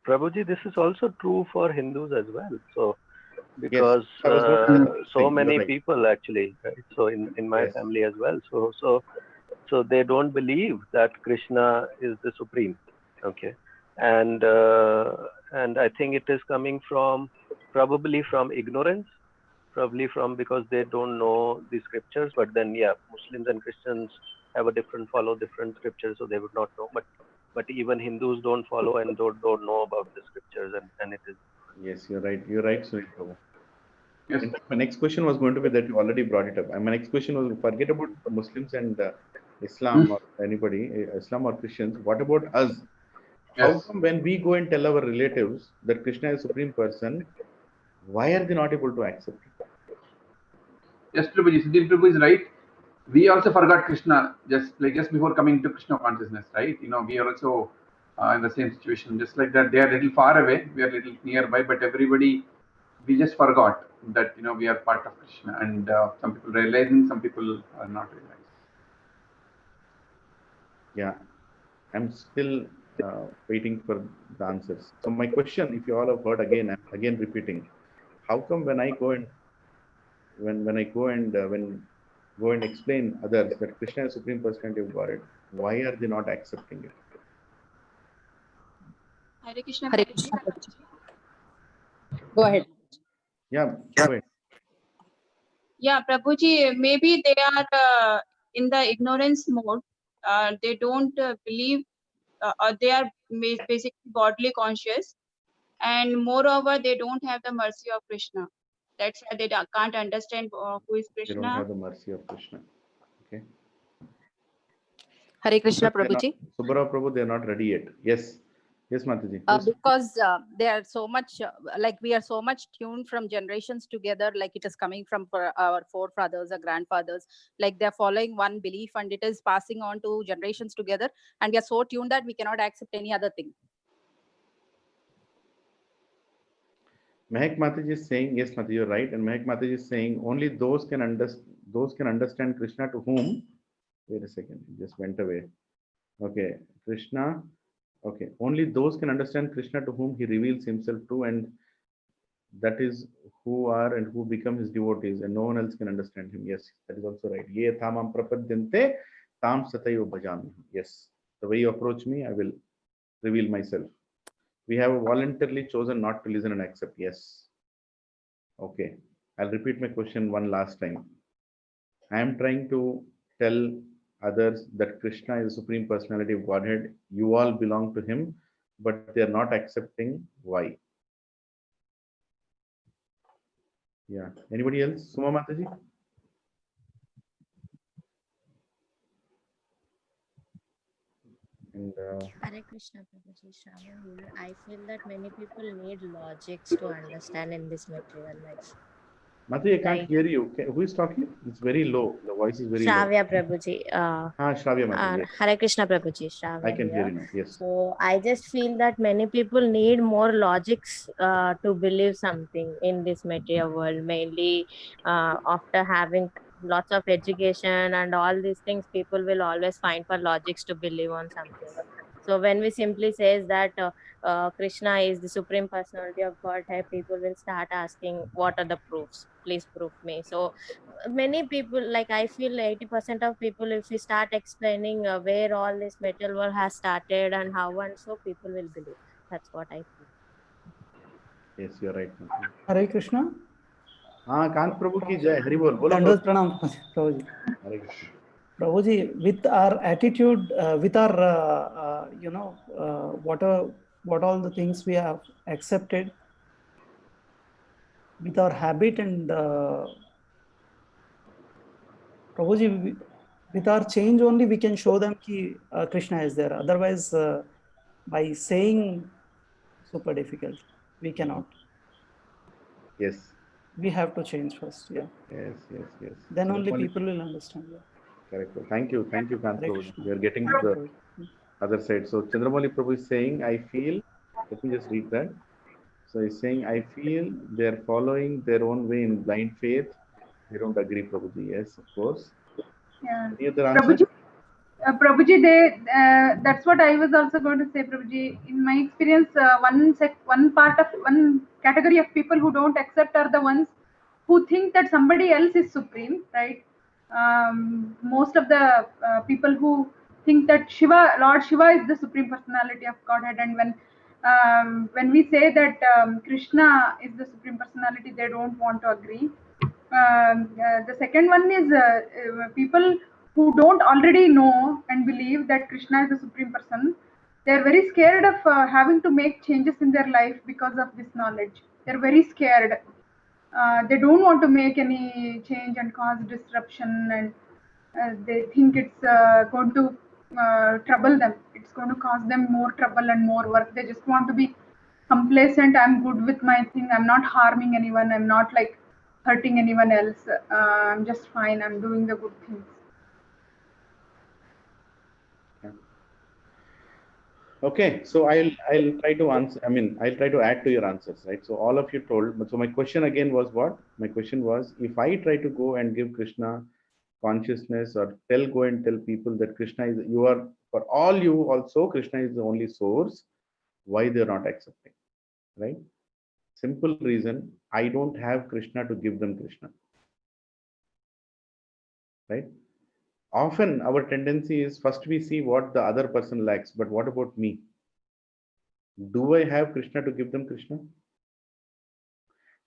Speaker 14: Prabhuji, this is also true for Hindus as well. So, because so many people actually, right? So in my family as well. So they don't believe that Krishna is the supreme. Okay, and I think it is coming from probably from ignorance, probably from because they don't know the scriptures. But then Muslims and Christians have a follow different scriptures, so they would not know. But even Hindus don't follow and don't know about the scriptures, and it is.
Speaker 1: Yes, you're right. You're right, Sunil Prabhu. Yes. My next question was going to be that you already brought it up. And my next question was, forget about Muslims and Islam or anybody, Islam or Christians. What about us? How come when we go and tell our relatives that Krishna is Supreme Person, why are they not able to accept it?
Speaker 6: Yes, Prabhuji, Siddhi Prabhu is right. We also forgot Krishna just before coming to Krishna consciousness, right? We are also in the same situation. Just like that, they are a little far away, we are a little nearby, but everybody, we just forgot that we are part of Krishna, and some people realizing, some people are not realizing.
Speaker 1: Yeah, I'm still waiting for the answers. So my question, if you all have heard again, I'm again repeating. How come when I go and go and explain others that Krishna is Supreme Personality of Godhead, why are they not accepting it?
Speaker 2: Hare Krishna.
Speaker 7: Hare Krishna. Go ahead.
Speaker 1: Yeah, go ahead.
Speaker 2: Yeah, Prabhuji, maybe they are in the ignorance mode. They don't believe, or they are basically godly conscious, and moreover, they don't have the mercy of Krishna. That's why they can't understand who is
Speaker 1: They don't
Speaker 2: Krishna.
Speaker 1: have the mercy of Krishna. Okay.
Speaker 7: Hare Krishna, Prabhuji.
Speaker 1: Subhara Prabhu, they are not ready yet. Yes. Yes, Mataji.
Speaker 7: Because they are so much like we are so much tuned from generations together, like it is coming from our forefathers or grandfathers, like they're following one belief and it is passing on to generations together, and we are so tuned that we cannot accept any other thing.
Speaker 1: Mehak Mataji is saying, yes, Mataji, you're right. And Mehak Mataji is saying only those can understand Krishna to whom. Wait a second, it just went away. Okay, Krishna. Okay, only those can understand Krishna to whom he reveals himself to, and that is who are and who become his devotees, and no one else can understand him. Yes, that is also right. Ye thamam prapadyante tam satayo bhajami. Yes, the way you approach me, I will reveal myself. We have voluntarily chosen not to listen and accept. Yes. Okay, I'll repeat my question one last time. I am trying to tell others that Krishna is the Supreme Personality of Godhead. You all belong to him, but they are not accepting. Why? Yeah. Anybody else? Suma Mataji? And
Speaker 15: Hare Krishna, Prabhuji, Shravan here. I feel that many people need logics to understand in this material life.
Speaker 1: Mataji, I can't hear you. Who is talking? It's very low. The voice is very
Speaker 15: Shravya
Speaker 1: low.
Speaker 15: Prabhuji.
Speaker 1: Shravya Mataji. Yes.
Speaker 15: Hare Krishna, Prabhuji. Shravya
Speaker 1: I can hear
Speaker 15: here.
Speaker 1: you now. Yes.
Speaker 15: So I just feel that many people need more logics to believe something in this material world. Mainly after having lots of education and all these things, people will always find for logics to believe on something. So when we simply says that Krishna is the Supreme Personality of Godhead, people will start asking, what are the proofs? Please prove me. So many people, like I feel 80% of people, if we start explaining where all this material world has started and how, and so people will believe. That's what I feel.
Speaker 1: Yes, you're right.
Speaker 8: Hare Krishna.
Speaker 1: Kant Prabhu ki jai. Hari bol. Bolo
Speaker 8: Dandavat pranam, Prabhuji.
Speaker 1: Hare Krishna.
Speaker 8: Prabhuji, with our attitude, with our, what all the things we have accepted, with our habit and Prabhuji, with our change only we can show them ki Krishna is there. Otherwise, by saying, super difficult. We cannot.
Speaker 1: Yes.
Speaker 8: We have to change first. Yeah.
Speaker 1: Yes.
Speaker 8: Then
Speaker 1: So
Speaker 8: only people will understand. Yeah.
Speaker 1: Correct. Thank you, Kant Prabhu. We are getting to
Speaker 8: Hare
Speaker 1: the other side. So Chandramali Prabhu is saying, I feel, let me just read that. So he's saying, I feel they're following their own way in blind faith. We don't agree, Prabhuji. Yes, of course.
Speaker 2: Yeah.
Speaker 1: Any other answer?
Speaker 2: Prabhuji, that's what I was also going to say, Prabhuji. In my experience, one category of people who don't accept are the ones who think that somebody else is supreme, right? Most of the people who think that Lord Shiva is the Supreme Personality of Godhead, and when we say that Krishna is the Supreme Personality, they don't want to agree. The second one is people who don't already know and believe that Krishna is the Supreme Person. They're very scared of having to make changes in their life because of this knowledge. They're very scared. They don't want to make any change and cause disruption, and they think it's going to trouble them. It's going to cause them more trouble and more work. They just want to be complacent. I'm good with my thing. I'm not harming anyone. I'm not like hurting anyone else. I'm just fine. I'm doing the good things.
Speaker 1: Okay, so I'll try to answer. I mean, I'll try to add to your answers, right? So all of you told. But so my question again was what? My question was, if I try to go and give Krishna consciousness, or go and tell people that Krishna is, you are, for all you also, Krishna is the only source, why they're not accepting, right? Simple reason, I don't have Krishna to give them Krishna, right? Often our tendency is first we see what the other person lacks, but what about me? Do I have Krishna to give them Krishna?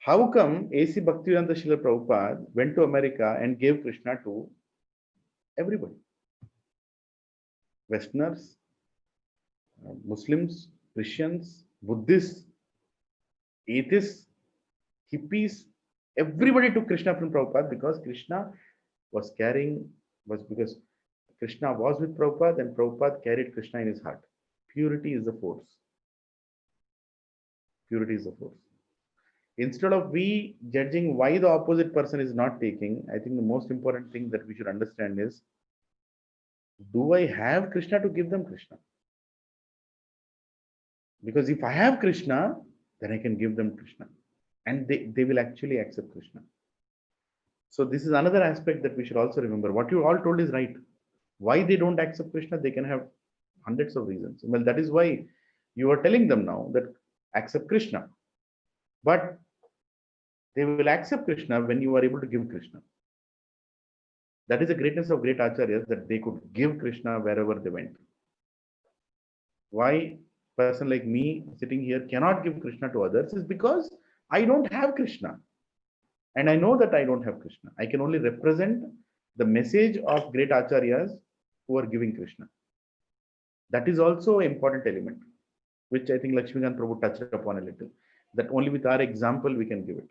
Speaker 1: How come A.C. Bhaktivedanta Srila Prabhupada went to America and gave Krishna to everybody? Westerners, Muslims, Christians, Buddhists, atheists, hippies, everybody took Krishna from Prabhupada because Krishna was because Krishna was with Prabhupada and Prabhupada carried Krishna in his heart. Purity is the force. Purity is the force. Instead of we judging why the opposite person is not taking, I think the most important thing that we should understand is, do I have Krishna to give them Krishna? Because if I have Krishna, then I can give them Krishna. And they will actually accept Krishna. So this is another aspect that we should also remember. What you all told is right. Why they don't accept Krishna, they can have hundreds of reasons. Well, that is why you are telling them now that accept Krishna. But they will accept Krishna when you are able to give Krishna. That is the greatness of great acharyas, that they could give Krishna wherever they went. Why a person like me sitting here cannot give Krishna to others is because I don't have Krishna. And I know that I don't have Krishna. I can only represent the message of great acharyas who are giving Krishna. That is also an important element, which I think Lakshmikant Prabhu touched upon a little. That only with our example we can give it.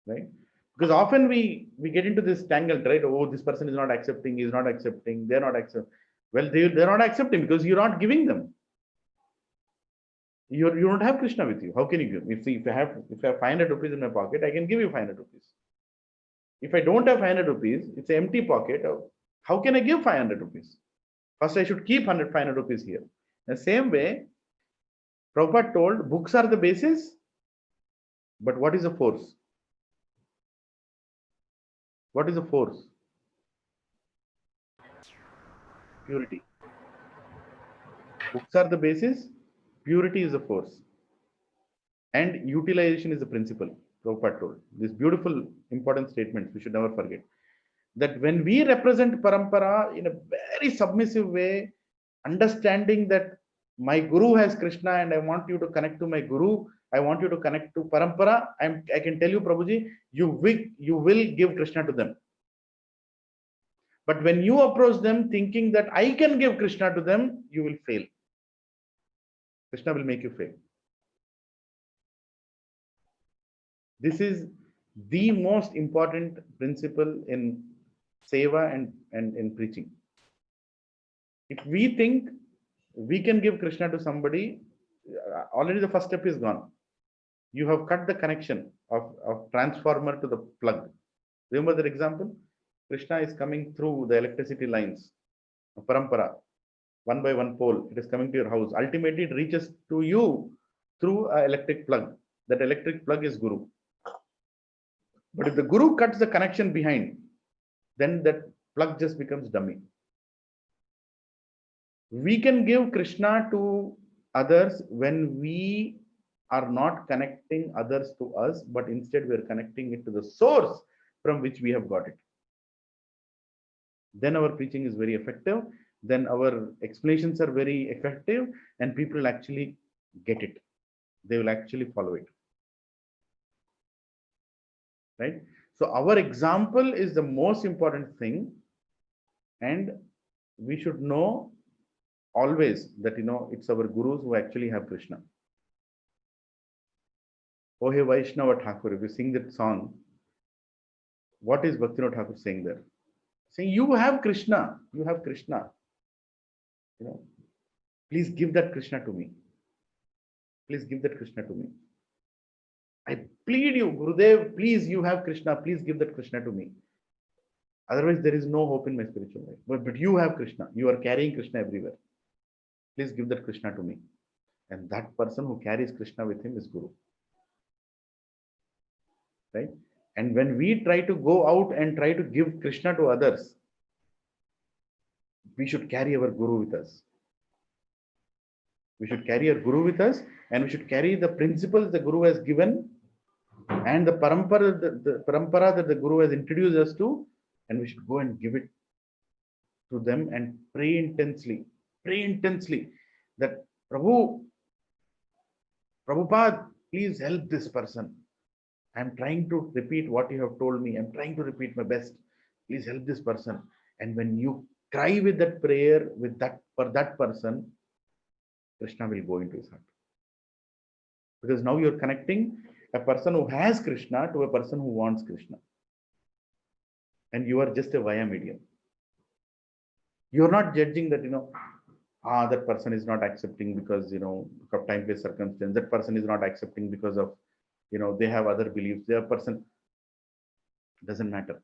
Speaker 1: Right? Because often we get into this tangle, right? Oh, this person is not accepting, he's not accepting, they're not accepting. Well, they're not accepting because you're not giving them. You don't have Krishna with you. How can you give? If I have 500 rupees in my pocket, I can give you 500 rupees. If I don't have 500 rupees, it's an empty pocket. How can I give 500 rupees? First, I should keep 500 rupees here. The same way, Prabhupada told, books are the basis, but what is the force? What is the force? Purity. Books are the basis, purity is the force. And utilization is the principle, Prabhupada told. These beautiful, important statements we should never forget. That when we represent parampara in a very submissive way, understanding that my guru has Krishna and I want you to connect to my guru, I want you to connect to parampara, I can tell you, Prabhuji, you will give Krishna to them. But when you approach them thinking that I can give Krishna to them, you will fail. Krishna will make you fail. This is the most important principle in seva and in preaching. If we think we can give Krishna to somebody, already the first step is gone. You have cut the connection of transformer to the plug. Remember that example? Krishna is coming through the electricity lines, parampara, one by one pole. It is coming to your house. Ultimately, it reaches to you through an electric plug. That electric plug is Guru. But if the Guru cuts the connection behind, then that plug just becomes dummy. We can give Krishna to others when we are not connecting others to us, but instead we are connecting it to the source from which we have got it. Then our preaching is very effective. Then our explanations are very effective and people will actually get it. They will actually follow it. Right? So our example is the most important thing, and we should know always that it's our gurus who actually have Krishna. Oh hey Vaishnava Thakur, if you sing that song, what is Bhaktivinoda Thakur saying there? Saying you have Krishna, you have Krishna. Please give that Krishna to me. Please give that Krishna to me. I plead you, Gurudev, please, you have Krishna, please give that Krishna to me. Otherwise, there is no hope in my spiritual life. But you have Krishna, you are carrying Krishna everywhere. Please give that Krishna to me. And that person who carries Krishna with him is Guru. Right? And when we try to go out and try to give Krishna to others, we should carry our Guru with us. We should carry our Guru with us, and we should carry the principles the Guru has given and the parampara that the Guru has introduced us to, and we should go and give it to them and pray intensely that Prabhupada, please help this person. I'm trying to repeat what you have told me. I'm trying to repeat my best. Please help this person. And when you cry with that prayer for that person, Krishna will go into his heart. Because now you're connecting a person who has Krishna to a person who wants Krishna. And you are just a via medium. You're not judging that, that person is not accepting because, of time-based circumstance. That person is not accepting because of, they have other beliefs. Their person doesn't matter.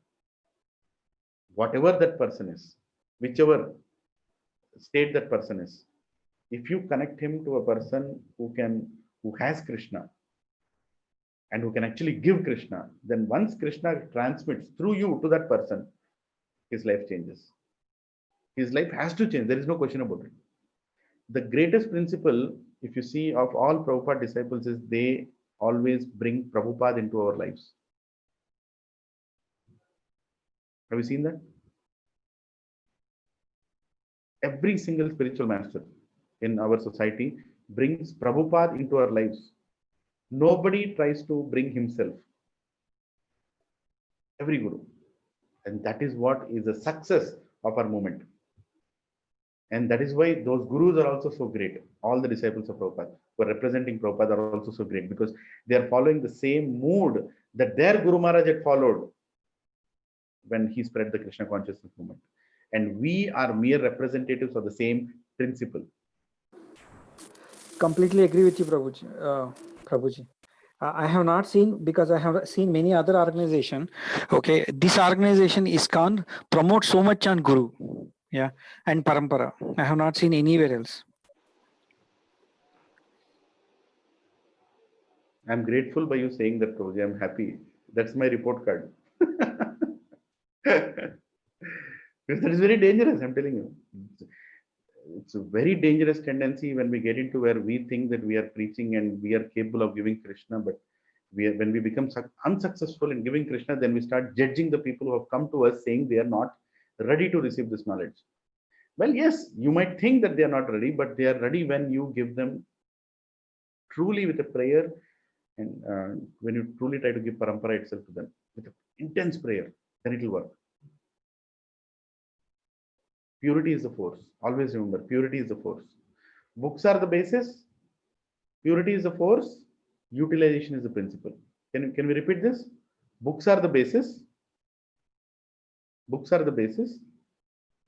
Speaker 1: Whatever that person is, whichever state that person is, if you connect him to a person who has Krishna and who can actually give Krishna, then once Krishna transmits through you to that person, his life changes. His life has to change. There is no question about it. The greatest principle, if you see, of all Prabhupada disciples is they always bring Prabhupada into our lives. Have you seen that? Every single spiritual master in our society brings Prabhupada into our lives. Nobody tries to bring himself. Every guru. And that is what is the success of our movement. And that is why those gurus are also so great. All the disciples of Prabhupada who are representing Prabhupada are also so great because they are following the same mood that their Guru Maharaj had followed when he spread the Krishna consciousness movement. And we are mere representatives of the same principle.
Speaker 8: Completely agree with you, Prabhuji. I have not seen, because I have seen many other organizations. Okay, this organization ISKCON promotes so much on Guru, and Parampara. I have not seen anywhere else.
Speaker 1: I'm grateful by you saying that, Prabhuji. I'm happy. That's my report card. Because that is very dangerous, I'm telling you. It's a very dangerous tendency when we get into where we think that we are preaching and we are capable of giving Krishna, but when we become unsuccessful in giving Krishna, then we start judging the people who have come to us saying they are not ready to receive this knowledge. Well, yes, you might think that they are not ready, but they are ready when you give them truly with a prayer and when you truly try to give parampara itself to them with an intense prayer, then it will work. Purity is the force. Always remember, purity is the force. Books are the basis. Purity is the force. Utilization is the principle. Can we repeat this? Books are the basis. Books are the basis.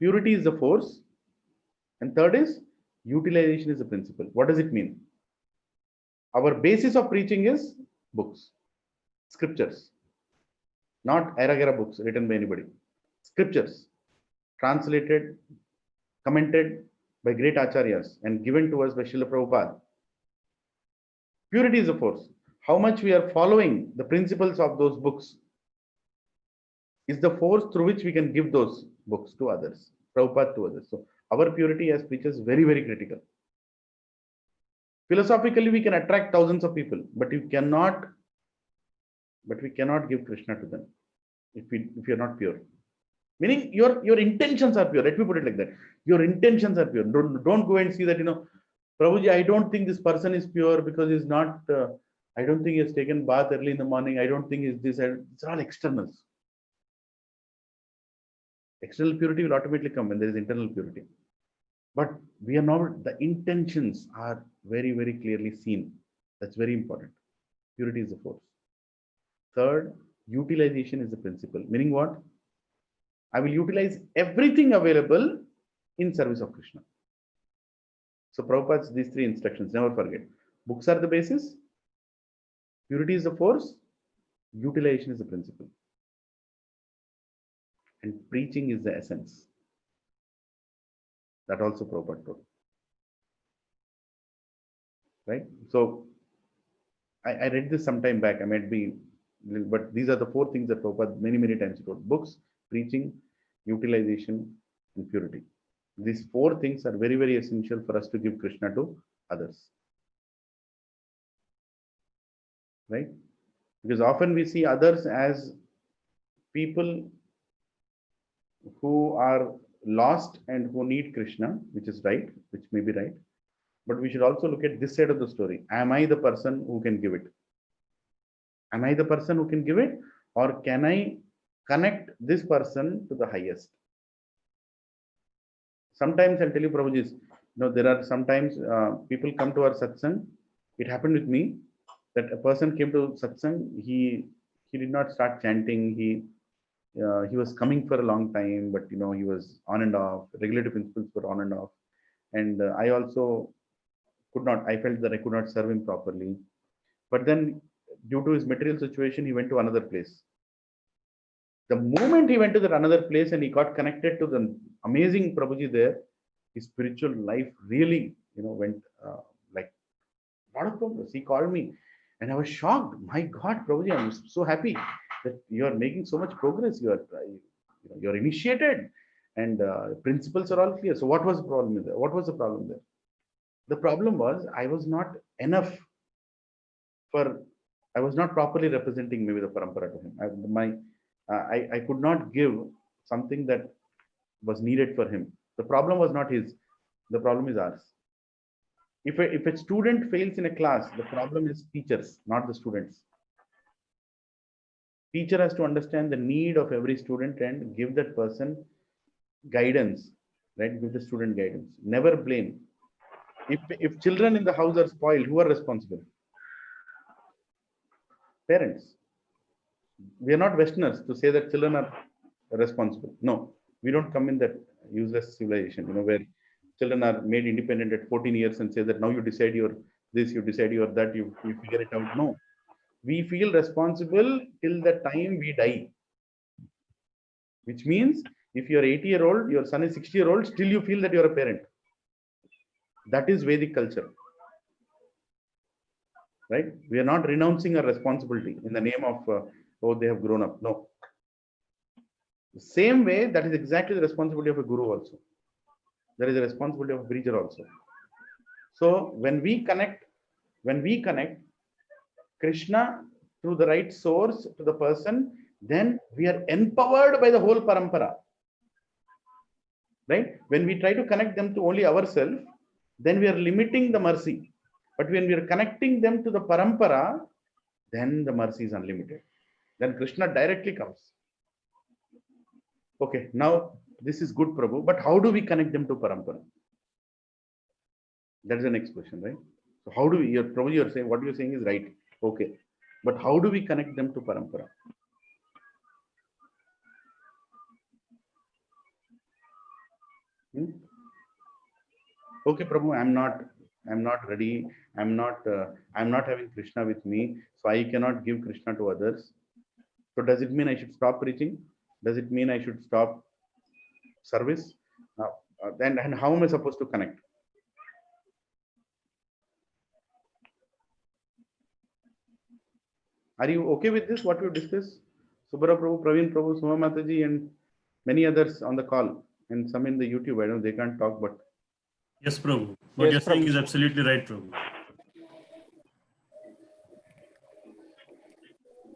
Speaker 1: Purity is the force. And third is utilization is the principle. What does it mean? Our basis of preaching is books, scriptures, not era books written by anybody. Scriptures, translated, commented by great acharyas and given to us by Srila Prabhupada. Purity is the force. How much we are following the principles of those books is the force through which we can give those books to others, Prabhupada to others. So our purity as preachers is very, very critical. Philosophically, we can attract thousands of people, but we cannot give Krishna to them if you're not pure. Meaning your intentions are pure. Let me put it like that. Your intentions are pure. Don't go and see that, Prabhuji, I don't think this person is pure because he's not, I don't think he has taken bath early in the morning. I don't think it's this. It's all externals. External purity will automatically come when there is internal purity. But we are not, the intentions are very, very clearly seen. That's very important. Purity is the force. Third, utilization is the principle. Meaning what? I will utilize everything available in service of Krishna. So Prabhupada's these three instructions, never forget. Books are the basis, purity is the force, utilization is the principle. And preaching is the essence. That also Prabhupada told. right? So I read this some time back. I might be, but these are the 4 things that Prabhupada many times wrote: books, preaching, utilization, and purity. These 4 things are very essential for us to give Krishna to others, right? Because often we see others as people who are lost and who need Krishna, which is right, which may be right. But we should also look at this side of the story. Am I the person who can give it? Am I the person who can give it? Or can I connect this person to the highest? Sometimes I'll tell you, Prabhuji, there are sometimes people come to our satsang. It happened with me that a person came to satsang. He did not start chanting. He was coming for a long time, but he was on and off. Regulative principles were on and off, and I also could not. I felt that I could not serve him properly. But then, due to his material situation, he went to another place. The moment he went to that another place and he got connected to the amazing Prabhuji there, his spiritual life really, went like a lot of progress. He called me, and I was shocked. My God, Prabhuji, I'm so happy that you are making so much progress. You're initiated, and principles are all clear. So, what was the problem there? What was the problem there? The problem was I was not enough I was not properly representing maybe the parampara to him. I could not give something that was needed for him. The problem was not his. The problem is ours. If a student fails in a class, the problem is teachers, not the students. Teacher has to understand the need of every student and give that person guidance, right? Give the student guidance. Never blame. If children in the house are spoiled, who are responsible? Parents. We are not Westerners to say that children are responsible. No, we don't come in that useless civilization, where children are made independent at 14 years and say that now you decide your this, you decide your that, you figure it out. No, we feel responsible till the time we die. Which means if you're 80-year-old, your son is 60-year-old, still you feel that you're a parent. That is Vedic culture. Right? We are not renouncing our responsibility in the name of, oh, they have grown up. No. The same way, that is exactly the responsibility of a guru also. There is a responsibility of a preacher also. So when we connect Krishna through the right source to the person, then we are empowered by the whole parampara. Right? When we try to connect them to only ourselves, then we are limiting the mercy. But when we are connecting them to the parampara, then the mercy is unlimited. Then Krishna directly comes. Okay, now this is good, Prabhu, but how do we connect them to parampara? That is the next question, right? So how do we, Prabhu, you're saying, what you're saying is right. Okay, but how do we connect them to parampara? Okay, Prabhu, I'm not ready. I'm not having Krishna with me, so I cannot give Krishna to others. So does it mean I should stop preaching? Does it mean I should stop service? Then and how am I supposed to connect? Are you okay with this? What we discussed? Subhara Prabhu, Praveen Prabhu, Suma Mataji, and many others on the call, and some in the YouTube. I don't know, they can't talk, but
Speaker 10: yes, Prabhu. What you're saying is absolutely right, Prabhu.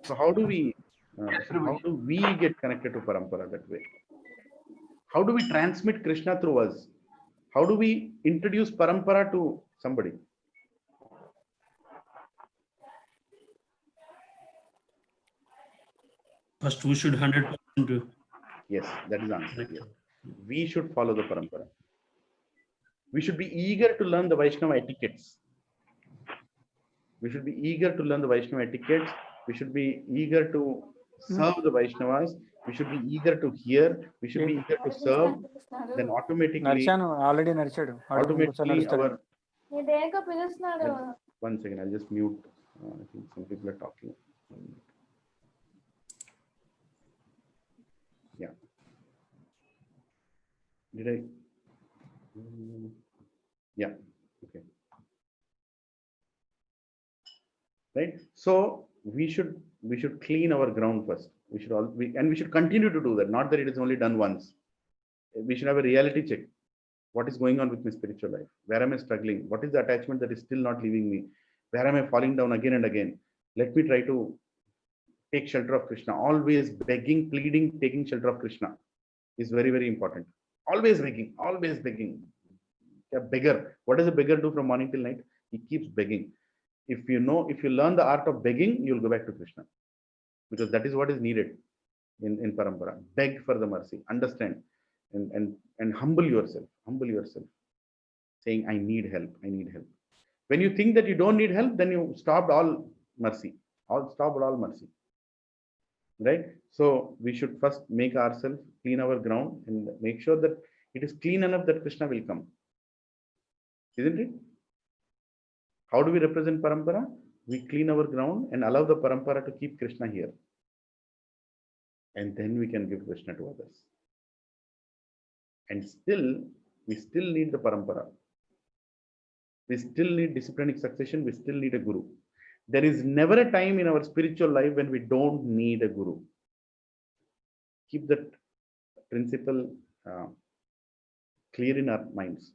Speaker 1: So how do we get connected to parampara that way? How do we transmit Krishna through us? How do we introduce parampara to somebody?
Speaker 10: First, we should 100% do.
Speaker 1: Yes, that is the answer. Yes. We should follow the parampara. We should be eager to learn the Vaishnava etiquettes. We should be eager to learn the Vaishnava etiquettes. We should be eager to serve the Vaishnavas. We should be eger to hear. We should be eager to serve. Then automatically our... One second, I'll just mute. I think some people are talking. Yeah. Did I? Yeah. Okay. right? So we should clean our ground first. We should we should continue to do that. Not that it is only done once. We should have a reality check. What is going on with my spiritual life? Where am I struggling? What is the attachment that is still not leaving me? Where am I falling down again and again? Let me try to take shelter of Krishna. Always begging, pleading, taking shelter of Krishna is very, very important. Always begging, always begging. A beggar. What does a beggar do from morning till night? He keeps begging. If you learn the art of begging, you'll go back to Krishna, because that is what is needed in parampara. Beg for the mercy, understand, and humble yourself. Humble yourself, saying, I need help. I need help. When you think that you don't need help, then you stopped all mercy. Stopped all mercy. Right? So we should first make ourselves clean our ground and make sure that it is clean enough that Krishna will come. Isn't it? How do we represent parampara? We clean our ground and allow the parampara to keep Krishna here. And then we can give Krishna to others. And we still need the parampara. We still need disciplinic succession. We still need a guru. There is never a time in our spiritual life when we don't need a guru. Keep that principle clear in our minds.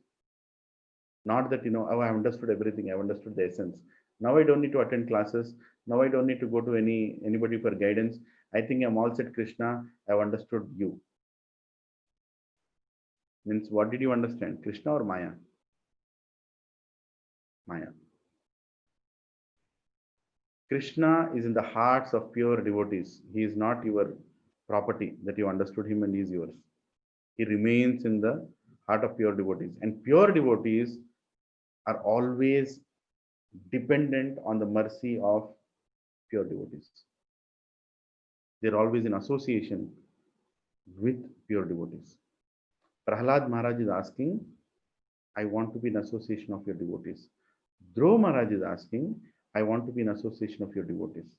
Speaker 1: Not that, oh, I have understood everything. I have understood the essence. Now I don't need to attend classes. Now I don't need to go to anybody for guidance. I think I'm all set, Krishna. I've understood you. Means, what did you understand? Krishna or Maya? Maya. Krishna is in the hearts of pure devotees. He is not your property that you understood him and he is yours. He remains in the heart of pure devotees. And pure devotees are always dependent on the mercy of pure devotees. They're always in association with pure devotees. Prahlad Maharaj is asking, I want to be in association of your devotees. Dhruva Maharaj is asking, I want to be in association of your devotees.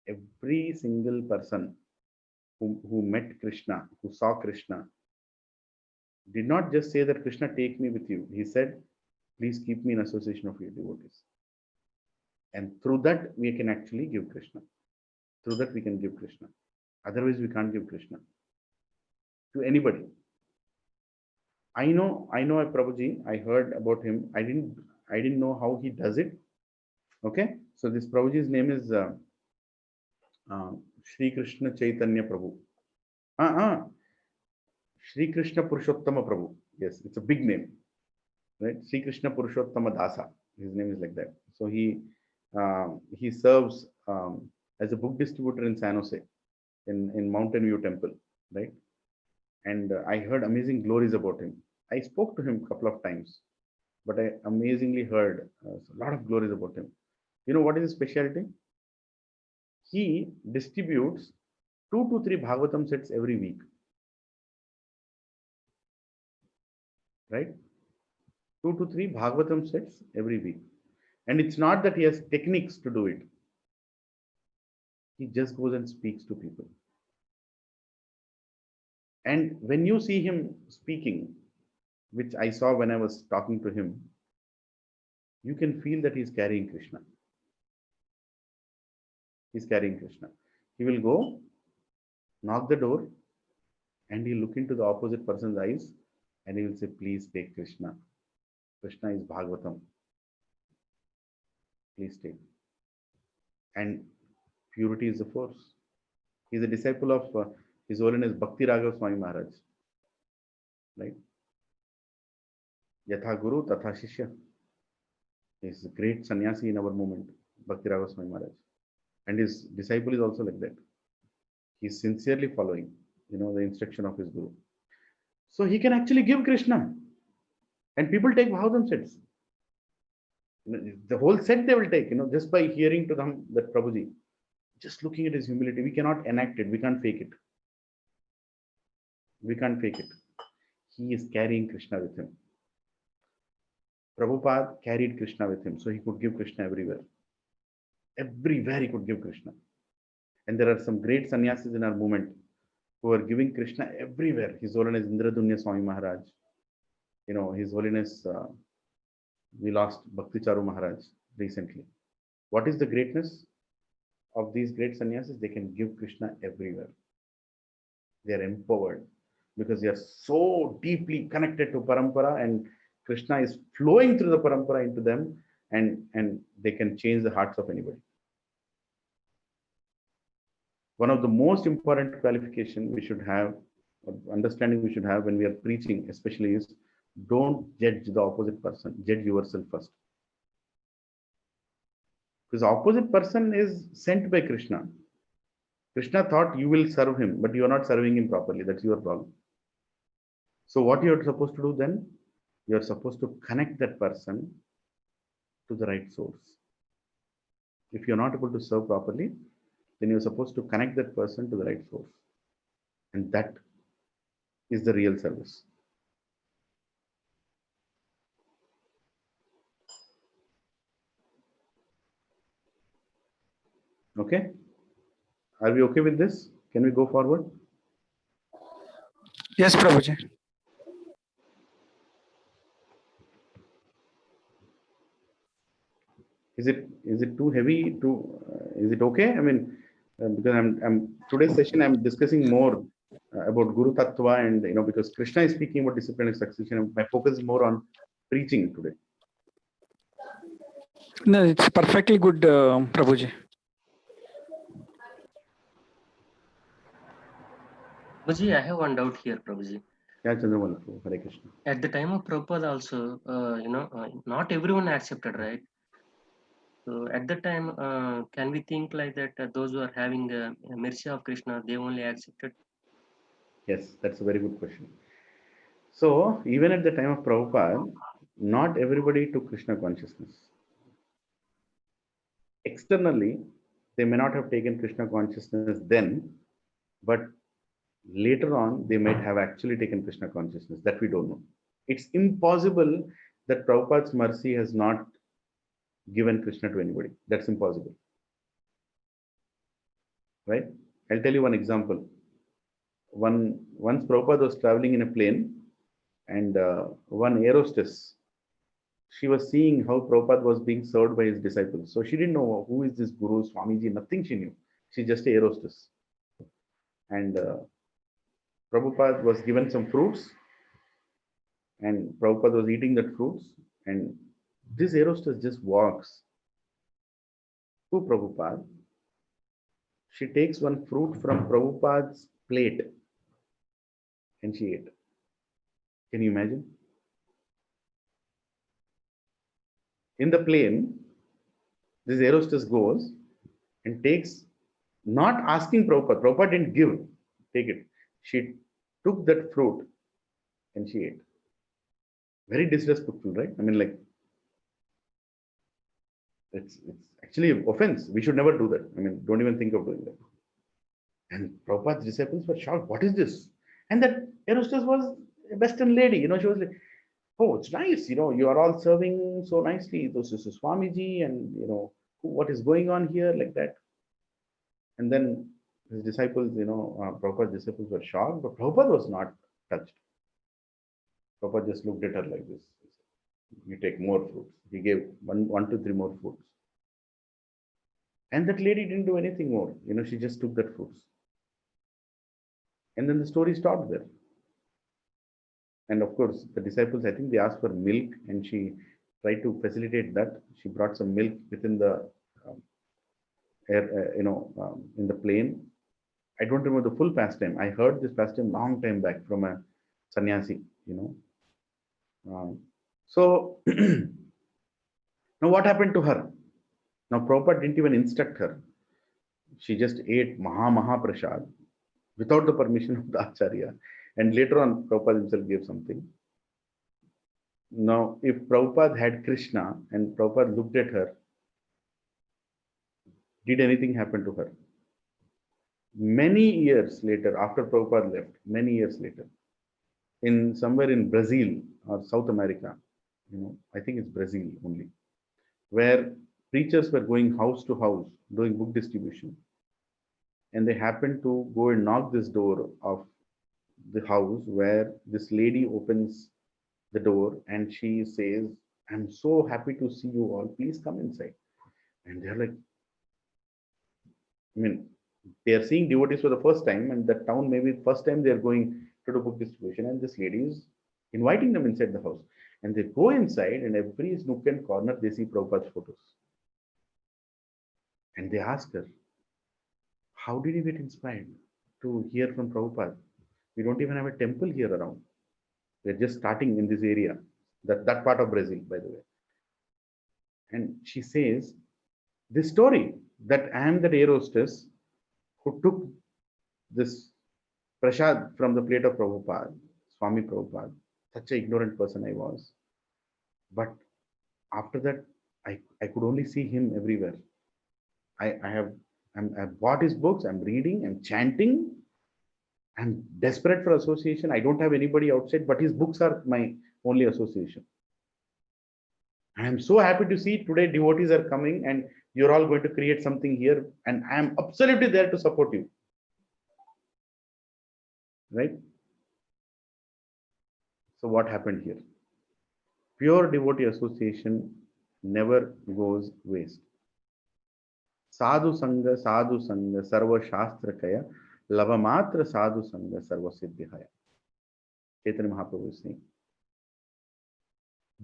Speaker 1: Every single person who met Krishna, who saw Krishna, did not just say that Krishna, take me with you. He said, please keep me in association of your devotees. And through that, we can actually give Krishna. Through that, we can give Krishna. Otherwise, we can't give Krishna to anybody. I know Prabhuji, I heard about him. I didn't know how he does it. Okay. So this Prabhuji's name is Shri Krishna Chaitanya Prabhu. Shri Krishna Purushottama Prabhu. Yes, it's a big name. Right? Shri Krishna Purushottama Dasa. His name is like that. So he serves as a book distributor in San Jose, in Mountain View Temple, right? And I heard amazing glories about him. I spoke to him a couple of times, but I amazingly heard a lot of glories about him. You know what is his specialty? He distributes 2 to 3 Bhagavatam sets every week. Right? 2 to 3 Bhagavatam sets every week. And it's not that he has techniques to do it. He just goes and speaks to people. And when you see him speaking, which I saw when I was talking to him, you can feel that he's carrying Krishna. He's carrying Krishna. He will go, knock the door, and he'll look into the opposite person's eyes and he will say, please take Krishna. Krishna is Bhagavatam. Please take. And purity is the force. He's a disciple of His Holiness Bhakti Raghav Swami Maharaj. Right? Yatha Guru Tatha Shishya. He's a great sannyasi in our movement, Bhakti Raghav Swami Maharaj. And his disciple is also like that. He's sincerely following, the instruction of his Guru. So he can actually give Krishna. And people take Bhagavatam sets. The whole set they will take, just by hearing to them that Prabhuji, just looking at his humility, we cannot enact it, we can't fake it. We can't fake it. He is carrying Krishna with him. Prabhupada carried Krishna with him, so he could give Krishna everywhere. Everywhere he could give Krishna. And there are some great sannyasis in our movement who are giving Krishna everywhere. His Holiness Indradunya Swami Maharaj. His Holiness, we lost Bhakti Charu Maharaj recently. What is the greatness of these great sannyasis? They can give Krishna everywhere. They are empowered because they are so deeply connected to parampara, and Krishna is flowing through the parampara into them, and they can change the hearts of anybody. One of the most important qualification we should have, or understanding we should have when we are preaching especially, is don't judge the opposite person, judge yourself first. Because the opposite person is sent by Krishna. Krishna thought you will serve him, but you are not serving him properly. That's your problem. So what you are supposed to do then? You are supposed to connect that person to the right source. If you are not able to serve properly, then you are supposed to connect that person to the right source. And that is the real service. Okay? Are we okay with this? Can we go forward?
Speaker 8: Yes, Prabhuji.
Speaker 1: Is it too heavy? Is it okay? I mean, because I'm today's session I'm discussing more about Guru Tattva, and because Krishna is speaking about discipline and succession. My focus is more on preaching today.
Speaker 8: No, it's perfectly good, Prabhuji.
Speaker 16: Prabhuji, I have one doubt here, Prabhuji.
Speaker 1: Yeah, Chandramal, Hare Krishna.
Speaker 16: At the time of Prabhupada also, not everyone accepted, right? So at that time, can we think like that those who are having the mercy of Krishna, they only accepted?
Speaker 1: Yes, that's a very good question. So even at the time of Prabhupada, not everybody took Krishna consciousness. Externally, they may not have taken Krishna consciousness then, but later on, they might have actually taken Krishna consciousness. That we don't know. It's impossible that Prabhupada's mercy has not given Krishna to anybody. That's impossible. Right? I'll tell you one example. Once Prabhupada was traveling in a plane, and one air hostess, she was seeing how Prabhupada was being served by his disciples. So she didn't know who is this Guru, Swamiji, nothing she knew. She's just an air hostess. And Prabhupada was given some fruits, and Prabhupada was eating that fruits, and this air hostess just walks to Prabhupada. She takes one fruit from Prabhupada's plate and she ate. Can you imagine? In the plane, this air hostess goes and takes, not asking Prabhupada. Prabhupada didn't take it. She took that fruit and she ate. Very disrespectful, right? I mean, like, it's actually an offense. We should never do that. I mean, don't even think of doing that. And Prabhupada's disciples were shocked. What is this? And that air hostess was a Western lady. She was like, oh, it's nice. You are all serving so nicely. This is Swamiji, and what is going on here, like that. And then his disciples, Prabhupada's disciples were shocked, but Prabhupada was not touched. Prabhupada just looked at her like this. You take more fruits. He gave one to three more fruits. And that lady didn't do anything more. She just took that fruits. And then the story stopped there. And of course, the disciples, I think they asked for milk, and she tried to facilitate that. She brought some milk within the air, in the plane. I don't remember the full pastime. I heard this pastime long time back from a sannyasi, So now what happened to her? Now Prabhupada didn't even instruct her. She just ate Maha Prasad without the permission of the Acharya. And later on, Prabhupada himself gave something. Now, if Prabhupada had Krishna and Prabhupada looked at her, did anything happen to her? Many years later, after Prabhupada left, many years later, somewhere in Brazil or South America, I think it's Brazil only, where preachers were going house to house doing book distribution. And they happened to go and knock this door of the house, where this lady opens the door and she says, I'm so happy to see you all. Please come inside. And they're like, I mean, they are seeing devotees for the first time, and that town maybe first time they are going to do book distribution, and this lady is inviting them inside the house. And they go inside, and every nook and corner they see Prabhupada's photos. And they ask her, how did you get inspired to hear from Prabhupada? We don't even have a temple here around. We're just starting in this area, that part of Brazil, by the way. And she says, this story that I am the air hostess who took this prasad from the plate of Prabhupada, Swami Prabhupada, such an ignorant person I was. But after that, I could only see him everywhere. I've bought his books, I'm reading, I'm chanting, I'm desperate for association. I don't have anybody outside, but his books are my only association. I am so happy to see today devotees are coming and you're all going to create something here, and I am absolutely there to support you. Right? So what happened here? Pure devotee association never goes waste. Sadhu Sangha, Sarva Shastrakaya, Lavamatra Sadhu Sangha, Sarva Siddhihaya. Chaitanya Mahaprabhu is saying.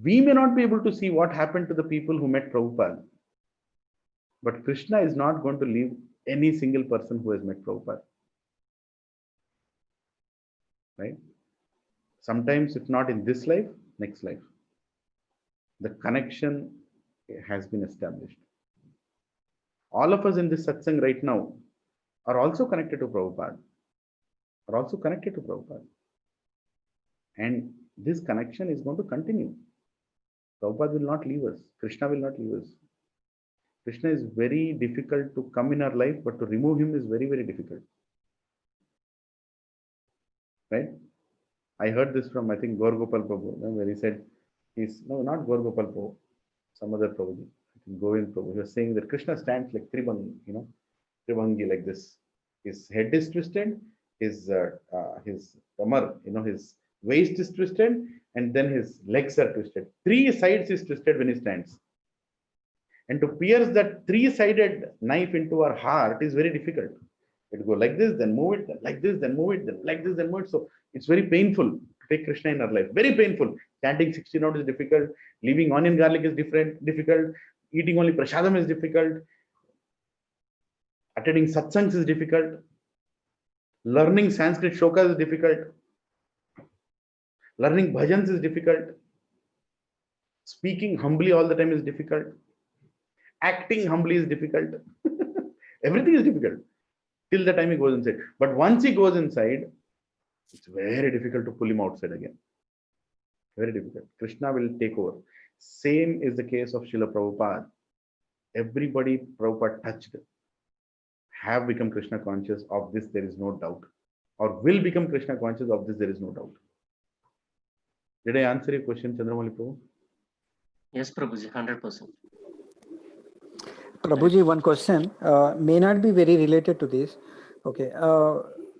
Speaker 1: We may not be able to see what happened to the people who met Prabhupada, but Krishna is not going to leave any single person who has met Prabhupada. Right? Sometimes, if not in this life, next life. The connection has been established. All of us in this satsang right now are also connected to Prabhupada. And this connection is going to continue. Prabhupada will not leave us. Krishna will not leave us. Krishna is very difficult to come in our life, but to remove him is very, very difficult. Right? I heard this from, I think, Gaur Gopal Prabhu, where he said, not Gaur Gopal Prabhu, some other Prabhuji, I think Govind Prabhu, he was saying that Krishna stands like Tribangi, like this. His head is twisted, his kamar, his waist is twisted, and then his legs are twisted. Three sides is twisted when he stands. And to pierce that three-sided knife into our heart is very difficult. It go like this, then move it, then like this, then move it, then like this, then move it. So it's very painful to take Krishna in our life. Very painful. Chanting 16 notes is difficult. Leaving onion garlic is difficult. Eating only prasadam is difficult. Attending satsangs is difficult. Learning Sanskrit shlokas is difficult. Learning bhajans is difficult. Speaking humbly all the time is difficult. Acting humbly is difficult. Everything is difficult till the time he goes inside. But once he goes inside, it's very difficult to pull him outside again. Very difficult. Krishna will take over. Same is the case of Srila Prabhupada. Everybody Prabhupada touched have become Krishna conscious. Of this there is no doubt. Or will become Krishna conscious. Of this there is no doubt. Did I answer your question, Chandramali Prabhu?
Speaker 16: Yes, Prabhuji, 100%.
Speaker 8: Prabhuji, one question may not be very related to this. Okay,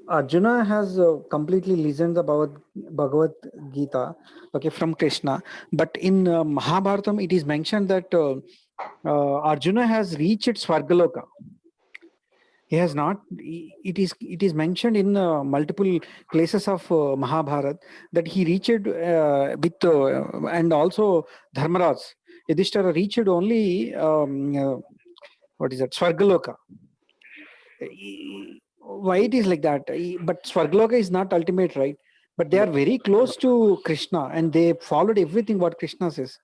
Speaker 8: Arjuna has completely listened about Bhagavad Gita, okay, from Krishna. But in Mahabharatam, it is mentioned that Arjuna has reached Swargaloka. He has not. It is mentioned in multiple places of Mahabharata that he reached with and also Dharmaraj. Yudhishthira reached only what is that, Swargaloka. Why it is like that? But Swargaloka is not ultimate, right? But they are very close to Krishna and they followed everything what Krishna says.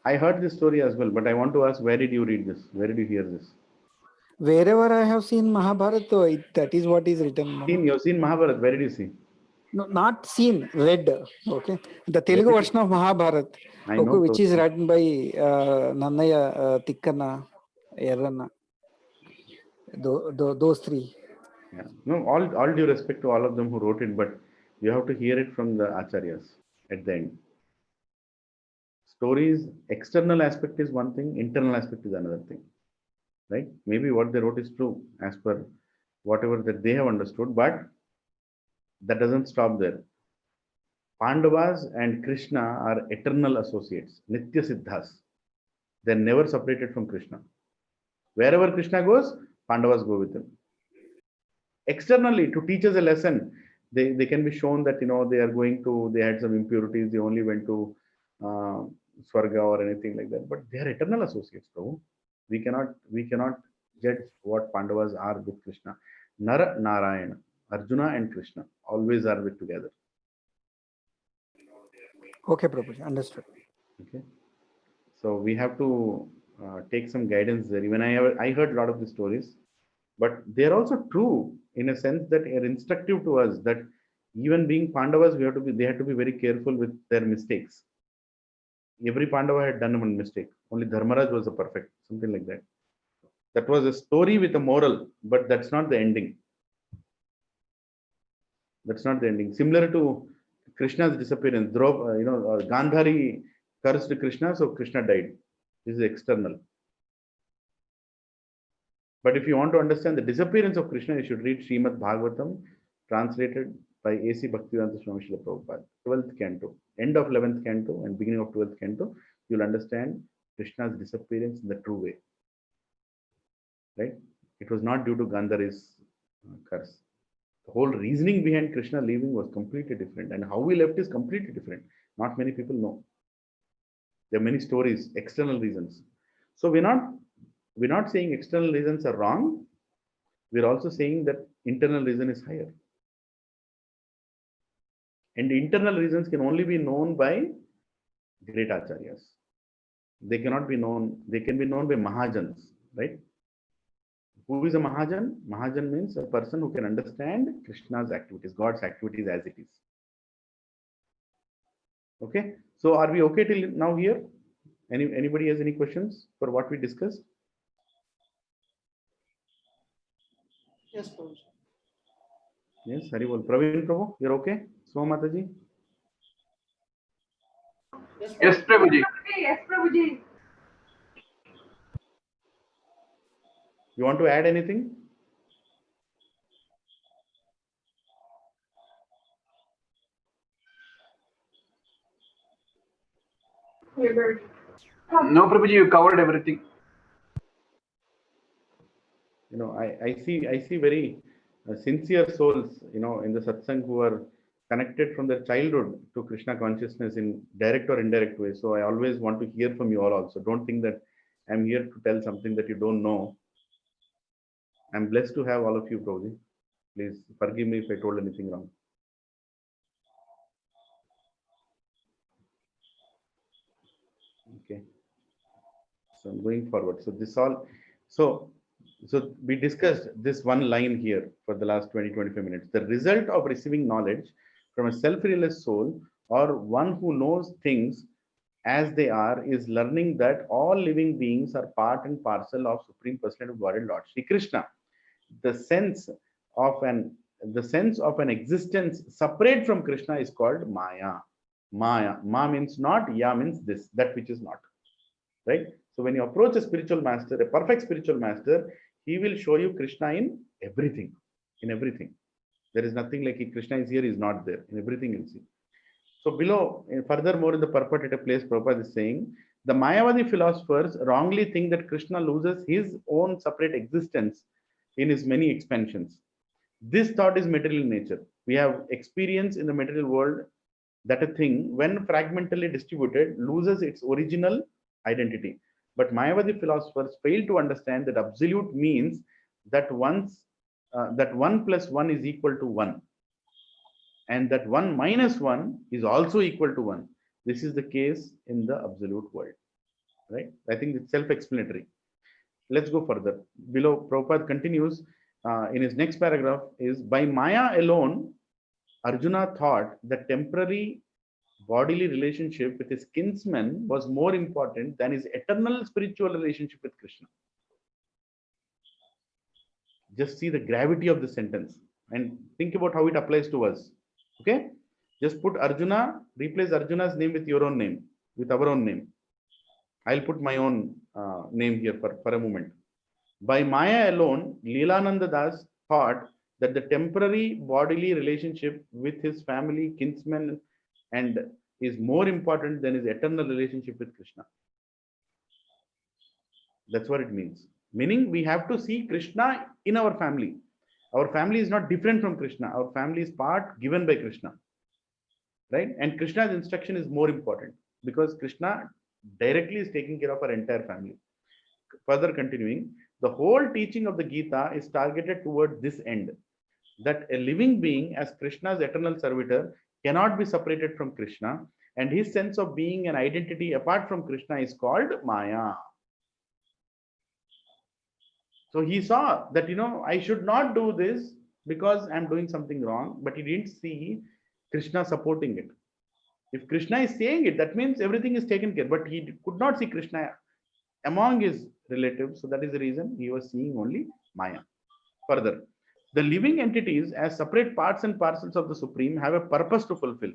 Speaker 1: I heard this story as well, but I want to ask, where did you read this? Where did you hear this?
Speaker 8: Wherever I have seen Mahabharata, that is what is written.
Speaker 1: You have seen Mahabharata. Where did you see?
Speaker 8: No, not seen, read. Okay, the Telugu version of Mahabharata, okay, which is written by Nannaya, Tikkana, Errana. Those three.
Speaker 1: Yeah. No, all due respect to all of them who wrote it, but you have to hear it from the acharyas at the end. Stories, external aspect is one thing, internal aspect is another thing. Right? Maybe what they wrote is true as per whatever that they have understood, but that doesn't stop there. Pandavas and Krishna are eternal associates, Nitya Siddhas. They're never separated from Krishna. Wherever Krishna goes, Pandavas go with him. Externally, to teach us a lesson, they can be shown that they are going to, they had some impurities, they only went to Swarga or anything like that. But they are eternal associates, Prabhu. We cannot judge what Pandavas are with Krishna. Nara Narayana, Arjuna and Krishna always are with together.
Speaker 17: Okay, Prabhuji, understood.
Speaker 1: Okay, so we have to take some guidance there. Even I heard a lot of the stories, but they are also true in a sense that are instructive to us that even being Pandavas, they had to be very careful with their mistakes. Every Pandava had done one mistake. Only Dharmaraj was a perfect, something like that. That was a story with a moral, but that's not the ending. That's not the ending. Similar to Krishna's disappearance, Gandhari cursed Krishna, so Krishna died. This is external. But if you want to understand the disappearance of Krishna, you should read Srimad Bhagavatam, translated by A.C. Bhaktivedanta Swami Srila Prabhupada, 12th canto, end of 11th canto and beginning of 12th canto. You'll understand Krishna's disappearance in the true way. Right? It was not due to Gandhari's curse. The whole reasoning behind Krishna leaving was completely different, and how he left is completely different. Not many people know. There are many stories, external reasons. So we're not saying external reasons are wrong. We're also saying that internal reason is higher. And the internal reasons can only be known by great acharyas. They cannot be known, they can be known by Mahajans, right? Who is a Mahajan? Mahajan means a person who can understand Krishna's activities, God's activities as it is. Okay, so are we okay till now here? Anybody has any questions for what we discussed?
Speaker 8: Yes, Prabhu.
Speaker 1: Yes, Haribol. Praveen Prabhu, you're okay? So Mataji?
Speaker 6: Yes, Prabhuji.
Speaker 2: Yes, Prabhuji.
Speaker 1: You want to add anything?
Speaker 6: No, Prabhuji, you covered everything.
Speaker 1: I see very sincere souls, in the satsang who are connected from their childhood to Krishna consciousness in direct or indirect way. So I always want to hear from you all also. Don't think that I'm here to tell something that you don't know. I'm blessed to have all of you, Prabhuji. Please forgive me if I told anything wrong. Okay. So I'm going forward. So we discussed this one line here for the last 20-25 minutes. The result of receiving knowledge from a self-realized soul or one who knows things as they are is learning that all living beings are part and parcel of Supreme Personality of Godhead Lord Shri Krishna. The sense of an existence separate from Krishna is called Maya. Maya. Ma means not, Ya means this, that which is not. Right? So when you approach a spiritual master, a perfect spiritual master, he will show you Krishna in everything. In everything. There is nothing like Krishna is here, is not there. In everything you'll see. So below, furthermore in the purport at a place, Prabhupada is saying, the Mayavadi philosophers wrongly think that Krishna loses his own separate existence in his many expansions. This thought is material in nature. We have experience in the material world that a thing, when fragmentally distributed, loses its original identity. But Mayavadi philosophers fail to understand that absolute means that one plus one is equal to one, and that 1 minus 1 is also equal to 1. This is the case in the absolute world. Right? I think it's self-explanatory. Let's go further. Below, Prabhupada continues in his next paragraph is, by Maya alone, Arjuna thought that temporary bodily relationship with his kinsman was more important than his eternal spiritual relationship with Krishna. Just see the gravity of the sentence and think about how it applies to us. Okay? Just put Arjuna, replace Arjuna's name with your own name, with our own name. I'll put my own name here for a moment. By Maya alone, Lilananda Das thought that the temporary bodily relationship with his family, kinsmen, and is more important than his eternal relationship with Krishna. That's what it means. Meaning we have to see Krishna in our family. Our family is not different from Krishna. Our family is part given by Krishna. Right? And Krishna's instruction is more important because Krishna directly is taking care of our entire family. Further continuing, the whole teaching of the Gita is targeted toward this end, that a living being as Krishna's eternal servitor cannot be separated from Krishna, and his sense of being an identity apart from Krishna is called Maya. So he saw that, I should not do this because I'm doing something wrong, but he didn't see Krishna supporting it. If Krishna is saying it, that means everything is taken care, but he could not see Krishna among his relatives. So that is the reason he was seeing only Maya. Further, the living entities as separate parts and parcels of the Supreme have a purpose to fulfill.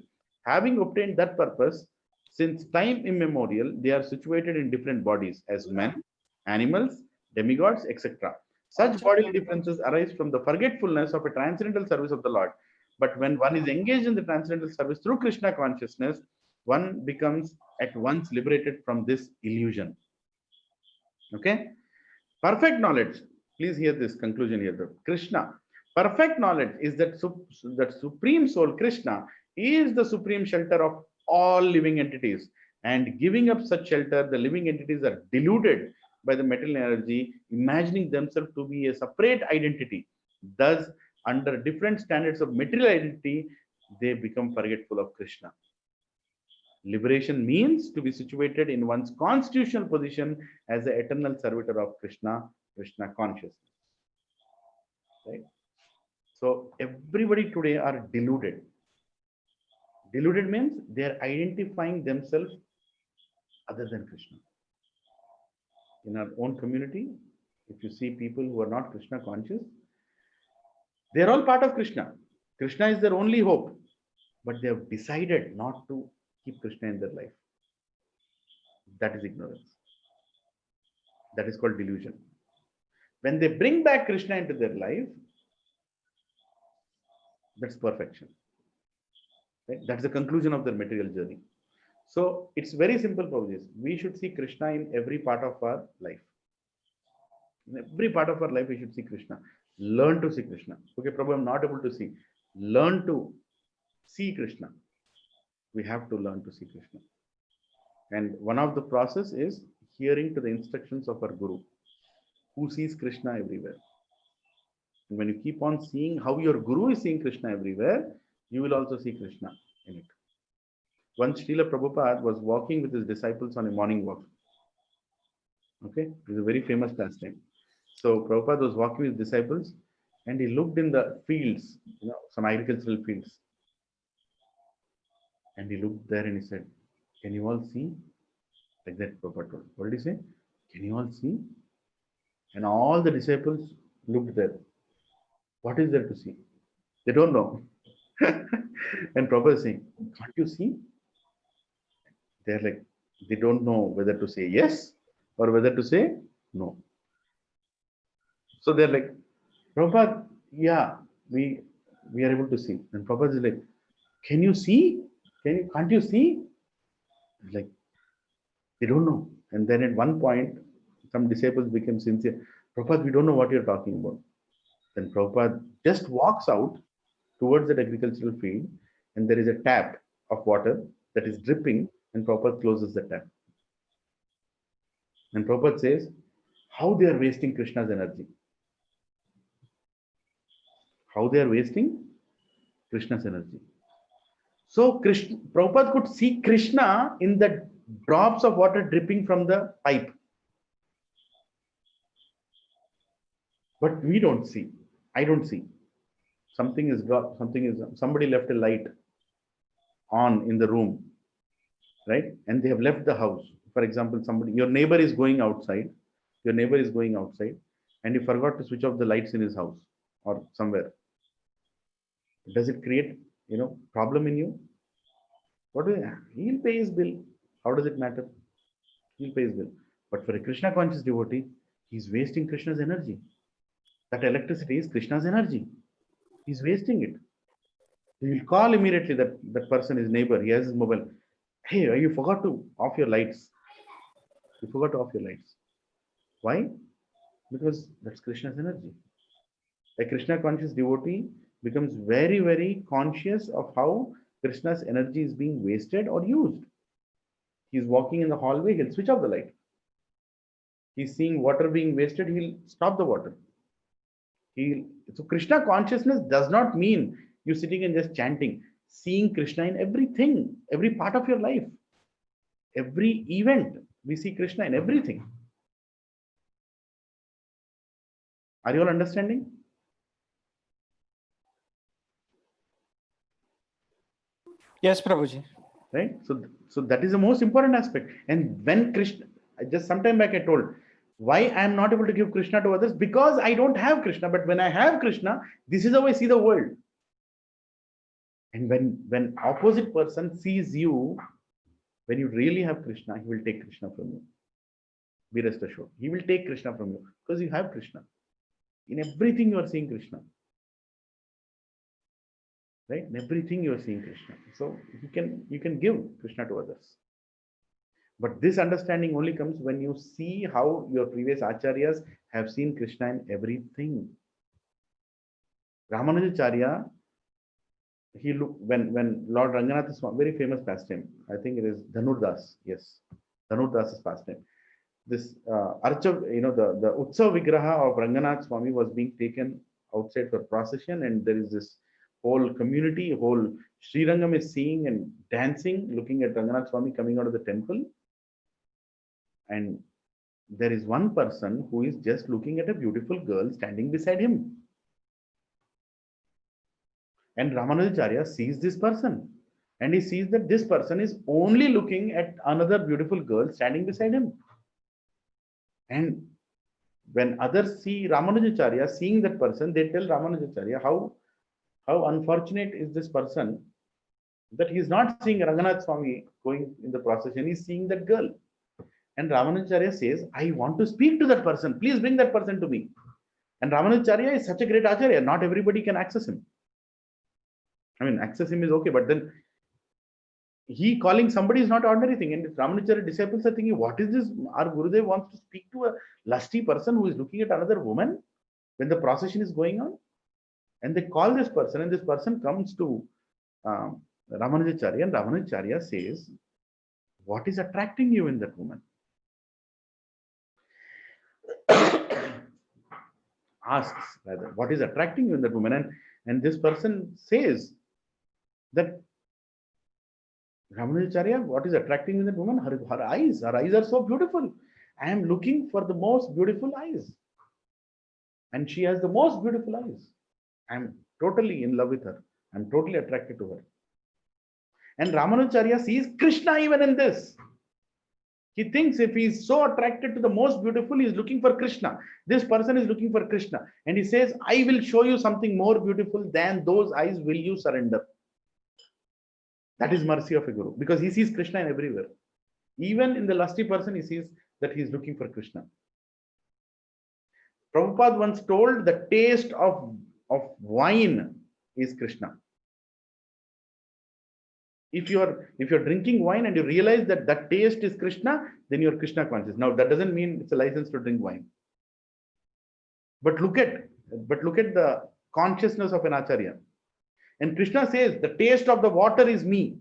Speaker 1: Having obtained that purpose, since time immemorial, they are situated in different bodies as men, animals, demigods, etc. Such bodily differences arise from the forgetfulness of a transcendental service of the Lord. But when one is engaged in the transcendental service through Krishna consciousness, one becomes at once liberated from this illusion. Okay? Perfect knowledge. Please hear this conclusion here. Krishna. Perfect knowledge is that Supreme Soul, Krishna, is the supreme shelter of all living entities. And giving up such shelter, the living entities are deluded by the material energy, imagining themselves to be a separate identity. Thus, under different standards of material identity, they become forgetful of Krishna. Liberation means to be situated in one's constitutional position as the eternal servitor of Krishna, Krishna consciousness. Right? So everybody today are deluded. Deluded means they are identifying themselves other than Krishna. In our own community, if you see people who are not Krishna conscious, they are all part of Krishna. Krishna is their only hope, but they have decided not to keep Krishna in their life. That is ignorance. That is called delusion. When they bring back Krishna into their life, that's perfection. Right? That's the conclusion of their material journey. So it's very simple, Prabhuji. We should see Krishna in every part of our life. In every part of our life, we should see Krishna. Learn to see Krishna. Okay, Prabhu, I'm not able to see. Learn to see Krishna. We have to learn to see Krishna. And one of the process is hearing to the instructions of our Guru, who sees Krishna everywhere. And when you keep on seeing how your Guru is seeing Krishna everywhere, you will also see Krishna in it. Once Srila Prabhupada was walking with his disciples on a morning walk. Okay, it is a very famous pastime. So Prabhupada was walking with disciples and he looked in the fields, some agricultural fields. And he looked there and he said, "Can you all see?" Like that Prabhupada told. What did he say? "Can you all see?" And all the disciples looked there. What is there to see? They don't know. And Prabhupada is saying, "Can't you see?" They're like, they don't know whether to say yes or whether to say no. So they're like, "Prabhupada, yeah, we are able to see." And Prabhupada is like, "Can you see? Can't you see?" Like, they don't know. And then at one point, some disciples became sincere. "Prabhupada, we don't know what you're talking about." Then Prabhupada just walks out towards that agricultural field, and there is a tap of water that is dripping, and Prabhupada closes the tap. And Prabhupada says, how they are wasting Krishna's energy. How they are wasting Krishna's energy. So Prabhupada could see Krishna in the drops of water dripping from the pipe. But we don't see. I don't see. Somebody left a light on in the room, right? And they have left the house. For example, your neighbor is going outside, and you forgot to switch off the lights in his house or somewhere. Does it create, problem in you? He'll pay his bill. How does it matter? He'll pay his bill. But for a Krishna conscious devotee, he's wasting Krishna's energy. That electricity is Krishna's energy. He's wasting it. He will call immediately that person, his neighbor. He has his mobile. "Hey, you forgot to off your lights. You forgot to off your lights." Why? Because that's Krishna's energy. A Krishna conscious devotee becomes very, very conscious of how Krishna's energy is being wasted or used. He's walking in the hallway, he'll switch off the light. He's seeing water being wasted, he'll stop the water. So Krishna consciousness does not mean you sitting and just chanting. Seeing Krishna in everything, every part of your life, every event, we see Krishna in everything. Are you all understanding?
Speaker 8: Yes, Prabhuji.
Speaker 1: Right? So that is the most important aspect. And when Krishna, just some time back I told, why I am not able to give Krishna to others? Because I don't have Krishna. But when I have Krishna, this is how I see the world. And when opposite person sees you, when you really have Krishna, he will take Krishna from you. Be rest assured. He will take Krishna from you because you have Krishna. In everything you are seeing Krishna. Right? In everything you are seeing Krishna. So you can give Krishna to others. But this understanding only comes when you see how your previous acharyas have seen Krishna in everything. Ramanujacharya, he looked when Lord Ranganath is very famous pastime. I think it is Dhanurdas. Yes, Dhanurdas's pastime. This Archa, the Utsav Vigraha of Ranganath Swami was being taken outside for procession, and there is this whole community, whole Srirangam is seeing and dancing, looking at Ranganath Swami coming out of the temple. And there is one person who is just looking at a beautiful girl standing beside him. And Ramanujacharya sees this person. And he sees that this person is only looking at another beautiful girl standing beside him. And when others see Ramanujacharya seeing that person, they tell Ramanujacharya how unfortunate is this person that he is not seeing Ranganath Swami going in the procession, he is seeing that girl. And Ramanujacharya says, I want to speak to that person. Please bring that person to me. And Ramanujacharya is such a great acharya. Not everybody can access him. I mean, access him is okay, but then he calling somebody is not ordinary thing. And if Ramanujacharya disciples are thinking, what is this? Our Gurudev wants to speak to a lusty person who is looking at another woman when the procession is going on. And they call this person, and this person comes to Ramanujacharya, and Ramanujacharya says, what is attracting you in that woman? Asks rather, what is attracting you in that woman? And this person says that Ramanujacharya, what is attracting you in that woman? Her eyes are so beautiful. I am looking for the most beautiful eyes. And she has the most beautiful eyes. I am totally in love with her. I am totally attracted to her. And Ramanujacharya sees Krishna even in this. He thinks if he is so attracted to the most beautiful, he is looking for Krishna. This person is looking for Krishna. And he says, I will show you something more beautiful than those eyes. Will you surrender? That is mercy of a guru. Because he sees Krishna in everywhere. Even in the lusty person, he sees that he is looking for Krishna. Prabhupada once told the taste of wine is Krishna. If you're drinking wine and you realize that that taste is Krishna, then you're Krishna conscious. Now that doesn't mean it's a license to drink wine. But look at the consciousness of an acharya. And Krishna says, the taste of the water is me.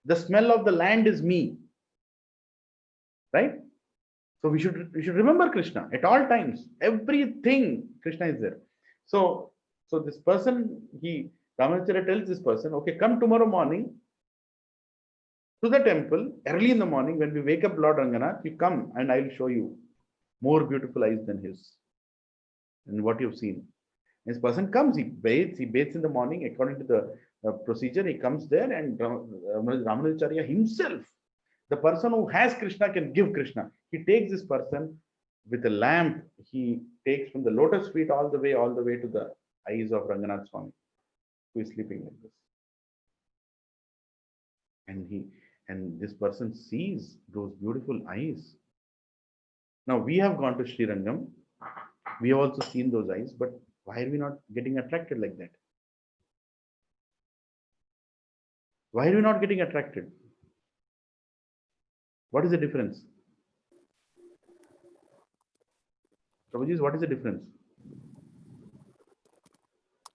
Speaker 1: The smell of the land is me. Right? So we should remember Krishna at all times. Everything Krishna is there. So this person, Ramanujacharya tells this person, okay, come tomorrow morning to the temple early in the morning when we wake up Lord Ranganath, you come and I will show you more beautiful eyes than his and what you've seen. This person comes, he bathes in the morning according to the procedure. He comes there and Ramanujacharya himself, the person who has Krishna can give Krishna. He takes this person with a lamp. He takes from the lotus feet all the way to the eyes of Ranganath Swami, who is sleeping like this. And this person sees those beautiful eyes. Now we have gone to Srirangam. We have also seen those eyes, but why are we not getting attracted like that? Why are we not getting attracted? What is the difference? Prabhuji, what is the difference?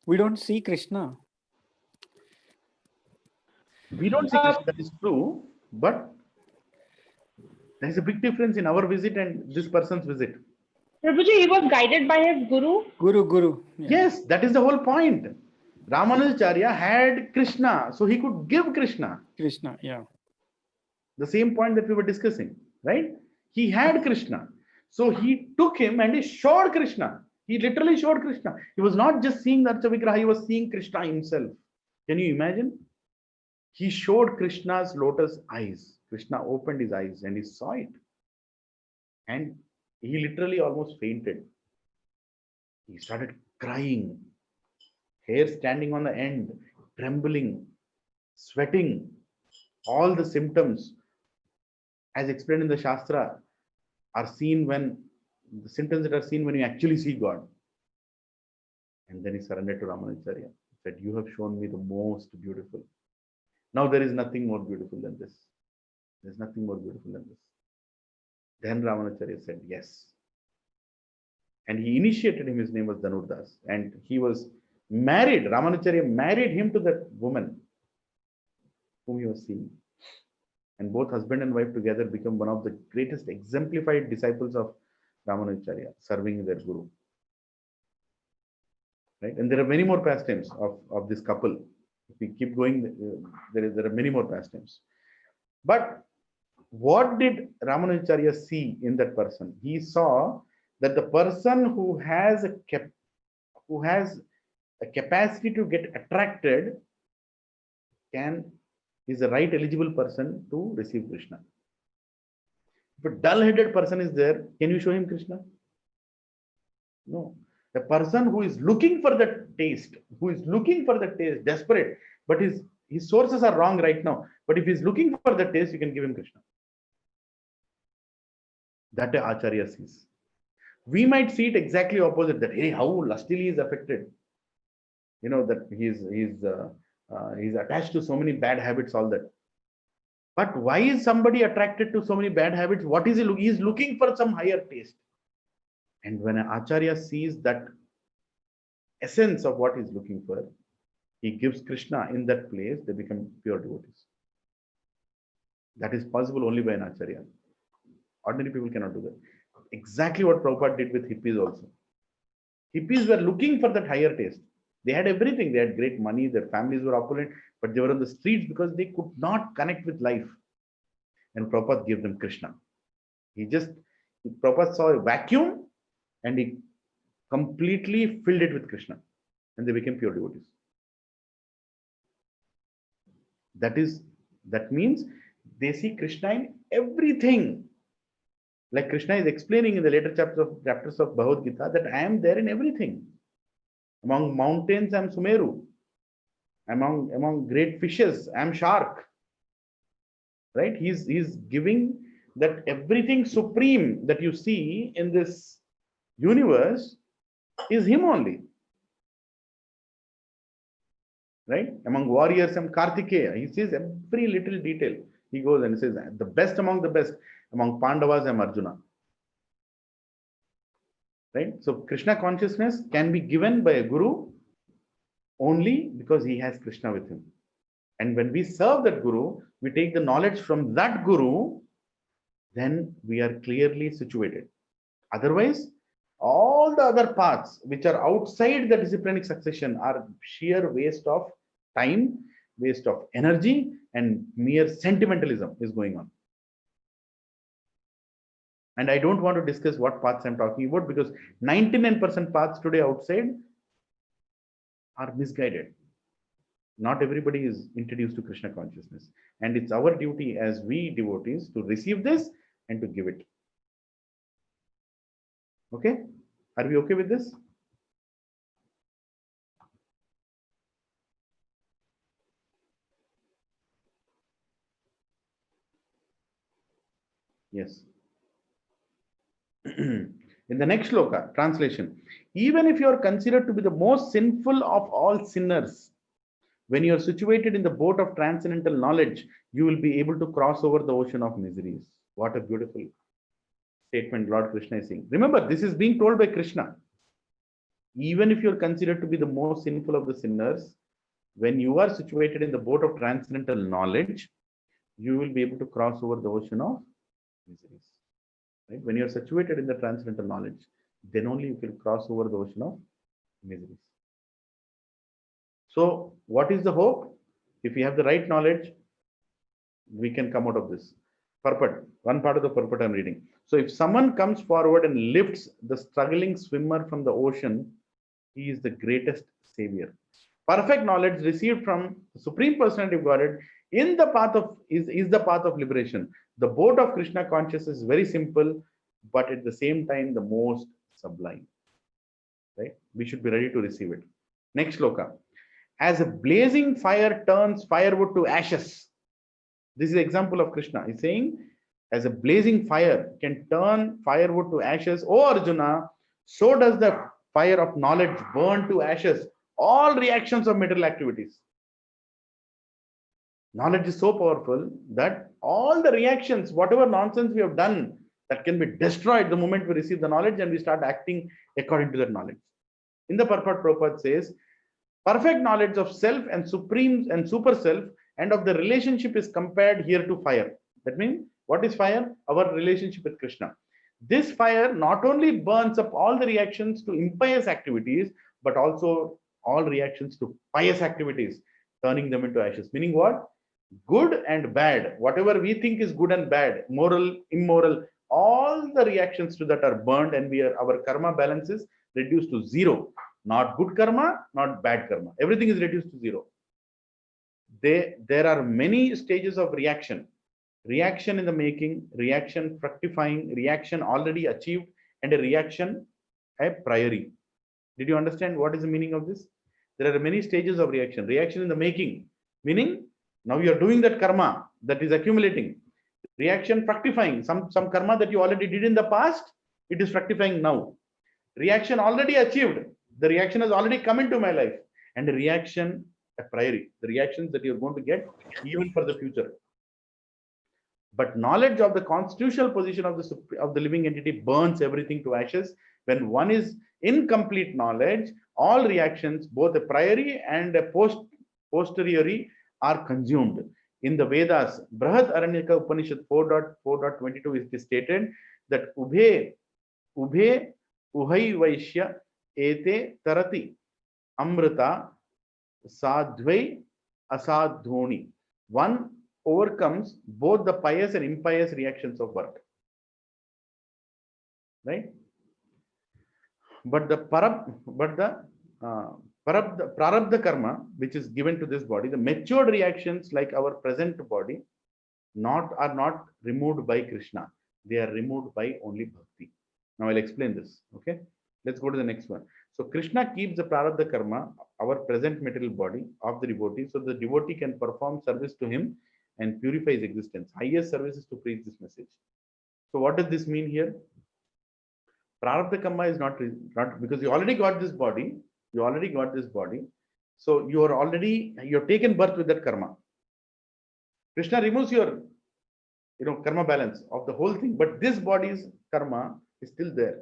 Speaker 8: We don't see Krishna.
Speaker 1: We don't see Krishna, that is true, but there is a big difference in our visit and this person's visit.
Speaker 18: Prabhuji, he was guided by his guru.
Speaker 8: Guru. Yeah.
Speaker 1: Yes, that is the whole point. Ramanujacharya had Krishna, so he could give Krishna.
Speaker 8: Krishna, yeah.
Speaker 1: The same point that we were discussing, right? He had Krishna. So he took him and he showed Krishna. He literally showed Krishna. He was not just seeing the Archavigraha, he was seeing Krishna himself. Can you imagine? He showed Krishna's lotus eyes. Krishna opened his eyes and he saw it. And he literally almost fainted. He started crying, hair standing on the end, trembling, sweating. All the symptoms, as explained in the Shastra, are seen when the symptoms that are seen when you actually see God. And then he surrendered to Ramanujacharya. He said, "You have shown me the most beautiful. Now there is nothing more beautiful than this. There's nothing more beautiful than this." Then Ramanujacharya said, "Yes." And he initiated him. His name was Dhanurdas. And he was married. Ramanujacharya married him to that woman whom he was seeing. And both husband and wife together become one of the greatest exemplified disciples of Ramanujacharya, serving their guru. Right? And there are many more pastimes of this couple. If we keep going, there are many more pastimes. But what did Ramanujacharya see in that person? He saw that the person who has a capacity to get attracted is the right eligible person to receive Krishna. If a dull-headed person is there, can you show him Krishna? No. The person who is looking for the taste, desperate, but his sources are wrong right now. But if he's looking for the taste, you can give him Krishna. That Acharya sees. We might see it exactly opposite, that hey, how lustily he is affected. You know, that he's attached to so many bad habits, all that. But why is somebody attracted to so many bad habits? What is he looking? He is looking for some higher taste. And when an Acharya sees that essence of what he's looking for, he gives Krishna in that place, they become pure devotees. That is possible only by an Acharya. Ordinary people cannot do that. Exactly what Prabhupada did with hippies also. Hippies were looking for that higher taste. They had everything. They had great money. Their families were opulent, but they were on the streets because they could not connect with life. And Prabhupada gave them Krishna. Prabhupada saw a vacuum and he completely filled it with Krishna. And they became pure devotees. That means they see Krishna in everything. Like Krishna is explaining in the later chapters of Bhagavad Gita that I am there in everything. Among mountains, I am Sumeru. Among great fishes, I am shark. Right? He's giving that everything supreme that you see in this universe is him only. Right? Among warriors, I am Kartikeya. He says every little detail. He goes and says, the best among the best. Among Pandavas, I am Arjuna. Right? So Krishna consciousness can be given by a guru only because he has Krishna with him. And when we serve that guru, we take the knowledge from that guru, then we are clearly situated. Otherwise, all the other paths which are outside the disciplinic succession are sheer waste of time, waste of energy, and mere sentimentalism is going on. And I don't want to discuss what paths I'm talking about because 99% paths today outside are misguided. Not everybody is introduced to Krishna consciousness. And it's our duty as we devotees to receive this and to give it. Okay? Are we okay with this? Yes. In the next shloka, translation. Even if you are considered to be the most sinful of all sinners, when you are situated in the boat of transcendental knowledge, you will be able to cross over the ocean of miseries. What a beautiful statement Lord Krishna is saying. Remember, this is being told by Krishna. Even if you're considered to be the most sinful of the sinners, when you are situated in the boat of transcendental knowledge, you will be able to cross over the ocean of miseries. Right? When you're situated in the transcendental knowledge, then only you can cross over the ocean of miseries. So, what is the hope? If we have the right knowledge, we can come out of this. Purport, one part of the purport I'm reading. So, if someone comes forward and lifts the struggling swimmer from the ocean, he is the greatest savior. Perfect knowledge received from the Supreme Personality of Godhead in the path of is the path of liberation. The boat of Krishna consciousness is very simple, but at the same time the most sublime. Right? We should be ready to receive it. Next shloka. As a blazing fire turns firewood to ashes. This is an example of Krishna. He's saying, as a blazing fire can turn firewood to ashes, O Arjuna, so does the fire of knowledge burn to ashes all reactions of material activities. Knowledge is so powerful that all the reactions, whatever nonsense we have done, that can be destroyed the moment we receive the knowledge and we start acting according to that knowledge. In the purport, Prabhupada says, perfect knowledge of self and supreme and super self and of the relationship is compared here to fire. That means, what is fire? Our relationship with Krishna. This fire not only burns up all the reactions to impious activities, but also all reactions to pious activities, turning them into ashes. Meaning what? Good and bad, whatever we think is good and bad, moral, immoral, all the reactions to that are burned, and our karma balance is reduced to zero. Not good karma, not bad karma. Everything is reduced to zero. There are many stages of reaction. Reaction in the making, reaction fructifying, reaction already achieved, and a reaction a priori. Did you understand what is the meaning of this? There are many stages of reaction. Reaction in the making, meaning now you are doing that karma that is accumulating. Reaction fructifying, some karma that you already did in the past, it is fructifying now. Reaction already achieved, the reaction has already come into my life. And a reaction a priori, the reactions that you're going to get even for the future. But knowledge of the constitutional position of the living entity burns everything to ashes. When one is in complete knowledge, all reactions, both a priori and a posteriori, are consumed. In the Vedas, Brahad Aranyaka Upanishad 4.4.22 is stated that Ubhe Ubhe Uhai Vaishya Ete Tarati Amrita Sadhvai Asadhoni. One overcomes both the pious and impious reactions of birth. Right? But the prarabdha karma, which is given to this body, the matured reactions like our present body, are not removed by Krishna. They are removed by only bhakti. Now I'll explain this. Okay, let's go to the next one. So Krishna keeps the prarabdha karma, our present material body, of the devotee, so the devotee can perform service to him and purify his existence. Highest service is to preach this message. So what does this mean here? Prarabdha karma is not because you already got this body. You already got this body. So you're taken birth with that karma. Krishna removes your karma balance of the whole thing, but this body's karma is still there.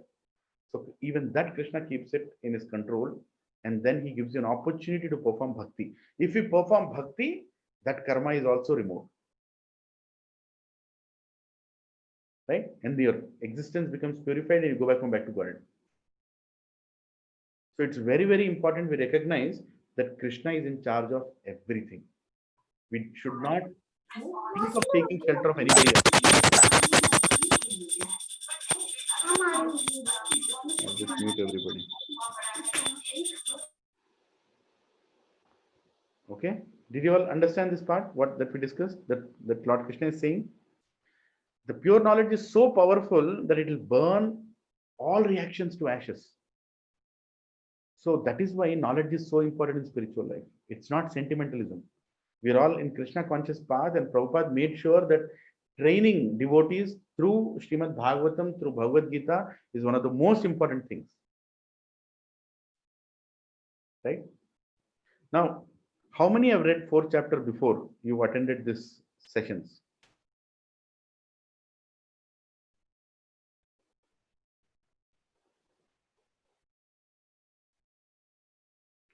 Speaker 1: So even that Krishna keeps it in his control, and then he gives you an opportunity to perform bhakti. If you perform bhakti, that karma is also removed. Right? And your existence becomes purified and you go back to God. So it's very, very important we recognize that Krishna is in charge of everything. We should not think of taking shelter of anybody else. I'll just mute everybody. Okay? Did you all understand this part? That we discussed? That Lord Krishna is saying? The pure knowledge is so powerful that it will burn all reactions to ashes. So that is why knowledge is so important in spiritual life. It's not sentimentalism. We are all in Krishna conscious path, and Prabhupada made sure that training devotees through Srimad Bhagavatam, through Bhagavad Gita is one of the most important things. Right? Now, how many have read 4th chapter before you attended these sessions?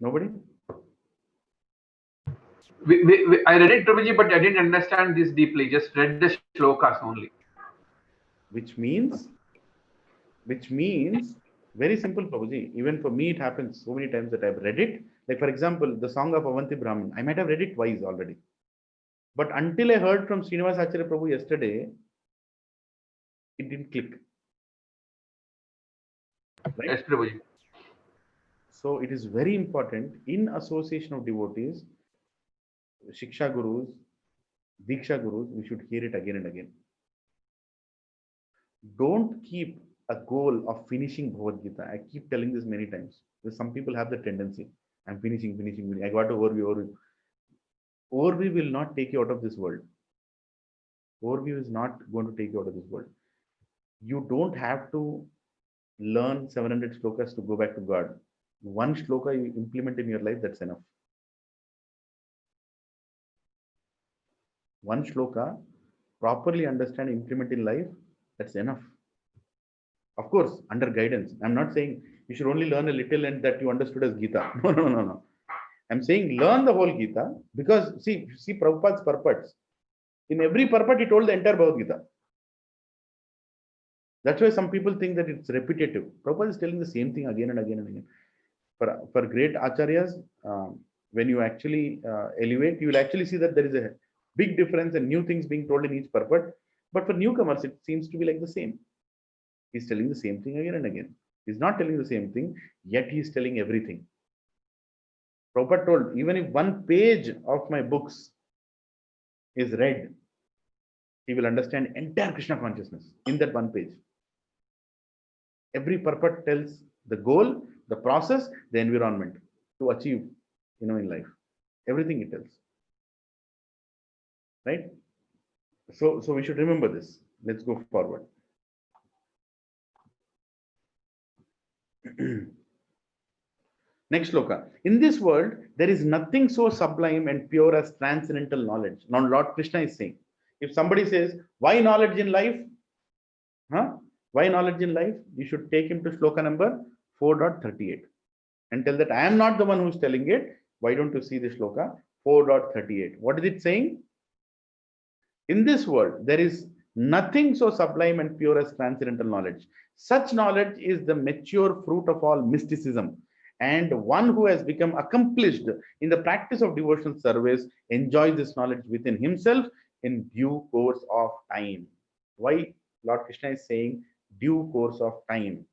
Speaker 1: Nobody?
Speaker 6: I read it, Prabhuji, but I didn't understand this deeply. Just read the shlokas only.
Speaker 1: Which means very simple, Prabhuji. Even for me, it happens so many times that I've read it. Like, for example, the song of Avanti Brahman, I might have read it twice already. But until I heard from Srinivas Acharya Prabhu yesterday, it didn't click. Right?
Speaker 6: Yes, Prabhuji.
Speaker 1: So it is very important in association of devotees, Shiksha Gurus, Diksha Gurus, we should hear it again and again. Don't keep a goal of finishing Bhagavad Gita. I keep telling this many times. Because some people have the tendency. I'm finishing. I got to overview. Overview will not take you out of this world. Overview is not going to take you out of this world. You don't have to learn 700 shlokas to go back to God. One shloka you implement in your life, that's enough. One shloka, properly understand, implement in life, that's enough. Of course, under guidance. I'm not saying you should only learn a little and that you understood as Gita. No. I'm saying learn the whole Gita because see Prabhupada's purpose. In every purport, he told the entire Bhagavad Gita. That's why some people think that it's repetitive. Prabhupada is telling the same thing again and again and again. For great acharyas, when you actually elevate, you will actually see that there is a big difference and new things being told in each purport. But for newcomers, it seems to be like the same. He's telling the same thing again and again. He's not telling the same thing, yet he's telling everything. Prabhupada told, even if one page of my books is read, he will understand entire Krishna consciousness in that one page. Every purport tells the goal, the process, the environment to achieve, in life. Everything it tells. Right? So we should remember this. Let's go forward. Next shloka. In this world, there is nothing so sublime and pure as transcendental knowledge. Now, Lord Krishna is saying, if somebody says, why knowledge in life? Why knowledge in life? You should take him to shloka number 4.38 and tell that I am not the one who is telling it. Why don't you see the shloka 4.38? What is it saying? In this world, there is nothing so sublime and pure as transcendental knowledge. Such knowledge is the mature fruit of all mysticism. And one who has become accomplished in the practice of devotional service enjoys this knowledge within himself in due course of time. Why Lord Krishna is saying due course of time?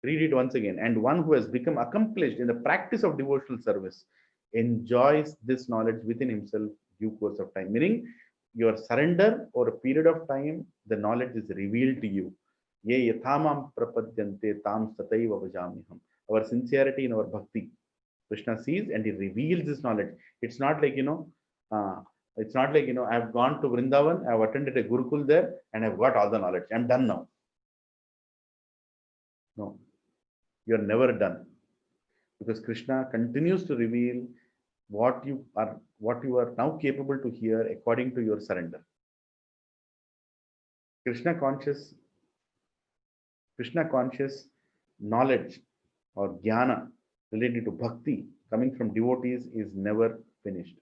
Speaker 1: Read it once again. And one who has become accomplished in the practice of devotional service enjoys this knowledge within himself due course of time. Meaning, your surrender or a period of time, the knowledge is revealed to you. Ye yathamam prapadyante tam sataiva vajamiham. Our sincerity in our bhakti, Krishna sees and he reveals this knowledge. It's not like, I've gone to Vrindavan, I've attended a Gurukul there, and I've got all the knowledge. I'm done now. No, you're never done. Because Krishna continues to reveal what you are now capable to hear according to your surrender. Krishna conscious knowledge or jnana related to bhakti coming from devotees is never finished.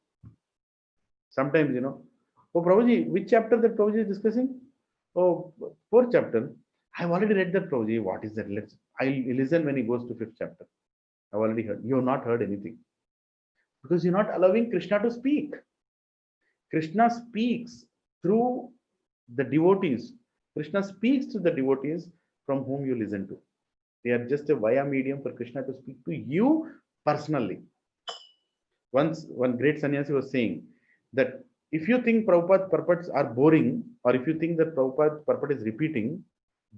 Speaker 1: Sometimes, oh Prabhuji, which chapter that Prabhuji is discussing? Oh, 4th chapter. I've already read that, Prabhuji. What is that? I'll listen when he goes to 5th chapter. I've already heard. You have not heard anything. Because you're not allowing Krishna to speak. Krishna speaks through the devotees. Krishna speaks to the devotees from whom you listen to. They are just a via medium for Krishna to speak to you personally. Once one great sannyasi was saying that if you think Prabhupada's purports are boring, or if you think that Prabhupada's purport is repeating,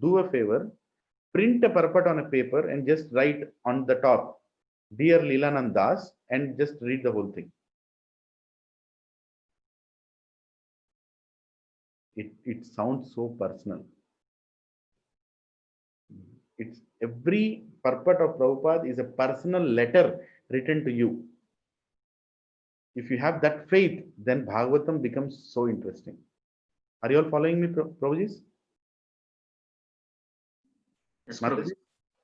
Speaker 1: do a favor, print a purport on a paper and just write on the top, Dear Lilananda Dasa, and just read the whole thing. It sounds so personal. It's every purport of Prabhupada is a personal letter written to you. If you have that faith, then Bhagavatam becomes so interesting. Are you all following me, Prabhuji?
Speaker 16: Yes, Prabhuji.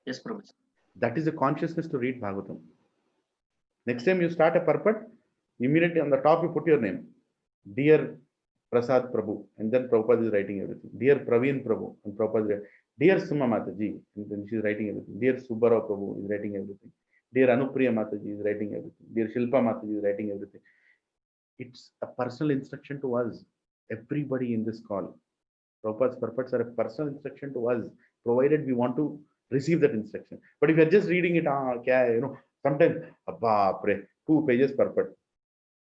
Speaker 16: Yes, Prabhuji.
Speaker 1: That is a consciousness to read Bhagavatam. Next time you start a purport, immediately on the top you put your name. Dear Prasad Prabhu, and then Prabhupada is writing everything. Dear Praveen Prabhu, and Prabhupada is writing. Dear Suma Mataji, and then she is writing everything. Dear Subbarao Prabhu is writing everything. Dear Anupriya Mataji is writing everything. Dear Shilpa Mataji is writing everything. It's a personal instruction to us, everybody in this call. Prabhupada's purports are a personal instruction to us, provided we want to receive that instruction. But if you're just reading it, sometimes, 2 pages purport.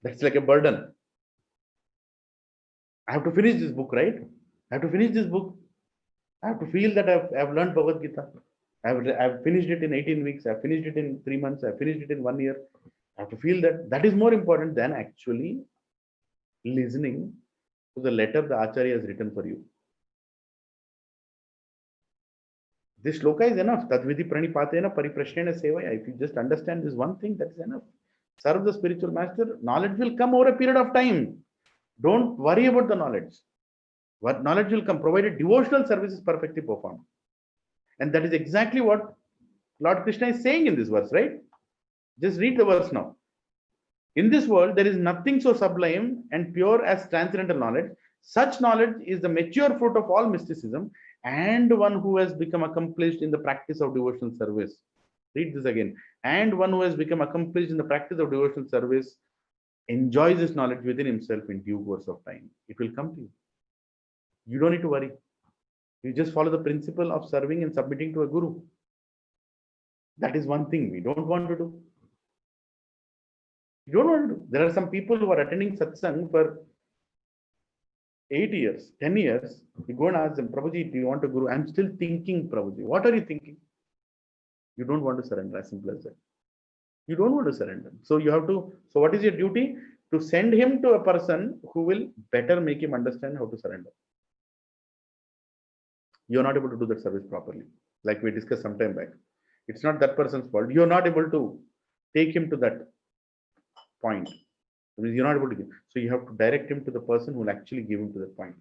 Speaker 1: That's like a burden. I have to finish this book, right? I have to finish this book. I have to feel that I've learned Bhagavad Gita. I've finished it in 18 weeks. I've finished it in 3 months. I've finished it in 1 year. I have to feel that. That is more important than actually listening to the letter the Acharya has written for you. This shloka is enough. Tadvidi pranipatena pariprashnena sevaya. If you just understand this one thing, that is enough. Serve the spiritual master. Knowledge will come over a period of time. Don't worry about the knowledge. What knowledge will come, provided devotional service is perfectly performed. And that is exactly what Lord Krishna is saying in this verse, right? Just read the verse now. In this world, there is nothing so sublime and pure as transcendental knowledge. Such knowledge is the mature fruit of all mysticism and one who has become accomplished in the practice of devotional service. Read this again. And one who has become accomplished in the practice of devotional service enjoys this knowledge within himself in due course of time. It will come to you. You don't need to worry. You just follow the principle of serving and submitting to a guru. That is one thing we don't want to do. You don't want to do. There are some people who are attending satsang for 8 years, 10 years. You go and ask them, Prabhuji, do you want a guru? I'm still thinking, Prabhuji. What are you thinking? You don't want to surrender, as simple as that. You don't want to surrender. So you have to, so what is your duty? To send him to a person who will better make him understand how to surrender. You're not able to do that service properly. Like we discussed some time back. It's not that person's fault. You're not able to take him to that point. You're not able to give. So you have to direct him to the person who will actually give him to that point.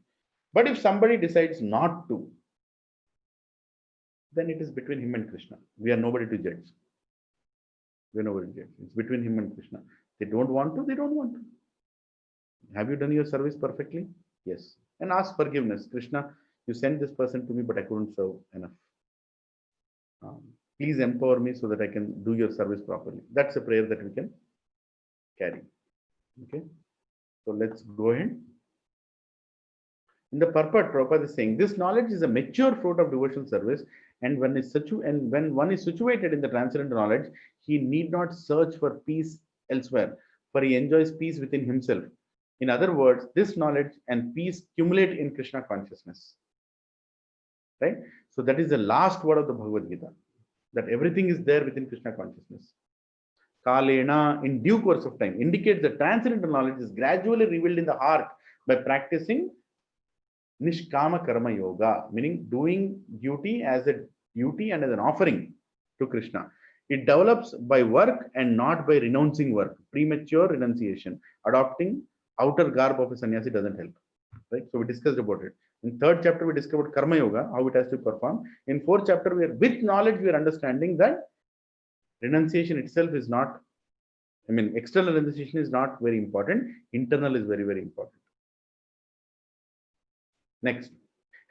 Speaker 1: But if somebody decides not to, then it is between him and Krishna. We are nobody to judge. We are nobody to judge. It's between him and Krishna. They don't want to, they don't want to. Have you done your service perfectly? Yes. And ask forgiveness. Krishna, you sent this person to me, but I couldn't serve enough. Please empower me so that I can do your service properly. That's a prayer that we can carry. Okay. So let's go ahead. In the purport, Prabhupada is saying, this knowledge is a mature fruit of devotional service, and when one is situated in the transcendental knowledge, he need not search for peace elsewhere, for he enjoys peace within himself. In other words, this knowledge and peace accumulate in Krishna consciousness. Right? So that is the last word of the Bhagavad Gita, that everything is there within Krishna consciousness. Kalena, in due course of time, indicates that transcendental knowledge is gradually revealed in the heart by practicing Nishkama Karma Yoga, meaning doing duty as a duty and as an offering to Krishna. It develops by work and not by renouncing work. Premature renunciation, adopting outer garb of a sannyasi doesn't help. Right? So we discussed about it. In 3rd chapter, we discovered Karma Yoga, how it has to perform. In 4th chapter, with knowledge, we are understanding that renunciation itself is not, external renunciation is not very important. Internal is very, very important. Next,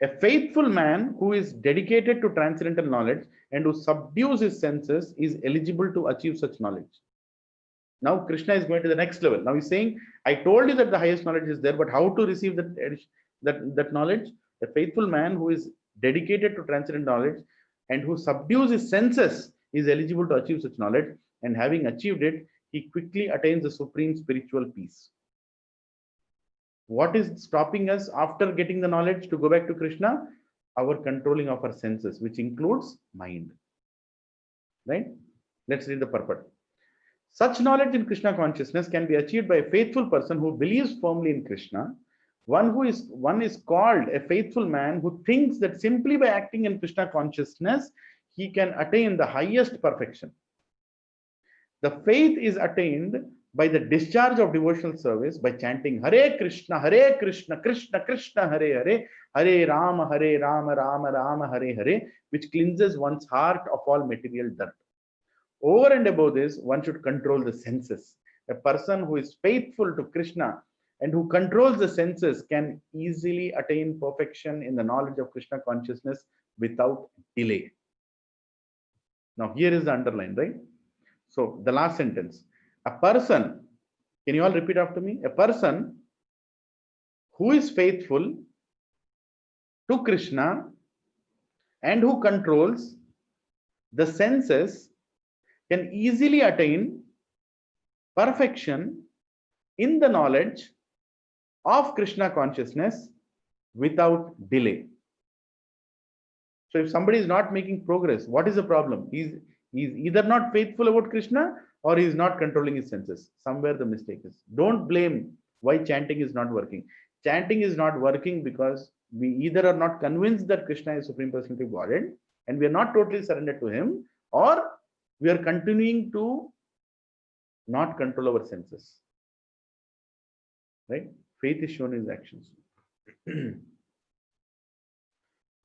Speaker 1: a faithful man who is dedicated to transcendental knowledge and who subdues his senses is eligible to achieve such knowledge. Now Krishna is going to the next level. Now he's saying, I told you that the highest knowledge is there, but how to receive that knowledge? A faithful man who is dedicated to transcendental knowledge and who subdues his senses is eligible to achieve such knowledge, and having achieved it, he quickly attains the supreme spiritual peace. What is stopping us after getting the knowledge to go back to Krishna? Our controlling of our senses, which includes mind. Right? Let's read the purport. Such knowledge in Krishna consciousness can be achieved by a faithful person who believes firmly in Krishna. One is called a faithful man who thinks that simply by acting in Krishna consciousness, he can attain the highest perfection. The faith is attained by the discharge of devotional service by chanting Hare Krishna, Krishna Krishna, Hare Hare, Hare Rama, Rama Rama, Hare Hare, which cleanses one's heart of all material dirt. Over and above this, one should control the senses. A person who is faithful to Krishna and who controls the senses can easily attain perfection in the knowledge of Krishna consciousness without delay. Now, here is the underline, right? So, the last sentence. A person, can you all repeat after me? A person who is faithful to Krishna and who controls the senses can easily attain perfection in the knowledge of Krishna consciousness without delay. So if somebody is not making progress, what is the problem? He's either not faithful about Krishna or he is not controlling his senses. Somewhere the mistake is. Don't blame why chanting is not working. Chanting is not working because we either are not convinced that Krishna is Supreme Personality of Godhead and we are not totally surrendered to him, or we are continuing to not control our senses. Right? Faith is shown in his actions.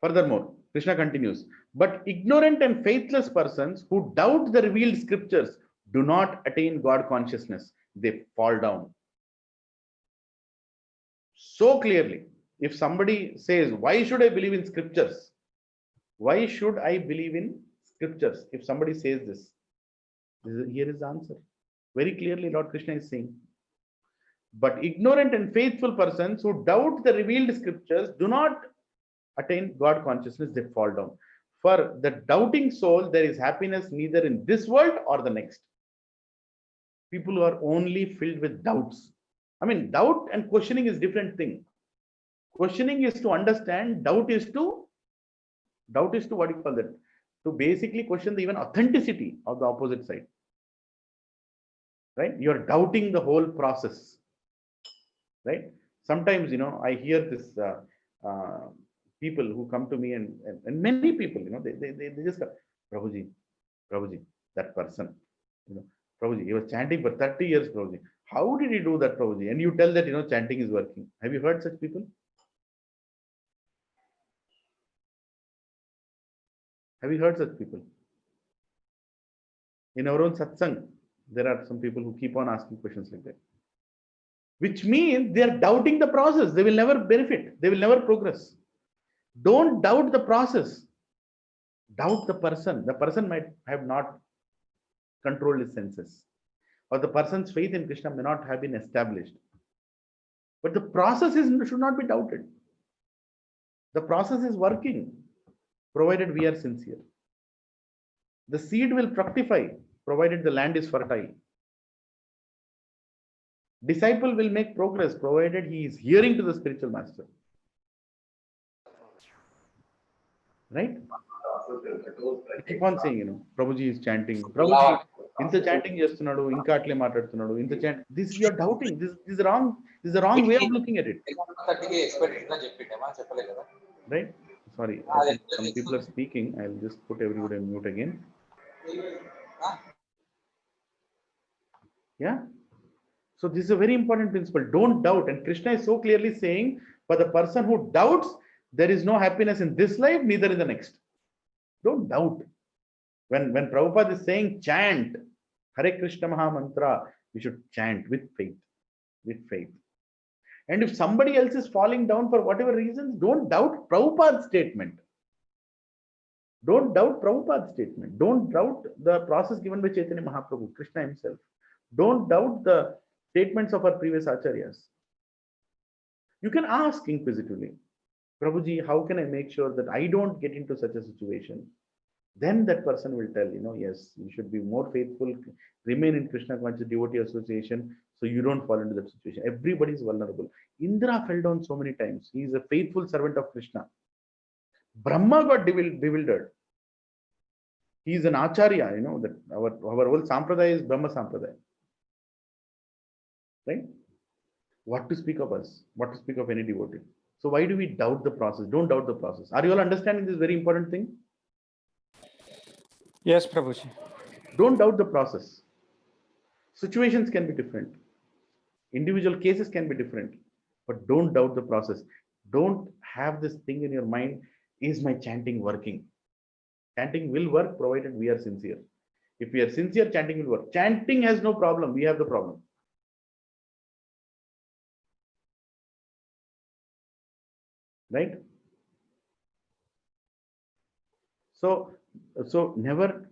Speaker 1: Furthermore, Krishna continues, but ignorant and faithless persons who doubt the revealed scriptures do not attain God consciousness. They fall down. So clearly, if somebody says, why should I believe in scriptures? Why should I believe in scriptures? If somebody says this, here is the answer. Very clearly, Lord Krishna is saying, but ignorant and faithful persons who doubt the revealed scriptures do not attain God consciousness, they fall down. For the doubting soul, there is happiness neither in this world or the next. People who are only filled with doubts. I mean, doubt and questioning is different thing. Questioning is to understand, doubt is to what do you call that? To basically question the even authenticity of the opposite side. Right? You are doubting the whole process. Right? Sometimes, I hear this people who come to me and many people, they just go, Prabhuji, that person, Prabhuji, he was chanting for 30 years, Prabhuji. How did he do that, Prabhuji? And you tell that, chanting is working. Have you heard such people? Have you heard such people? In our own satsang, there are some people who keep on asking questions like that. Which means they are doubting the process. They will never benefit. They will never progress. Don't doubt the process. Doubt the person. The person might have not controlled his senses, or the person's faith in Krishna may not have been established. But the process should not be doubted. The process is working, provided we are sincere. The seed will fructify, provided the land is fertile. Disciple will make progress, provided he is hearing to the spiritual master. Right? I keep on saying, Prabhuji is chanting. Prabhuji, inta chanting chestunnadu, inka atle maatladutunnadu, inta chant. This you are doubting. This is wrong. This is the wrong way of looking at it. Right? Sorry, I think some people are speaking. I'll just put everybody on mute again. Yeah. So this is a very important principle. Don't doubt. And Krishna is so clearly saying, for the person who doubts, there is no happiness in this life, neither in the next. Don't doubt. When Prabhupada is saying chant, Hare Krishna Maha Mantra, we should chant with faith. With faith. And if somebody else is falling down for whatever reasons, don't doubt Prabhupada's statement. Don't doubt Prabhupada's statement. Don't doubt the process given by Chaitanya Mahaprabhu, Krishna himself. Don't doubt the statements of our previous acharyas. You can ask inquisitively, Prabhuji, how can I make sure that I don't get into such a situation? Then that person will tell, yes, you should be more faithful, remain in Krishna conscious devotee association, so you don't fall into that situation. Everybody is vulnerable. Indra fell down so many times. He is a faithful servant of Krishna. Brahma got bewildered. He is an acharya, that our whole sampradaya is Brahma sampradaya. Right? What to speak of us? What to speak of any devotee? So why do we doubt the process? Don't doubt the process. Are you all understanding this very important thing?
Speaker 8: Yes, Prabhuji.
Speaker 1: Don't doubt the process. Situations can be different. Individual cases can be different. But don't doubt the process. Don't have this thing in your mind, is my chanting working? Chanting will work provided we are sincere. If we are sincere, chanting will work. Chanting has no problem. We have the problem. Right? So never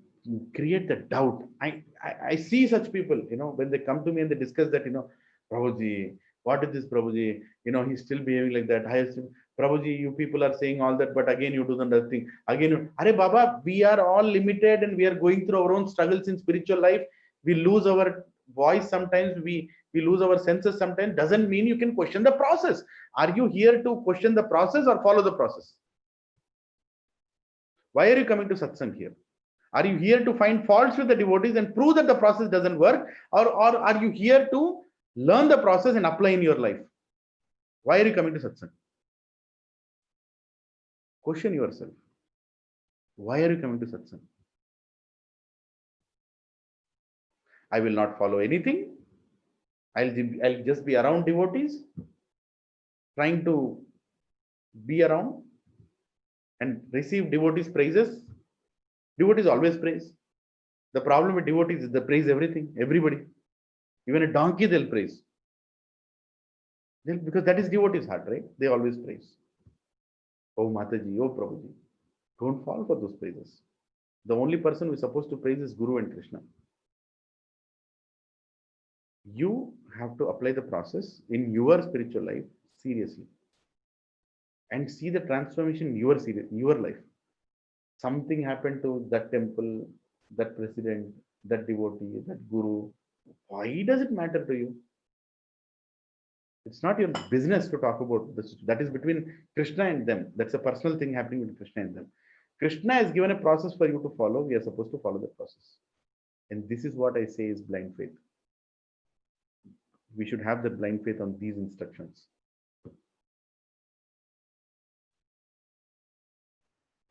Speaker 1: create the doubt. I see such people, when they come to me and they discuss that, Prabhuji, what is this Prabhuji? He's still behaving like that. Prabhuji, you people are saying all that, but again you do the other thing. Again, Are Baba, we are all limited and we are going through our own struggles in spiritual life. We lose our voice sometimes, we lose our senses sometimes. Doesn't mean you can question the process. Are you here to question the process or follow the process? Why are you coming to satsang here? Are you here to find faults with the devotees and prove that the process doesn't work? Or are you here to learn the process and apply in your life? Why are you coming to satsang? Question yourself. Why are you coming to satsang? I will not follow anything. I'll just be around devotees, trying to be around and receive devotees' praises. Devotees always praise. The problem with devotees is they praise everything, everybody. Even a donkey they'll praise. Because that is devotees' heart, right? They always praise. Oh Mataji, oh Prabhuji. Don't fall for those praises. The only person who is supposed to praise is Guru and Krishna. You have to apply the process in your spiritual life seriously and see the transformation in your life. Something happened to that temple, that president, that devotee, that guru. Why does it matter to you? It's not your business to talk about this. That is between Krishna and them. That's a personal thing happening with Krishna and them. Krishna has given a process for you to follow. We are supposed to follow the process. And this is what I say is blind faith. We should have the blind faith on these instructions.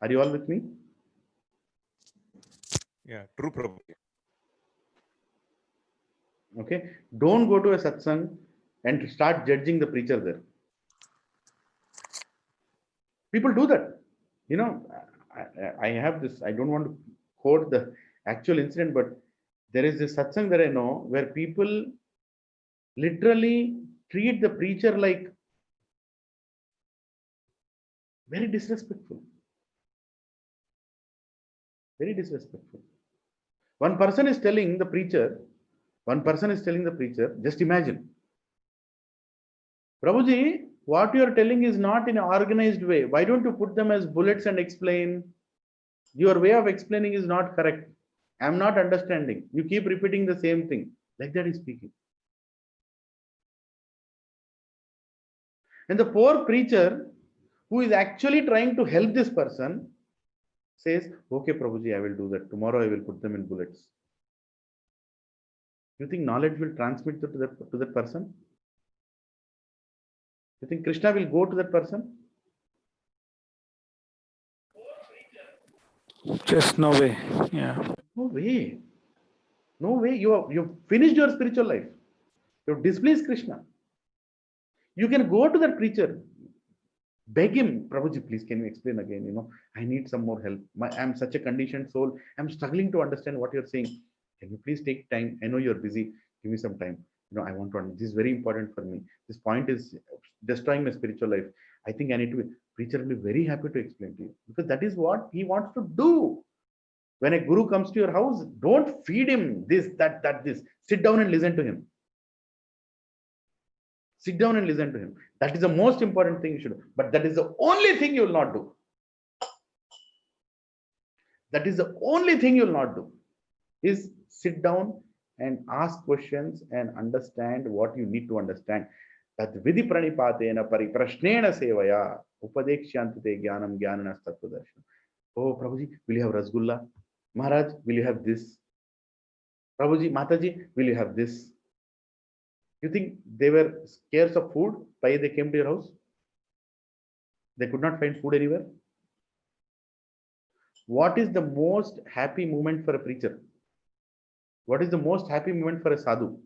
Speaker 1: Are you all with me?
Speaker 12: Yeah, true, Prabhu.
Speaker 1: Okay. Don't go to a satsang and start judging the preacher there. People do that. I have this, I don't want to quote the actual incident, but there is this satsang that I know where people literally treat the preacher like very disrespectful. Very disrespectful. One person is telling the preacher, just imagine, Prabhuji, what you are telling is not in an organized way. Why don't you put them as bullets and explain? Your way of explaining is not correct. I am not understanding. You keep repeating the same thing. Like that is speaking. And the poor preacher who is actually trying to help this person says, okay, Prabhuji, I will do that. Tomorrow I will put them in bullets. You think knowledge will transmit to that person? You think Krishna will go to that person?
Speaker 8: Just no way. Yeah.
Speaker 1: No way. No way. You've finished your spiritual life. You've displeased Krishna. You can go to that preacher, beg him, Prabhuji, please, can you explain again? I need some more help. I'm such a conditioned soul. I'm struggling to understand what you're saying. Can you please take time? I know you're busy. Give me some time. I want to understand. This is very important for me. This point is destroying my spiritual life. I think I need to be. Preacher will be very happy to explain to you because that is what he wants to do. When a guru comes to your house, don't feed him this, that, this. Sit down and listen to him. Sit down and listen to him. That is the most important thing you should do. But that is the only thing you will not do. That is the only thing you will not do. Is sit down and ask questions and understand what you need to understand. That vidhi pranipatena pariprashnena sevaya upadekshyantate jnanam jnananas tattvadarshana. Oh, Prabhuji, will you have Rasgulla? Maharaj, will you have this? Prabhuji, Mataji, will you have this? You think they were scarce of food? Why they came to your house? They could not find food anywhere. What is the most happy moment for a preacher? What is the most happy moment for a sadhu?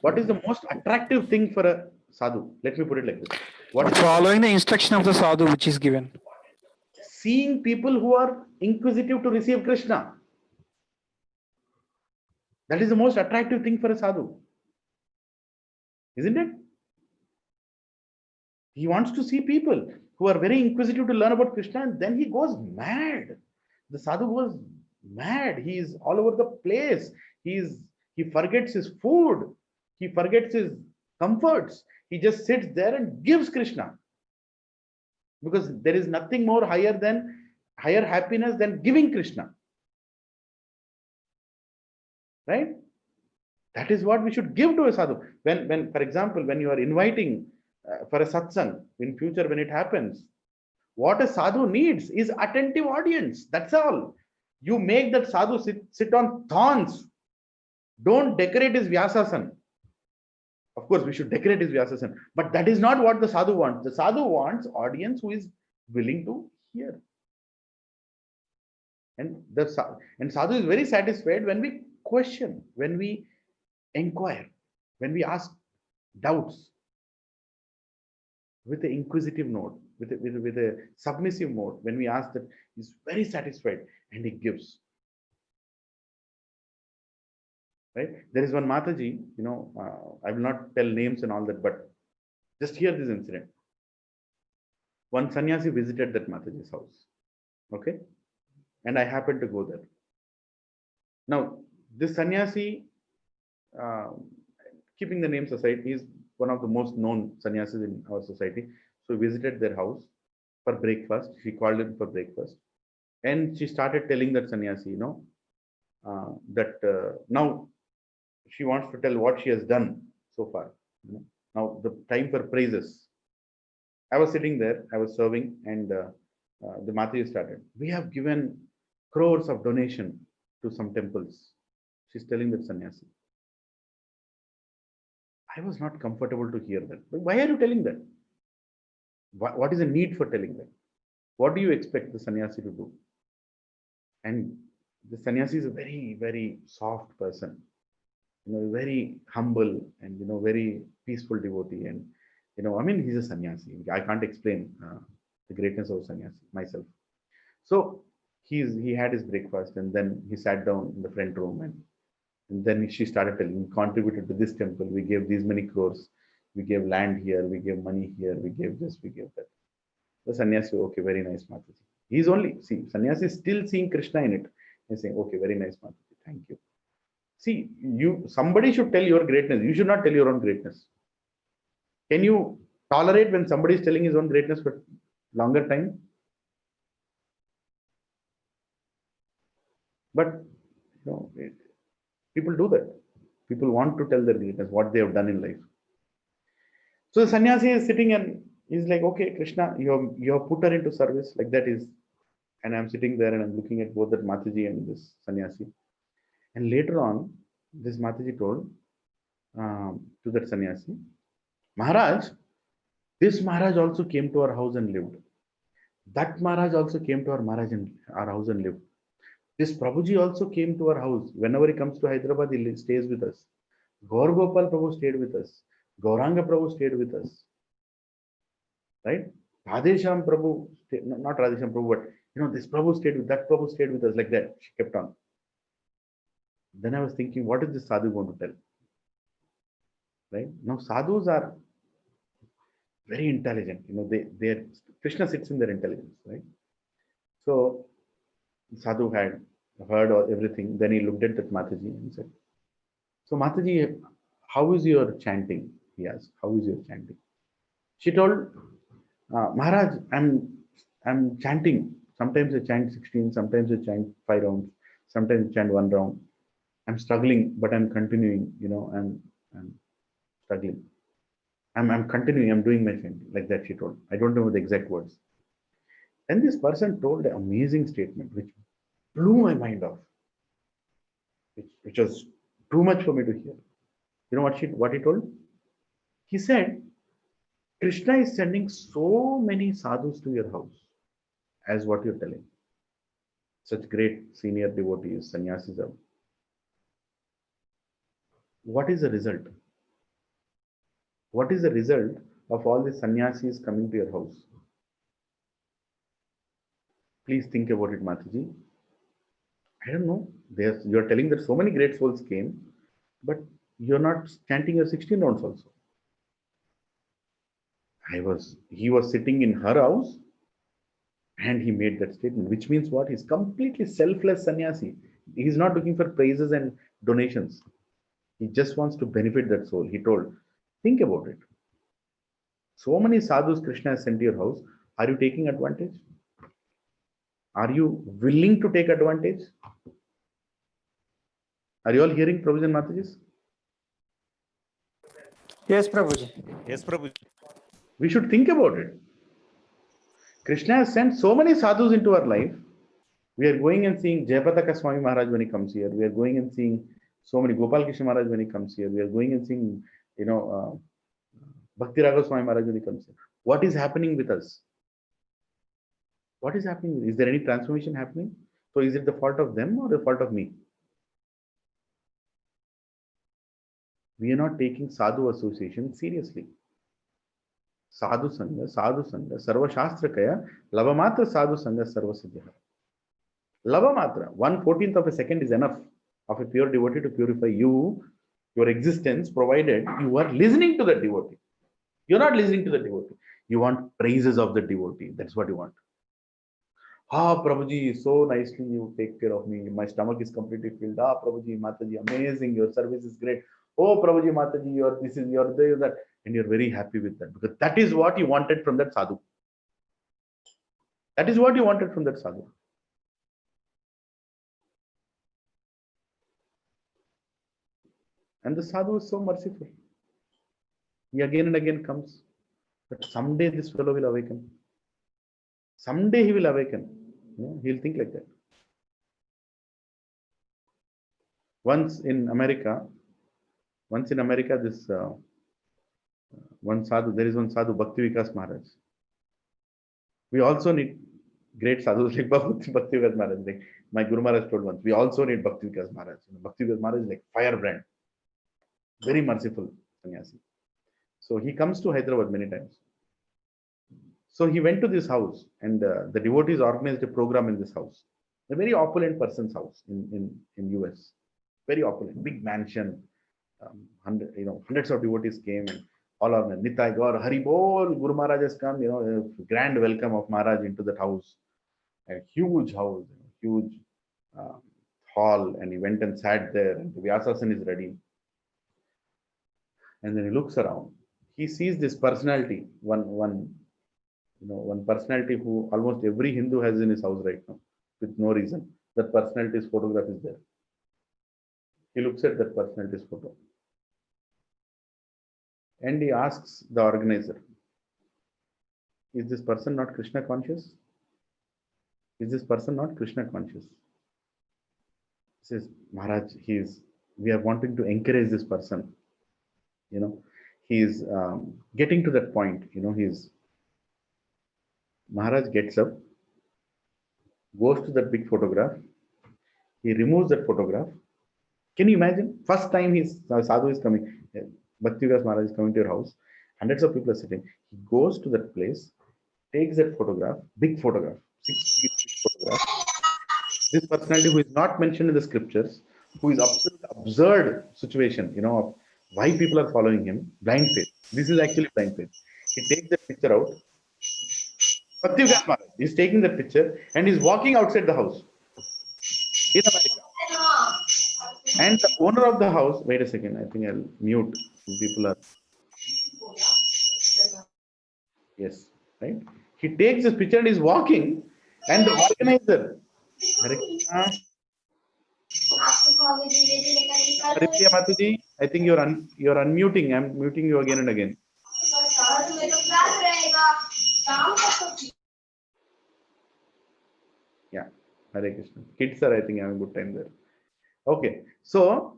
Speaker 1: What is the most attractive thing for a sadhu? Let me put it like this. What is
Speaker 17: Following the instruction of the sadhu which is given.
Speaker 1: Seeing people who are inquisitive to receive Krishna. That is the most attractive thing for a sadhu. Isn't it? He wants to see people who are very inquisitive to learn about Krishna, and then he goes mad. The sadhu goes mad. He is all over the place. He forgets his food. He forgets his comforts. He just sits there and gives Krishna. Because there is nothing more higher happiness than giving Krishna. Right? That is what we should give to a sadhu. When for example, when you are inviting for a satsang in future, when it happens, what a sadhu needs is attentive audience. That's all. You make that sadhu sit on thorns. Don't decorate his Vyasasan. Of course, we should decorate his Vyasasan, but that is not what the sadhu wants. The sadhu wants audience who is willing to hear. And sadhu is very satisfied when we question, when we inquire, when we ask doubts with an inquisitive note, with a submissive mode. When we ask that, he's very satisfied and he gives. Right? There is one Mataji, I will not tell names and all that, but just hear this incident. One sannyasi visited that Mataji's house. Okay? And I happened to go there. Now, this sannyasi, keeping the names aside, he is one of the most known sannyasis in our society. So we visited their house for breakfast. She called him for breakfast. And she started telling that sannyasi, that now she wants to tell what she has done so far. Now the time for praises. I was sitting there, I was serving, and the Mataji started. We have given crores of donation to some temples. She's telling that sannyasi. I was not comfortable to hear that. But why are you telling that? What is the need for telling that? What do you expect the sannyasi to do? And the sannyasi is a very, very soft person, very humble and very peaceful devotee. And he's a sannyasi. I can't explain the greatness of sannyasi myself. So he had his breakfast, and then he sat down in the front room, and then she started telling, we contributed to this temple, we gave these many crores, we gave land here, we gave money here, we gave this, we gave that. The sannyasi, okay, very nice, Mataji. He's only, sannyasi is still seeing Krishna in it. He's saying, okay, very nice, Mataji, thank you. See, somebody should tell your greatness. You should not tell your own greatness. Can you tolerate when somebody is telling his own greatness for longer time? But, people do that. People want to tell their greatness, what they have done in life. So the sannyasi is sitting and he's like, okay, Krishna, you have put her into service, like that is. And I'm sitting there and I'm looking at both that Mataji and this sannyasi. And later on, this Mataji told to that sannyasi, Maharaj, this Maharaj also came to our house and lived. That Maharaj also came to our house and lived. This Prabhuji also came to our house. Whenever he comes to Hyderabad, he stays with us. Gaur Gopal Prabhu stayed with us. Gauranga Prabhu stayed with us. Right? Radhesham Prabhu, not Radhesham Prabhu, but this Prabhu stayed with, that Prabhu stayed with us, like that. She kept on. Then I was thinking, what is this sadhu going to tell? Right? Now, sadhus are very intelligent. Krishna sits in their intelligence, right? So, sadhu had heard everything. Then he looked at that Mataji and said, so Mataji, how is your chanting? He asked, how is your chanting? She told, Maharaj, I'm chanting. Sometimes I chant 16, sometimes I chant 5 rounds, sometimes I chant 1 round. I'm struggling, but I'm continuing, I'm struggling. I'm continuing, I'm doing my chanting, like that she told. I don't know the exact words. And this person told an amazing statement, which blew my mind off, which was too much for me to hear. You know what he told? He said, Krishna is sending so many sadhus to your house, as what you're telling. Such great senior devotees, sannyasis are. What is the result? What is the result of all the sannyasis coming to your house? Please think about it, Mataji. I don't know. You're telling that so many great souls came, but you're not chanting your 16 rounds also. He was sitting in her house and he made that statement, which means what? He's completely selfless sannyasi. He's not looking for praises and donations. He just wants to benefit that soul. He told, think about it. So many sadhus Krishna has sent to your house. Are you taking advantage? Are you willing to take advantage? Are you all hearing, Prabhuji and Matajis?
Speaker 17: Yes, Prabhuji.
Speaker 12: Yes, Prabhuji.
Speaker 1: We should think about it. Krishna has sent so many sadhus into our life. We are going and seeing Jayapataka Swami Maharaj when he comes here. We are going and seeing so many Gopal Krishna Maharaj when he comes here. We are going and seeing, Bhakti Raghav Swami Maharaj when he comes here. What is happening with us? What is happening? Is there any transformation happening? So is it the fault of them or the fault of me? We are not taking sadhu association seriously. Sadhu Sangha, Sarva Shastrakaya, Lavamatra Sadhu Sangha, Sarva Siddhya. Lavamatra, 1/14th of a second is enough of a pure devotee to purify you, your existence, provided you are listening to the devotee. You're not listening to the devotee. You want praises of the devotee. That's what you want. Ah, Prabhuji, so nicely you take care of me. My stomach is completely filled. Ah, Prabhuji, Mataji, amazing. Your service is great. Oh, Prabhuji, Mataji, you're this is your day, that. And you're very happy with that because that is what you wanted from that sadhu. That is what you wanted from that sadhu. And the sadhu is so merciful. He again and again comes. But someday this fellow will awaken. Someday he will awaken. Yeah, he'll think like that. Once in America, this one sadhu, there is one sadhu, Bhakti Vikas Maharaj. We also need great sadhus like Bhakti Vikas Maharaj. Like my Guru Maharaj told once, we also need Bhakti Vikas Maharaj. Bhakti Vikas Maharaj is like firebrand. Very merciful sannyasi. So he comes to Hyderabad many times. So he went to this house and the devotees organized a program in this house. A very opulent person's house in US. Very opulent, big mansion. Hundreds of devotees came and all are Nitai Gaur, Hari Bol, Guru Maharaj has come, a grand welcome of Maharaj into that house. A huge house, huge hall, and he went and sat there and the Vyasasan is ready. And then he looks around. He sees this personality, one personality who almost every Hindu has in his house right now, with no reason. That personality's photograph is there. He looks at that personality's photo. And he asks the organizer, is this person not Krishna conscious? Is this person not Krishna conscious? He says, Maharaj, we are wanting to encourage this person. He is getting to that point. Maharaj gets up, goes to that big photograph. He removes that photograph. Can you imagine? First time sadhu is coming, Bhakti Vikas Maharaj is coming to your house. Hundreds of people are sitting. He goes to that place, takes that photograph, big photograph, 6 feet photograph. This personality who is not mentioned in the scriptures, who is absurd situation, of why people are following him, blind faith. This is actually blind faith. He takes that picture out. Bhakti Vikas Maharaj is taking that picture and he's walking outside the house in America. And the owner of the house, wait a second, I think I'll mute. People are. Yes, right? He takes this picture and is walking, and the organizer, Hare Krishna. Hare Priya Mataji, I think you're unmuting. I'm muting you again and again. Yeah, Hare Krishna. Kids are, I think, having a good time there. Okay, so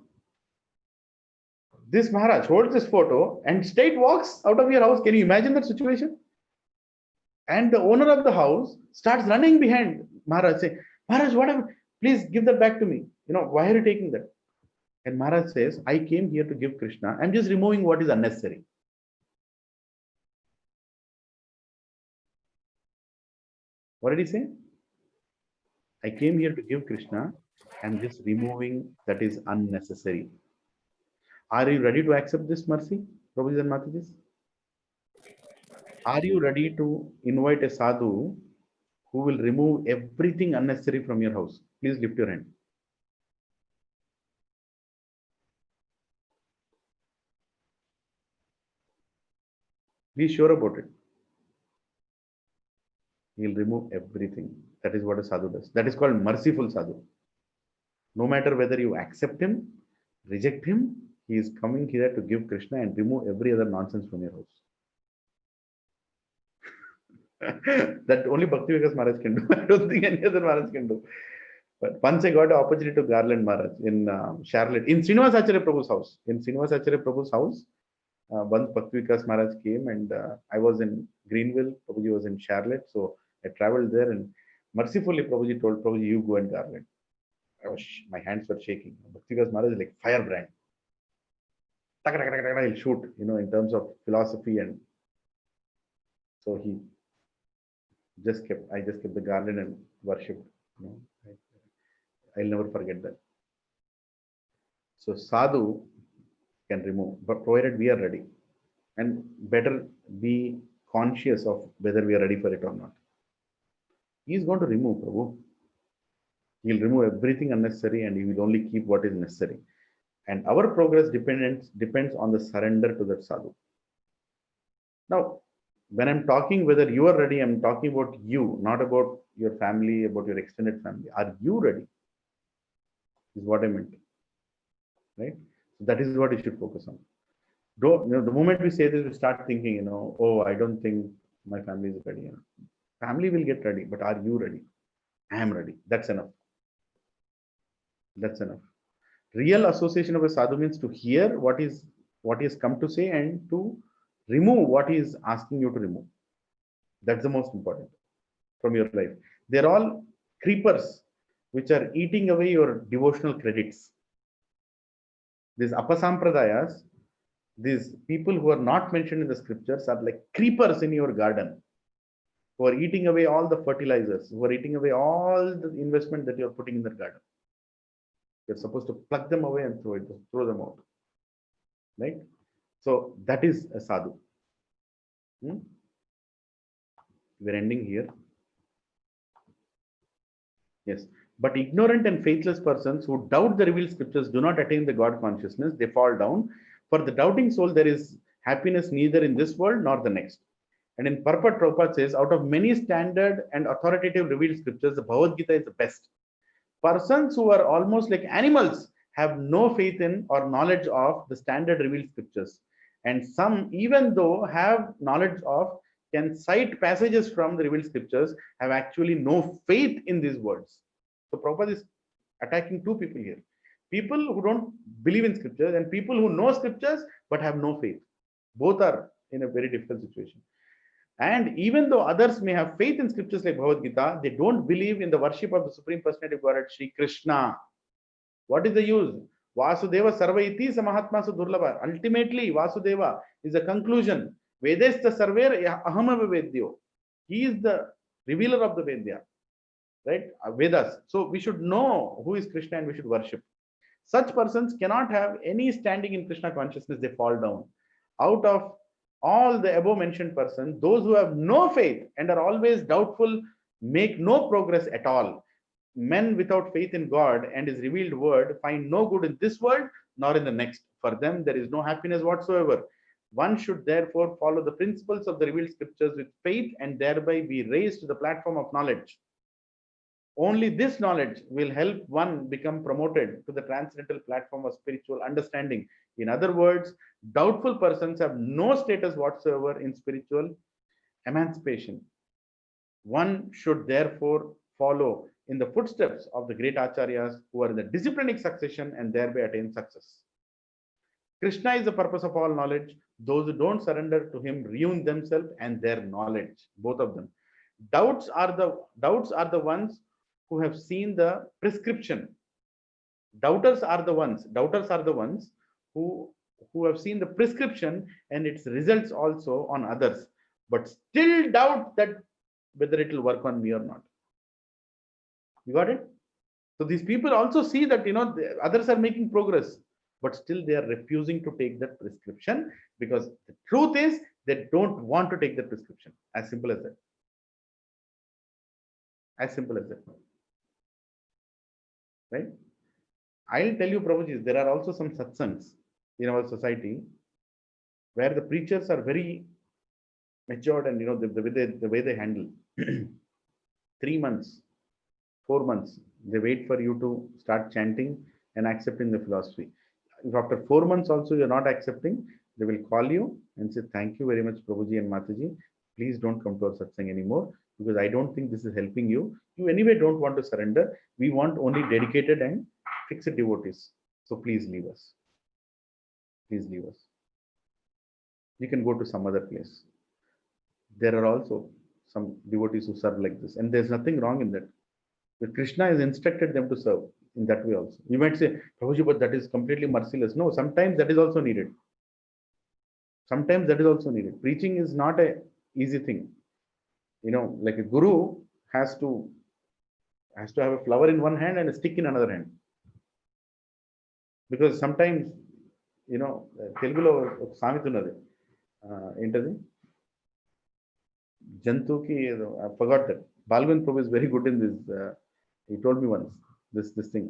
Speaker 1: this Maharaj holds this photo and straight walks out of your house. Can you imagine that situation? And the owner of the house starts running behind Maharaj, saying, Maharaj, what happened? Please give that back to me. Why are you taking that? And Maharaj says, I came here to give Krishna. I'm just removing what is unnecessary. What did he say? I came here to give Krishna and just removing that is unnecessary. Are you ready to accept this mercy, Prabhuji and Matajis? Are you ready to invite a sadhu who will remove everything unnecessary from your house? Please lift your hand. Be sure about it. He'll remove everything. That is what a sadhu does. That is called merciful sadhu. No matter whether you accept him, reject him, he is coming here to give Krishna and remove every other nonsense from your house. That only Bhakti Vikas Maharaj can do. I don't think any other Maharaj can do. But once I got the opportunity to garland Maharaj in Charlotte, in Srinivasacharya Prabhu's house. In Srinivasacharya Prabhu's house, once Bhakti Vikas Maharaj came and I was in Greenville, Prabhuji was in Charlotte. So I traveled there and mercifully Prabhuji told Prabhuji, you go and garland. My hands were shaking. Bhakti Vikas Maharaj is like firebrand. He'll shoot, in terms of philosophy, and so I just kept the garland and worshipped. I'll never forget that. So sadhu can remove, but provided we are ready, and better be conscious of whether we are ready for it or not. He is going to remove, Prabhu. He will remove everything unnecessary and he will only keep what is necessary. And our progress depends on the surrender to that sadhu. Now, when I'm talking whether you are ready, I'm talking about you, not about your family, about your extended family. Are you ready? Is what I meant. Right? So that is what you should focus on. The moment we say this, we start thinking, oh, I don't think my family is ready. Family will get ready, but are you ready? I am ready. That's enough. That's enough. Real association of a sadhu means to hear what he has come to say and to remove what he is asking you to remove. That's the most important from your life. They're all creepers which are eating away your devotional credits. These apasampradayas, these people who are not mentioned in the scriptures, are like creepers in your garden, who are eating away all the fertilizers, who are eating away all the investment that you're putting in the garden. You're supposed to pluck them away and throw them out. Right? So that is a sadhu. We're ending here. Yes. But ignorant and faithless persons who doubt the revealed scriptures do not attain the God consciousness. They fall down. For the doubting soul, there is happiness neither in this world nor the next. And in Purport, Prabhupada says, out of many standard and authoritative revealed scriptures, the Bhagavad Gita is the best. Persons who are almost like animals have no faith in or knowledge of the standard revealed scriptures. And some, even though have knowledge of, can cite passages from the revealed scriptures, have actually no faith in these words. So Prabhupada is attacking two people here. People who don't believe in scriptures and people who know scriptures but have no faith. Both are in a very difficult situation. And even though others may have faith in scriptures like Bhagavad Gita, they don't believe in the worship of the Supreme Personality of Godhead, Sri Krishna. What is the use? Vasudeva Sarvaiti Samahatma Sudurlava. Ultimately, Vasudeva is a conclusion. Vedesta Sarver Ahama Vedyo. He is the revealer of the Vedya. Right? Vedas. So we should know who is Krishna and we should worship. Such persons cannot have any standing in Krishna consciousness. They fall down. Out of all the above mentioned persons, those who have no faith and are always doubtful make no progress at all. Men without faith in God and his revealed word find no good in this world nor in the next. For them, there is no happiness whatsoever. One should therefore follow the principles of the revealed scriptures with faith and thereby be raised to the platform of knowledge. Only this knowledge will help one become promoted to the transcendental platform of spiritual understanding. In other words, doubtful persons have no status whatsoever in spiritual emancipation. One should therefore follow in the footsteps of the great acharyas who are in the disciplinic succession and thereby attain success. Krishna is the purpose of all knowledge. Those who don't surrender to him ruin themselves and their knowledge, both of them. Doubts are the ones who have seen the prescription. Doubters are the ones who have seen the prescription and its results also on others, but still doubt that whether it will work on me or not. You got it? So these people also see that, the others are making progress, but still they are refusing to take that prescription, because the truth is they don't want to take the prescription. As simple as that. As simple as that. Right? I'll tell you, Prabhuji, there are also some satsangs in our society where the preachers are very matured, and the way they handle 3 months, 4 months, they wait for you to start chanting and accepting the philosophy. If after 4 months also you're not accepting, they will call you and say, thank you very much, Prabhuji and Mataji. Please don't come to our satsang anymore, because I don't think this is helping you. You anyway don't want to surrender. We want only dedicated and fixed devotees. So please leave us. Please leave us. You can go to some other place. There are also some devotees who serve like this, and there's nothing wrong in that. But Krishna has instructed them to serve in that way also. You might say, Prabhuji, but that is completely merciless. No, sometimes that is also needed. Sometimes that is also needed. Preaching is not an easy thing. Like a guru has to have a flower in one hand and a stick in another hand. Because sometimes, Telugulo సామెతున్నది ఏంటది జంతువుకి I forgot that. Balgand Prabhu is very good in this. He told me once this thing.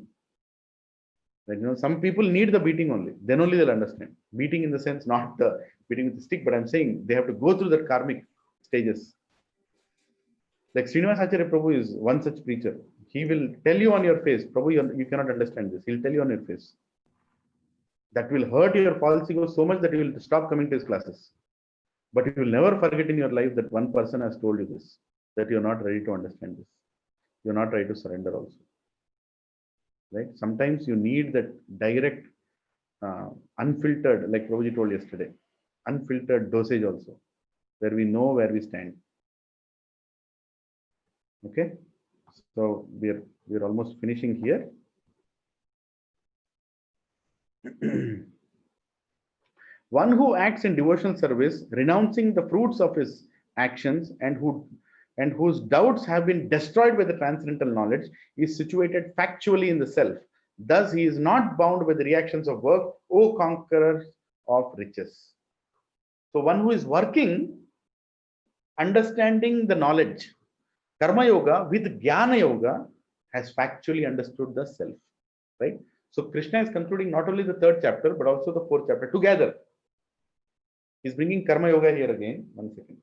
Speaker 1: Like, some people need the beating only. Then only they'll understand. Beating in the sense, not the beating with the stick, but I'm saying they have to go through that karmic stages. Like Srinivas Acharya Prabhu is one such preacher. He will tell you on your face, Prabhu, you cannot understand this. He'll tell you on your face. That will hurt your false ego so much that you will stop coming to his classes. But you will never forget in your life that one person has told you this, that you're not ready to understand this. You're not ready to surrender also. Right? Sometimes you need that direct, unfiltered, like Prabhuji told yesterday, unfiltered dosage also, where we know where we stand. Okay? So we're almost finishing here. One who acts in devotional service, renouncing the fruits of his actions, and whose doubts have been destroyed by the transcendental knowledge, is situated factually in the self. Thus, he is not bound by the reactions of work, O conquerors of riches. So, one who is working, understanding the knowledge, Karma Yoga with Jnana Yoga, has factually understood the self. Right? So, Krishna is concluding not only the 3rd chapter, but also the 4th chapter together. He's bringing Karma Yoga here again. 1 second.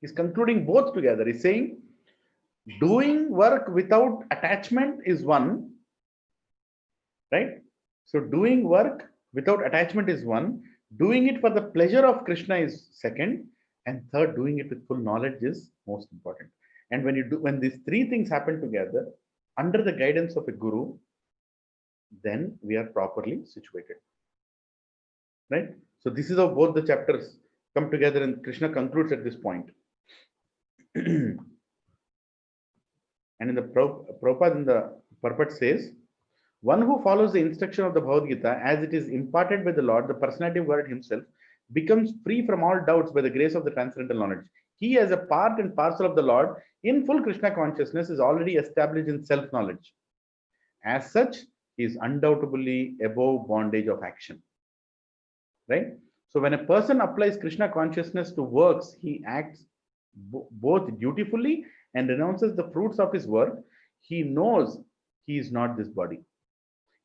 Speaker 1: He's concluding both together. He's saying, doing work without attachment is one, right? So doing work without attachment is one. Doing it for the pleasure of Krishna is second, and third, doing it with full knowledge is most important. And when these 3 things happen together under the guidance of a guru, then we are properly situated. Right? So this is how both the chapters come together, and Krishna concludes at this point. And in the Prabhupada in the purport says, one who follows the instruction of the Bhagavad Gita as it is imparted by the Lord, the personality of God himself, becomes free from all doubts by the grace of the transcendental knowledge. He, as a part and parcel of the Lord, in full Krishna consciousness, is already established in self-knowledge. As such, he is undoubtedly above bondage of action. Right? So when a person applies Krishna consciousness to works, he acts both dutifully and renounces the fruits of his work. He knows he is not this body.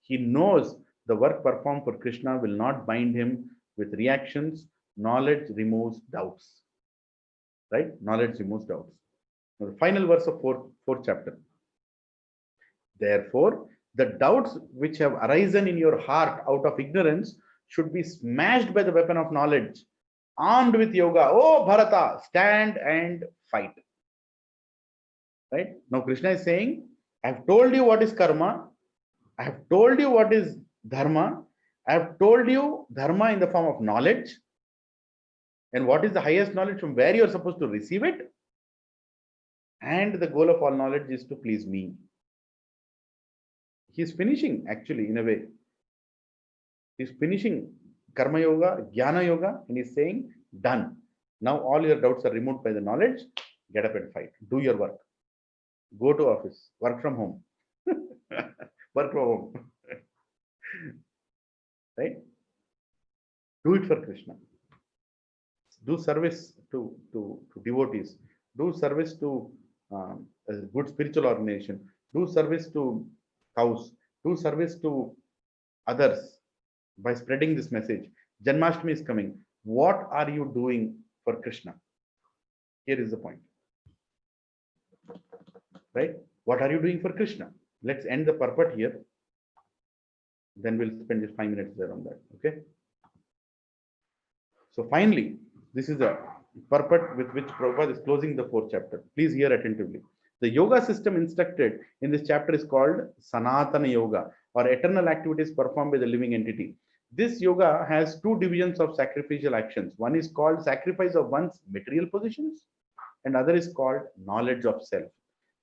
Speaker 1: He knows the work performed for Krishna will not bind him with reactions. Knowledge removes doubts. Right? Knowledge removes doubts. Now, the final verse of 4th chapter. Therefore, the doubts which have arisen in your heart out of ignorance should be smashed by the weapon of knowledge. Armed with yoga, oh Bharata, stand and fight. Right? Now Krishna is saying, I have told you what is karma. I have told you what is dharma. I have told you dharma in the form of knowledge. And what is the highest knowledge, from where you are supposed to receive it. And the goal of all knowledge is to please me. He is finishing actually in a way. He's finishing Karma Yoga, Jnana Yoga, and he's saying, done. Now all your doubts are removed by the knowledge. Get up and fight. Do your work. Go to office. Work from home. Work from home. Right? Do it for Krishna. Do service to devotees. Do service to a good spiritual organization. Do service to cows. Do service to others by spreading this message. Janmashtami is coming. What are you doing for Krishna? Here is the point. Right? What are you doing for Krishna? Let's end the purport here. Then we'll spend just 5 minutes there on that. Okay. So finally, this is a purport with which Prabhupada is closing the 4th chapter. Please hear attentively. The yoga system instructed in this chapter is called Sanatana Yoga, or eternal activities performed by the living entity. This yoga has 2 divisions of sacrificial actions. One is called sacrifice of one's material possessions, and other is called knowledge of self,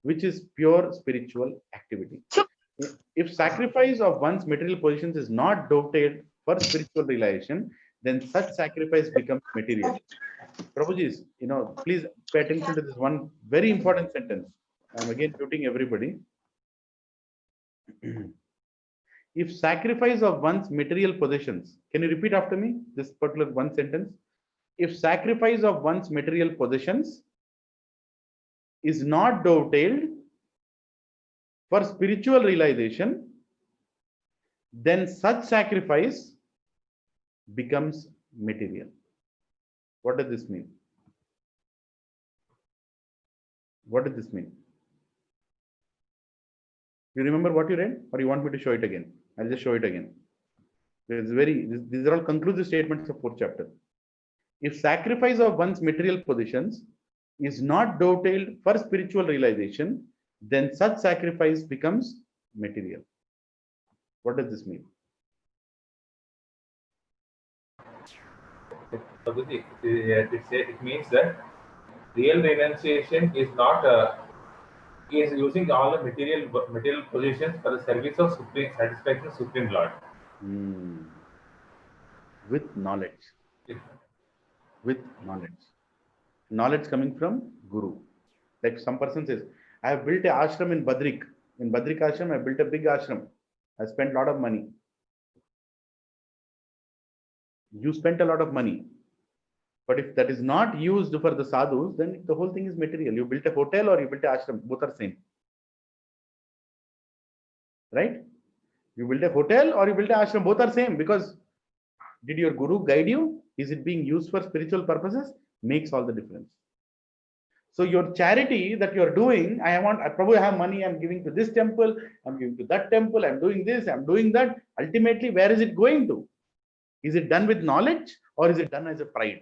Speaker 1: which is pure spiritual activity. If sacrifice of one's material possessions is not dovetailed for spiritual realization, then such sacrifice becomes material. Prabhuji, please pay attention to this one very important sentence. I'm again muting everybody. If sacrifice of one's material possessions, can you repeat after me this particular one sentence? If sacrifice of one's material possessions is not dovetailed for spiritual realization, then such sacrifice becomes material. What does this mean? What does this mean? You remember what you read, or you want me to show it again? I'll just show it again. These are all conclusive statements of 4th chapter. If sacrifice of one's material possessions is not dovetailed for spiritual realization, then such sacrifice becomes material. What does this mean?
Speaker 3: It means that real renunciation is not is using all the material positions for the service of supreme satisfaction of Supreme Lord.
Speaker 1: With knowledge. With knowledge. Knowledge coming from Guru. Like some person says, I have built an ashram in Badrik. In Badrik ashram, I built a big ashram. I spent a lot of money. You spent a lot of money. But if that is not used for the sadhus, then the whole thing is material. You built a hotel or you built an ashram, both are same. Right? You built a hotel or you built an ashram, both are same, because did your Guru guide you? Is it being used for spiritual purposes? Makes all the difference. So your charity that you're doing, probably have money, I'm giving to this temple, I'm giving to that temple, I'm doing this, I'm doing that. Ultimately, where is it going to? Is it done with knowledge or is it done as a pride?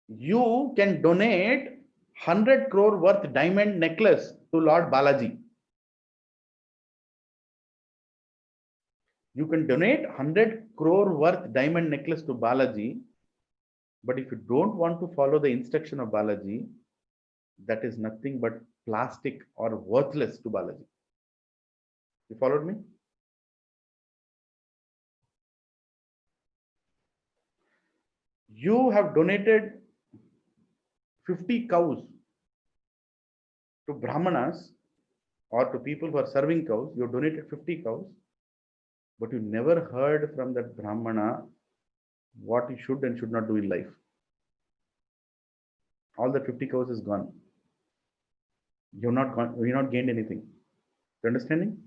Speaker 1: You can donate 100 crore worth diamond necklace to Lord Balaji. You can donate 100 crore worth diamond necklace to Balaji, but if you don't want to follow the instruction of Balaji, that is nothing but plastic or worthless to Balaji. You followed me? You have donated 50 cows to Brahmanas or to people who are serving cows. You donated 50 cows, but you never heard from that Brahmana what he should and should not do in life. All the 50 cows is gone. You've not gained anything. You understanding?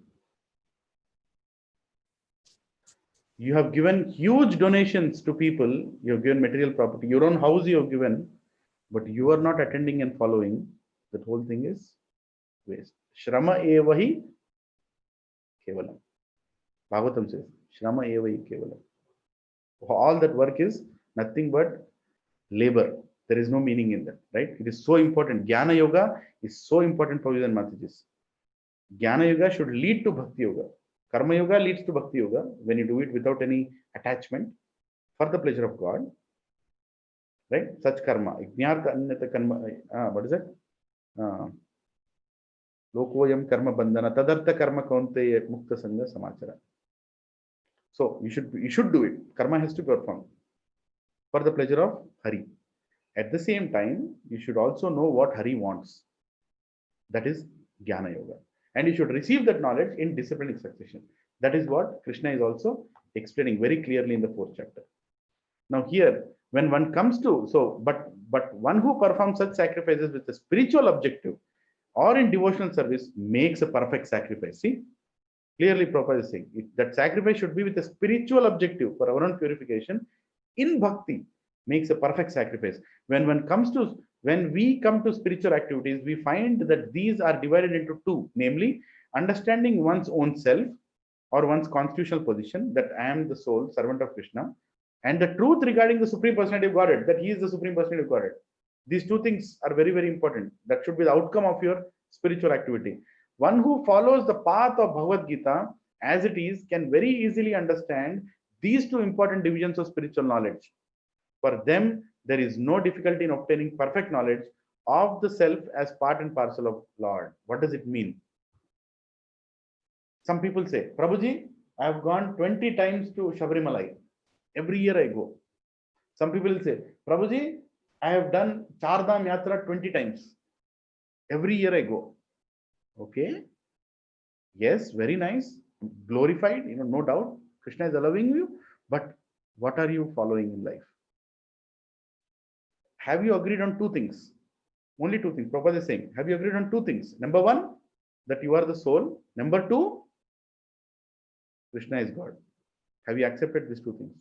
Speaker 1: You have given huge donations to people. You have given material property. Your own house you have given, but you are not attending and following. That whole thing is waste. Shrama evahi kevalam. Bhagavatam says, Shrama evahi kevalam. All that work is nothing but labor. There is no meaning in that, right? It is so important. Jnana Yoga is so important for you and Mataji's. Jnana Yoga should lead to Bhakti Yoga. Karma Yoga leads to Bhakti Yoga when you do it without any attachment for the pleasure of God. Right? Such karma. What is it? Lokoyam karma bandhana tadartha karma kaunteya mukta sangha samachara. So you should do it. Karma has to be performed for the pleasure of Hari. At the same time, you should also know what Hari wants. That is Jnana Yoga. And you should receive that knowledge in disciplining succession. That is what Krishna is also explaining very clearly in the 4th chapter. Now here, when one comes to, but one who performs such sacrifices with a spiritual objective or in devotional service makes a perfect sacrifice. See, clearly Prabhupada is saying that sacrifice should be with a spiritual objective for our own purification in bhakti makes a perfect sacrifice. When we come to spiritual activities, we find that these are divided into two, namely understanding one's own self or one's constitutional position, that I am the soul, servant of Krishna, and the truth regarding the Supreme Personality of Godhead, that he is the Supreme Personality of Godhead. These two things are very, very important. That should be the outcome of your spiritual activity. One who follows the path of Bhagavad Gita as it is can very easily understand these two important divisions of spiritual knowledge. For them, there is no difficulty in obtaining perfect knowledge of the self as part and parcel of Lord. What does it mean? Some people say, Prabhuji, I have gone 20 times to Shabarimalai. Every year I go. Some people will say, Prabhuji, I have done Chardham Yatra 20 times. Every year I go. Okay. Yes, very nice. Glorified, no doubt. Krishna is allowing you. But what are you following in life? Have you agreed on two things? Only two things. Prabhupada is saying, have you agreed on two things? Number one, that you are the soul. Number two, Krishna is God. Have you accepted these two things?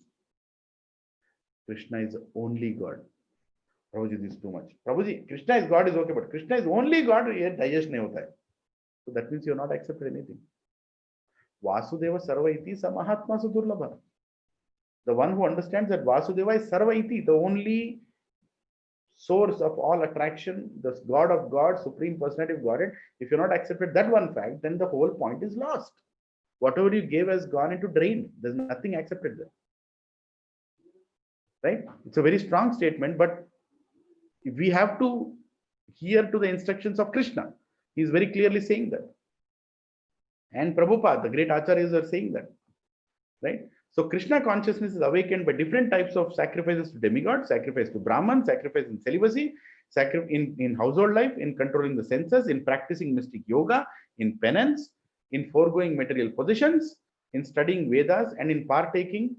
Speaker 1: Krishna is only God. Prabhuji, this is too much. Prabhuji, Krishna is God is okay, but Krishna is only God, digestion nahi hota hai. So that means you have not accepted anything. Vasudeva Sarva Iti Samahatma Sudurlabha. The one who understands that Vasudeva is Sarva Iti, the only source of all attraction, the God of God, Supreme Personality of Godhead. If you're not accepted that one fact, then the whole point is lost. Whatever you gave has gone into drain. There's nothing accepted there. Right? It's a very strong statement, but we have to hear to the instructions of Krishna. He is very clearly saying that. And Prabhupada, the great acharyas, are saying that. Right? So Krishna consciousness is awakened by different types of sacrifices to demigods, sacrifice to Brahman, sacrifice in celibacy, in household life, in controlling the senses, in practicing mystic yoga, in penance, in foregoing material positions, in studying Vedas, and in partaking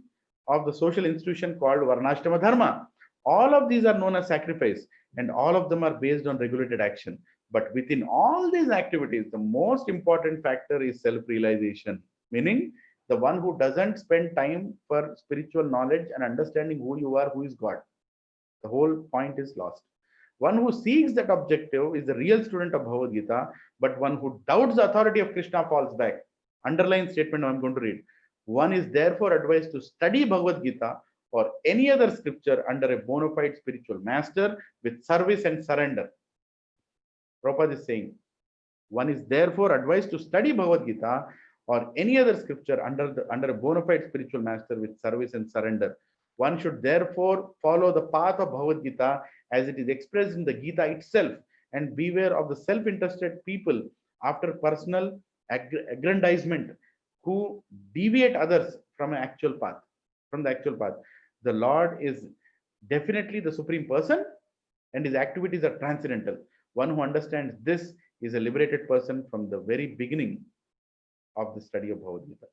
Speaker 1: of the social institution called Varnashrama Dharma. All of these are known as sacrifice, and all of them are based on regulated action. But within all these activities, the most important factor is self-realization, meaning the one who doesn't spend time for spiritual knowledge and understanding who you are, who is God. The whole point is lost. One who seeks that objective is the real student of Bhagavad Gita, but one who doubts the authority of Krishna falls back. Underline statement I'm going to read. One is therefore advised to study Bhagavad Gita or any other scripture under a bona fide spiritual master with service and surrender. Prabhupada is saying, one is therefore advised to study Bhagavad Gita or any other scripture under a bona fide spiritual master with service and surrender. One should therefore follow the path of Bhagavad Gita as it is expressed in the Gita itself, and beware of the self-interested people after personal aggrandizement who deviate others from the actual path. The Lord is definitely the Supreme Person, and his activities are transcendental. One who understands this is a liberated person from the very beginning of the study of Bhagavad Gita.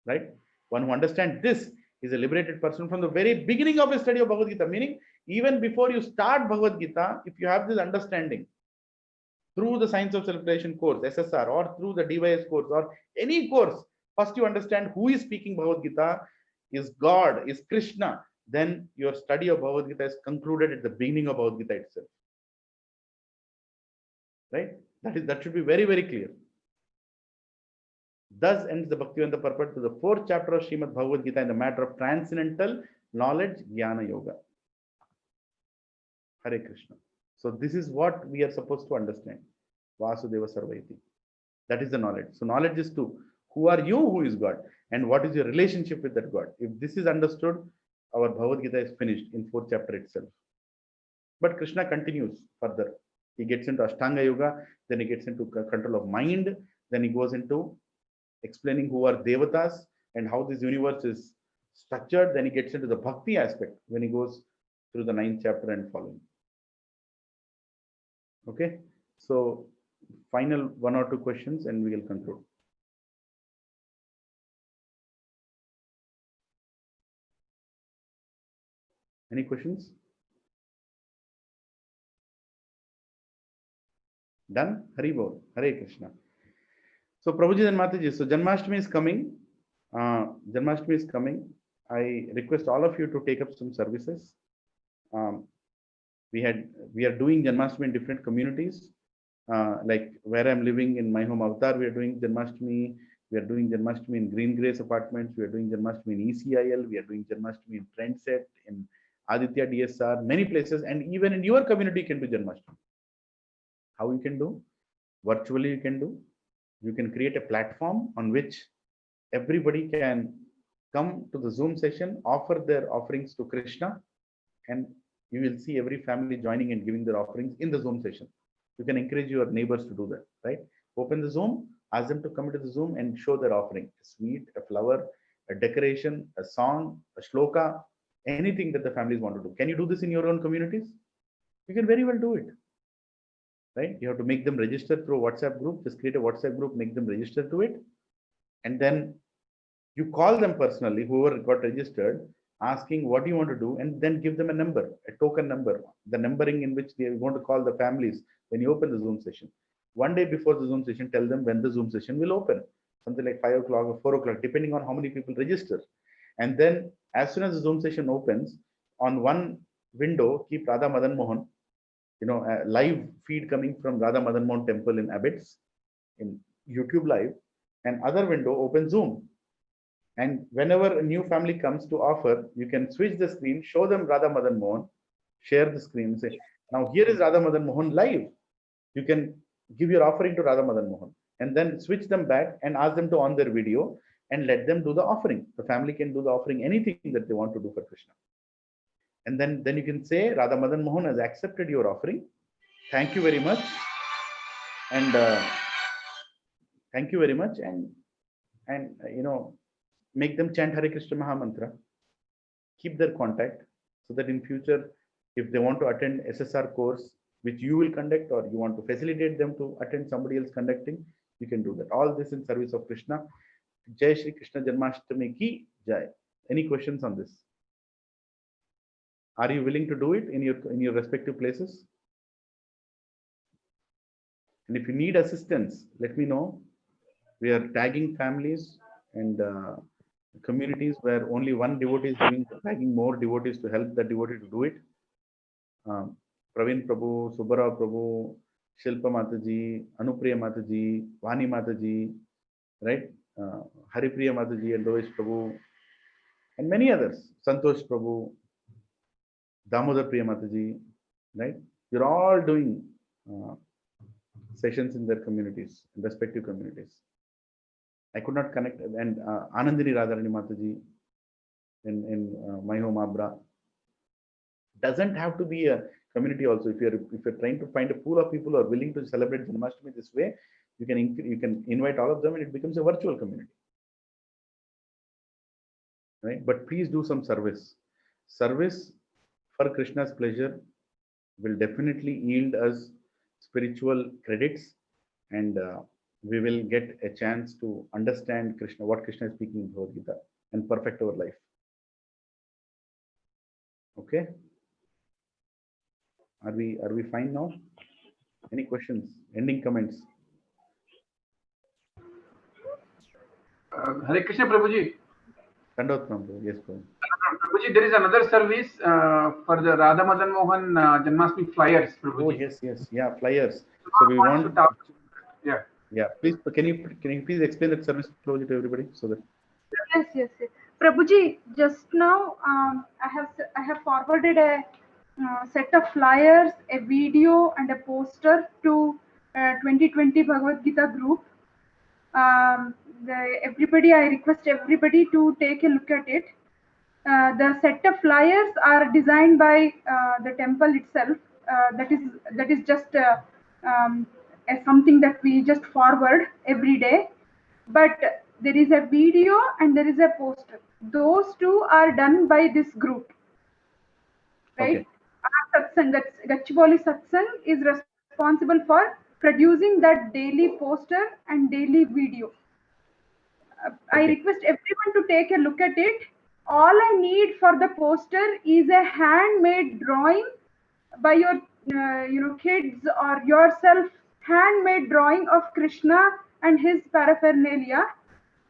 Speaker 1: Right? One who understands this is a liberated person from the very beginning of the study of Bhagavad Gita, meaning even before you start Bhagavad Gita, if you have this understanding through the Science of Self-Realization course, SSR, or through the DYS course, or any course, first you understand who is speaking Bhagavad Gita, is God, is Krishna, then your study of Bhagavad Gita is concluded at the beginning of Bhagavad Gita itself. Right? That should be very, very clear. Thus ends the Bhaktivedanta purport to the 4th chapter of Srimad Bhagavad Gita in the matter of transcendental knowledge, Jnana Yoga. Hare Krishna. So this is what we are supposed to understand. Vasudeva Sarvaiti. That is the knowledge. So knowledge is two. Who are you? Who is God? And what is your relationship with that God? If this is understood, our Bhagavad Gita is finished in 4th chapter itself. But Krishna continues further. He gets into Ashtanga Yoga, then he gets into control of mind, then he goes into explaining who are Devatas and how this universe is structured. Then he gets into the Bhakti aspect when he goes through the 9th chapter and following. Okay, so final 1 or 2 questions and we will conclude. Any questions? Done? Haribol, Hare Krishna. So Prabhuji and Mataji, so Janmashtami is coming. Janmashtami is coming. I request all of you to take up some services. We are doing Janmashtami in different communities. Like where I'm living in my home Avatar, we are doing Janmashtami. We are doing Janmashtami in Green Grace Apartments. We are doing Janmashtami in ECIL. We are doing Janmashtami in Trendset, in Aditya DSR, many places, and even in your community you can do Janmashtami. How you can do? Virtually you can do. You can create a platform on which everybody can come to the Zoom session, offer their offerings to Krishna, and you will see every family joining and giving their offerings in the Zoom session. You can encourage your neighbors to do that, right? Open the Zoom, ask them to come into the Zoom and show their offering. A sweet, a flower, a decoration, a song, a shloka, anything that the families want to do. Can you do this in your own communities? You can very well do it, right? You have to make them register through a WhatsApp group. Just create a WhatsApp group, make them register to it. And then you call them personally, whoever got registered, asking what do you want to do, and then give them a number, a token number, the numbering in which they want to call the families when you open the Zoom session. One day before the Zoom session, tell them when the Zoom session will open, something like 5 o'clock or 4 o'clock, depending on how many people register. And then as soon as the Zoom session opens, on one window, keep Radha Madan Mohan, a live feed coming from Radha Madan Mohan temple in Abbots, in YouTube Live, and other window open Zoom. And whenever a new family comes to offer, you can switch the screen, show them Radha Madan Mohan, share the screen, say, now here is Radha Madan Mohan live. You can give your offering to Radha Madan Mohan and then switch them back and ask them to on their video and let them do the offering. The family can do the offering, anything that they want to do for Krishna. And then you can say, Radha Madan Mohan has accepted your offering. Thank you very much. And thank you very much. And make them chant Hare Krishna Maha Mantra. Keep their contact so that in future, if they want to attend SSR course, which you will conduct, or you want to facilitate them to attend somebody else conducting, you can do that. All this in service of Krishna. Jai Shri Krishna Janmashtami ki Jai. Any questions on this? Are you willing to do it in your respective places? And if you need assistance, let me know. We are tagging families and communities where only one devotee is doing, tagging more devotees to help that devotee to do it. Praveen Prabhu, Subbarao Prabhu, Shilpa Mataji, Anupriya Mataji, Vani Mataji, right? Haripriya Mataji and Rohesh Prabhu, and many others. Santosh Prabhu, Damodar Priya Mataji, right? You're all doing sessions in their communities, respective communities. I could not connect, and Anandini Radharani Mataji in my home Abra. Doesn't have to be a community also. If you're trying to find a pool of people who are willing to celebrate Janmashtami this way, you can invite all of them and it becomes a virtual community. Right? But please do some service. Service for Krishna's pleasure will definitely yield us spiritual credits, and we will get a chance to understand Krishna, what Krishna is speaking in Bhagavad Gita, and perfect our life. Okay? Are we fine now? Any questions? Ending comments?
Speaker 6: Hare Krishna, Prabhuji.
Speaker 1: Dandot Prabhu. Yes, Prabhu.
Speaker 6: Prabhuji, there is another service for the Radha Madan Mohan Janmashtami flyers, Prabhuji.
Speaker 1: Oh, yes. Yeah, flyers. So we want... Yeah, please, can you please explain that service, Prabhuji, to everybody so that...
Speaker 2: Yes. Prabhuji, just now I have forwarded a set of flyers, a video and a poster to 2020 Bhagavad Gita group. I request everybody to take a look at it. The set of flyers are designed by the temple itself. That is just as something that we just forward every day. But there is a video and there is a poster. Those two are done by this group, right?
Speaker 1: Okay.
Speaker 2: Our Satsang, that's Gachibowli Satsang, is responsible for producing that daily poster and daily video. I request everyone to take a look at it. All I need for the poster is a handmade drawing by your kids or yourself, handmade drawing of Krishna and his paraphernalia,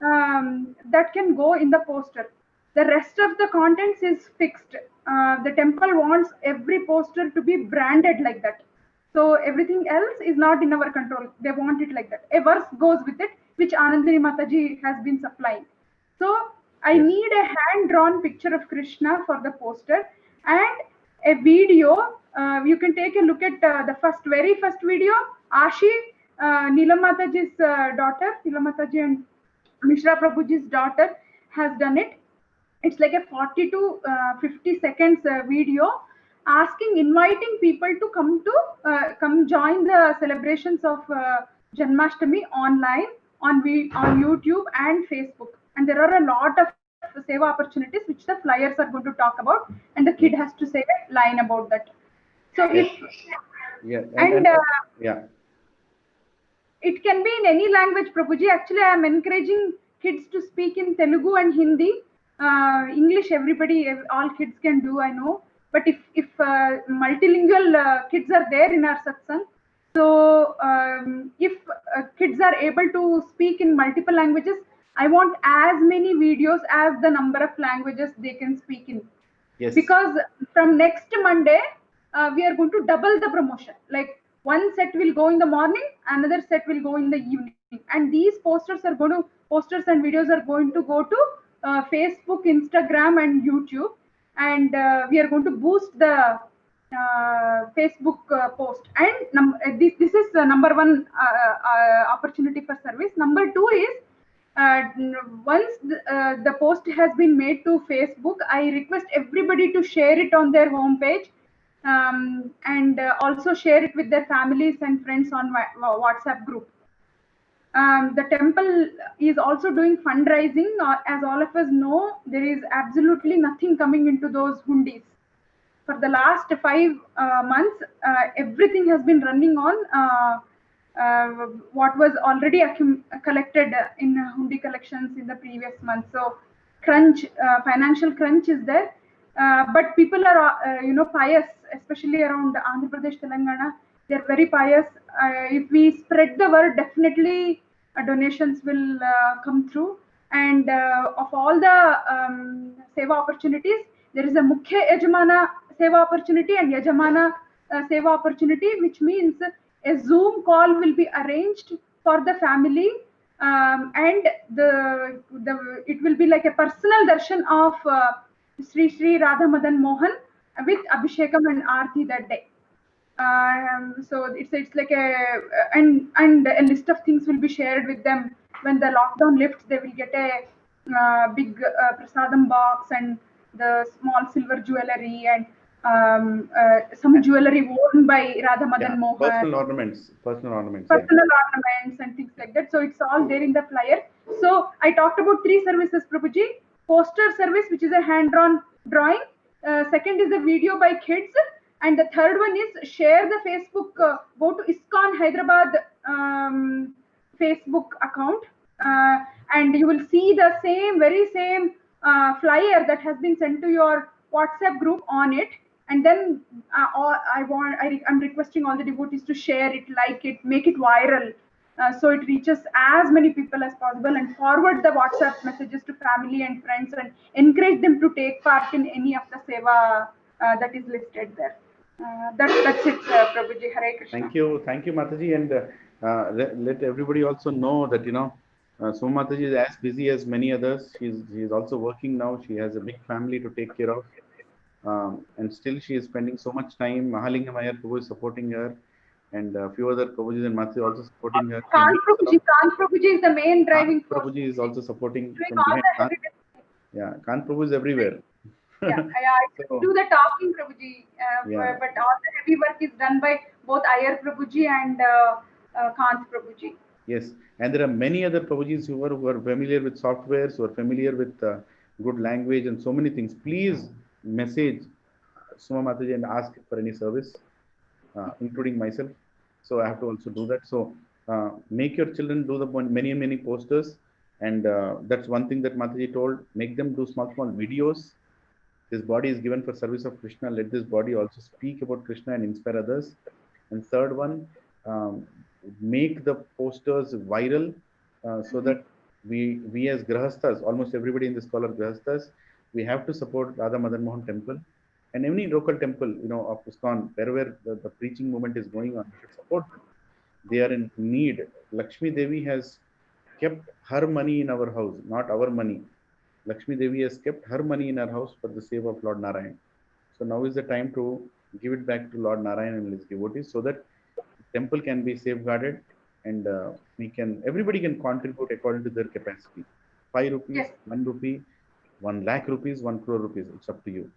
Speaker 2: that can go in the poster. The rest of the contents is fixed. The temple wants every poster to be branded like that. So everything else is not in our control. They want it like that. A verse goes with it, which Anandini Mataji has been supplying. So I need a hand-drawn picture of Krishna for the poster and a video. You can take a look at the very first video. Ashi, Neelam Mataji's daughter, Neelam Mataji and Mishra Prabhuji's daughter, has done it. It's like a 40 to 50 seconds video inviting people to come join the celebrations of Janmashtami online on YouTube and Facebook. And there are a lot of seva opportunities which the flyers are going to talk about, and the kid has to say a line about that. So if it can be in any language, Prabhuji. Actually, I am encouraging kids to speak in Telugu and Hindi. English, all kids can do, I know. But if multilingual kids are there in our satsang, so if kids are able to speak in multiple languages, I want as many videos as the number of languages they can speak in. Yes. Because from next Monday, we are going to double the promotion. Like one set will go in the morning, another set will go in the evening, and these posters and videos are going to go to Facebook, Instagram, and YouTube, and we are going to boost the Facebook post. And this is number one opportunity for service. Number two is once the post has been made to Facebook, I request everybody to share it on their homepage. And also share it with their families and friends on WhatsApp group. The temple is also doing fundraising. As all of us know, there is absolutely nothing coming into those hundis. For the last 5 months, everything has been running on what was already collected in hundi collections in the previous month. So financial crunch is there. But people are, pious, especially around Andhra Pradesh, Telangana. They're very pious. If we spread the word, definitely donations will come through. And of all the seva opportunities, there is a Mukhya Yajamana seva opportunity and Yajamana seva opportunity, which means a Zoom call will be arranged for the family. And it will be like a personal darshan of Sri Radha Madan Mohan with Abhishekam and Aarti that day. So it's like and a list of things will be shared with them. When the lockdown lifts, they will get a big prasadam box and the small silver jewelry and some jewelry worn by Radha Madan Mohan.
Speaker 1: Personal ornaments
Speaker 2: and things like that. So it's all there in the flyer. So I talked about 3 services, Prabhuji. Poster service, which is a hand-drawn drawing. Second is the video by kids. And the third one is share the Facebook, go to ISKCON Hyderabad Facebook account. And you will see the very same flyer that has been sent to your WhatsApp group on it. And then I'm requesting all the devotees to share it, like it, make it viral. So it reaches as many people as possible, and forward the WhatsApp messages to family and friends and encourage them to take part in any of the seva that is listed there. That's it, Prabhuji. Hare Krishna.
Speaker 1: Thank you, Mataji. And let everybody also know that, Soma Mataji is as busy as many others. She's also working now. She has a big family to take care of. And still she is spending so much time. Mahalingam Ayar Prabhu is supporting her. And a few other Prabhujis and Mataji also supporting her.
Speaker 2: Kant Prabhuji is the main driving
Speaker 1: force. Prabhuji is also supporting from behind. Kant Prabhu is everywhere.
Speaker 2: I
Speaker 1: So,
Speaker 2: do the talking, Prabhuji,
Speaker 1: yeah.
Speaker 2: but all the heavy work is done by both Iyer Prabhuji and Kant Prabhuji.
Speaker 1: Yes, and there are many other Prabhujis who are familiar with softwares, who are familiar with good language and so many things. Please message Suma Mataji and ask for any service, including myself. So I have to also do that. So make your children do the many posters, and that's one thing that Mataji told. Make them do small videos. This body is given for service of Krishna. Let this body also speak about Krishna and inspire others. And third one, make the posters viral so that we as Grahasthas, almost everybody in this call are Grahasthas, we have to support Radha Madan Mohan temple and any local temple, of ISKCON, wherever the preaching movement is going on, we should support them. They are in need. Lakshmi Devi has kept her money in our house, not our money. Lakshmi Devi has kept her money in our house for the sake of Lord Narayan. So now is the time to give it back to Lord Narayan and his devotees so that the temple can be safeguarded and everybody can contribute according to their capacity. 5 rupees,
Speaker 2: Yes.
Speaker 1: 1 rupee, 1 lakh rupees, 1 crore rupees. It's up to you,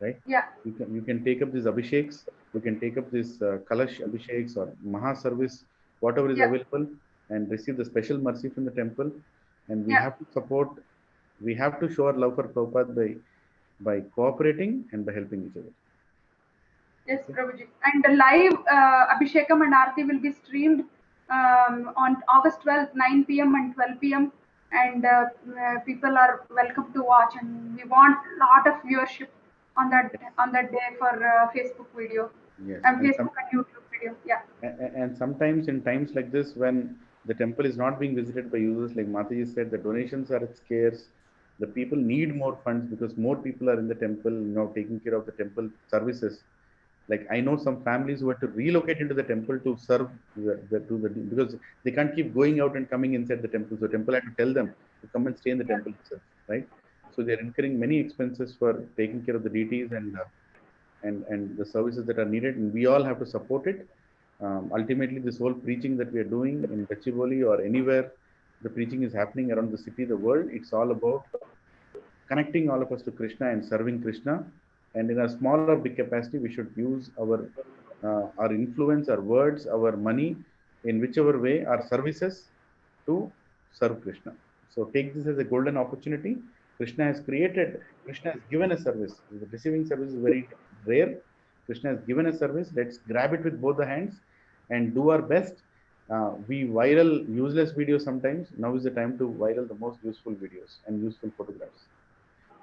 Speaker 1: right?
Speaker 2: Yeah.
Speaker 1: You can take up these abhisheks, you can take up this Kalash abhisheks or Maha service, whatever is available, and receive the special mercy from the temple. And we have to support, we have to show our love for Prabhupada by cooperating and by helping each other.
Speaker 2: Yes, Prabhuji. And the live Abhishekam and Aarti will be streamed on August 12th, 9 p.m. and 12 p.m. And people are welcome to watch. And we want a lot of viewership on that day for Facebook video.
Speaker 1: Yes.
Speaker 2: And Facebook and YouTube video. Yeah.
Speaker 1: And sometimes in times like this, when the temple is not being visited by users, like Mataji said, the donations are scarce. The people need more funds because more people are in the temple, taking care of the temple services. Like I know some families who had to relocate into the temple to serve because they can't keep going out and coming inside the temple. So temple had to tell them to come and stay in the temple itself, right? So they're incurring many expenses for taking care of the deities and the services that are needed, and we all have to support it. Ultimately, this whole preaching that we are doing in Gachibowli or anywhere the preaching is happening around the city, the world, it's all about connecting all of us to Krishna and serving Krishna. And in a small or big capacity, we should use our influence, our words, our money, in whichever way, our services to serve Krishna. So take this as a golden opportunity. Krishna has given a service. The receiving service is very rare. Krishna has given a service. Let's grab it with both the hands and do our best. We viral useless videos sometimes. Now is the time to viral the most useful videos and useful photographs.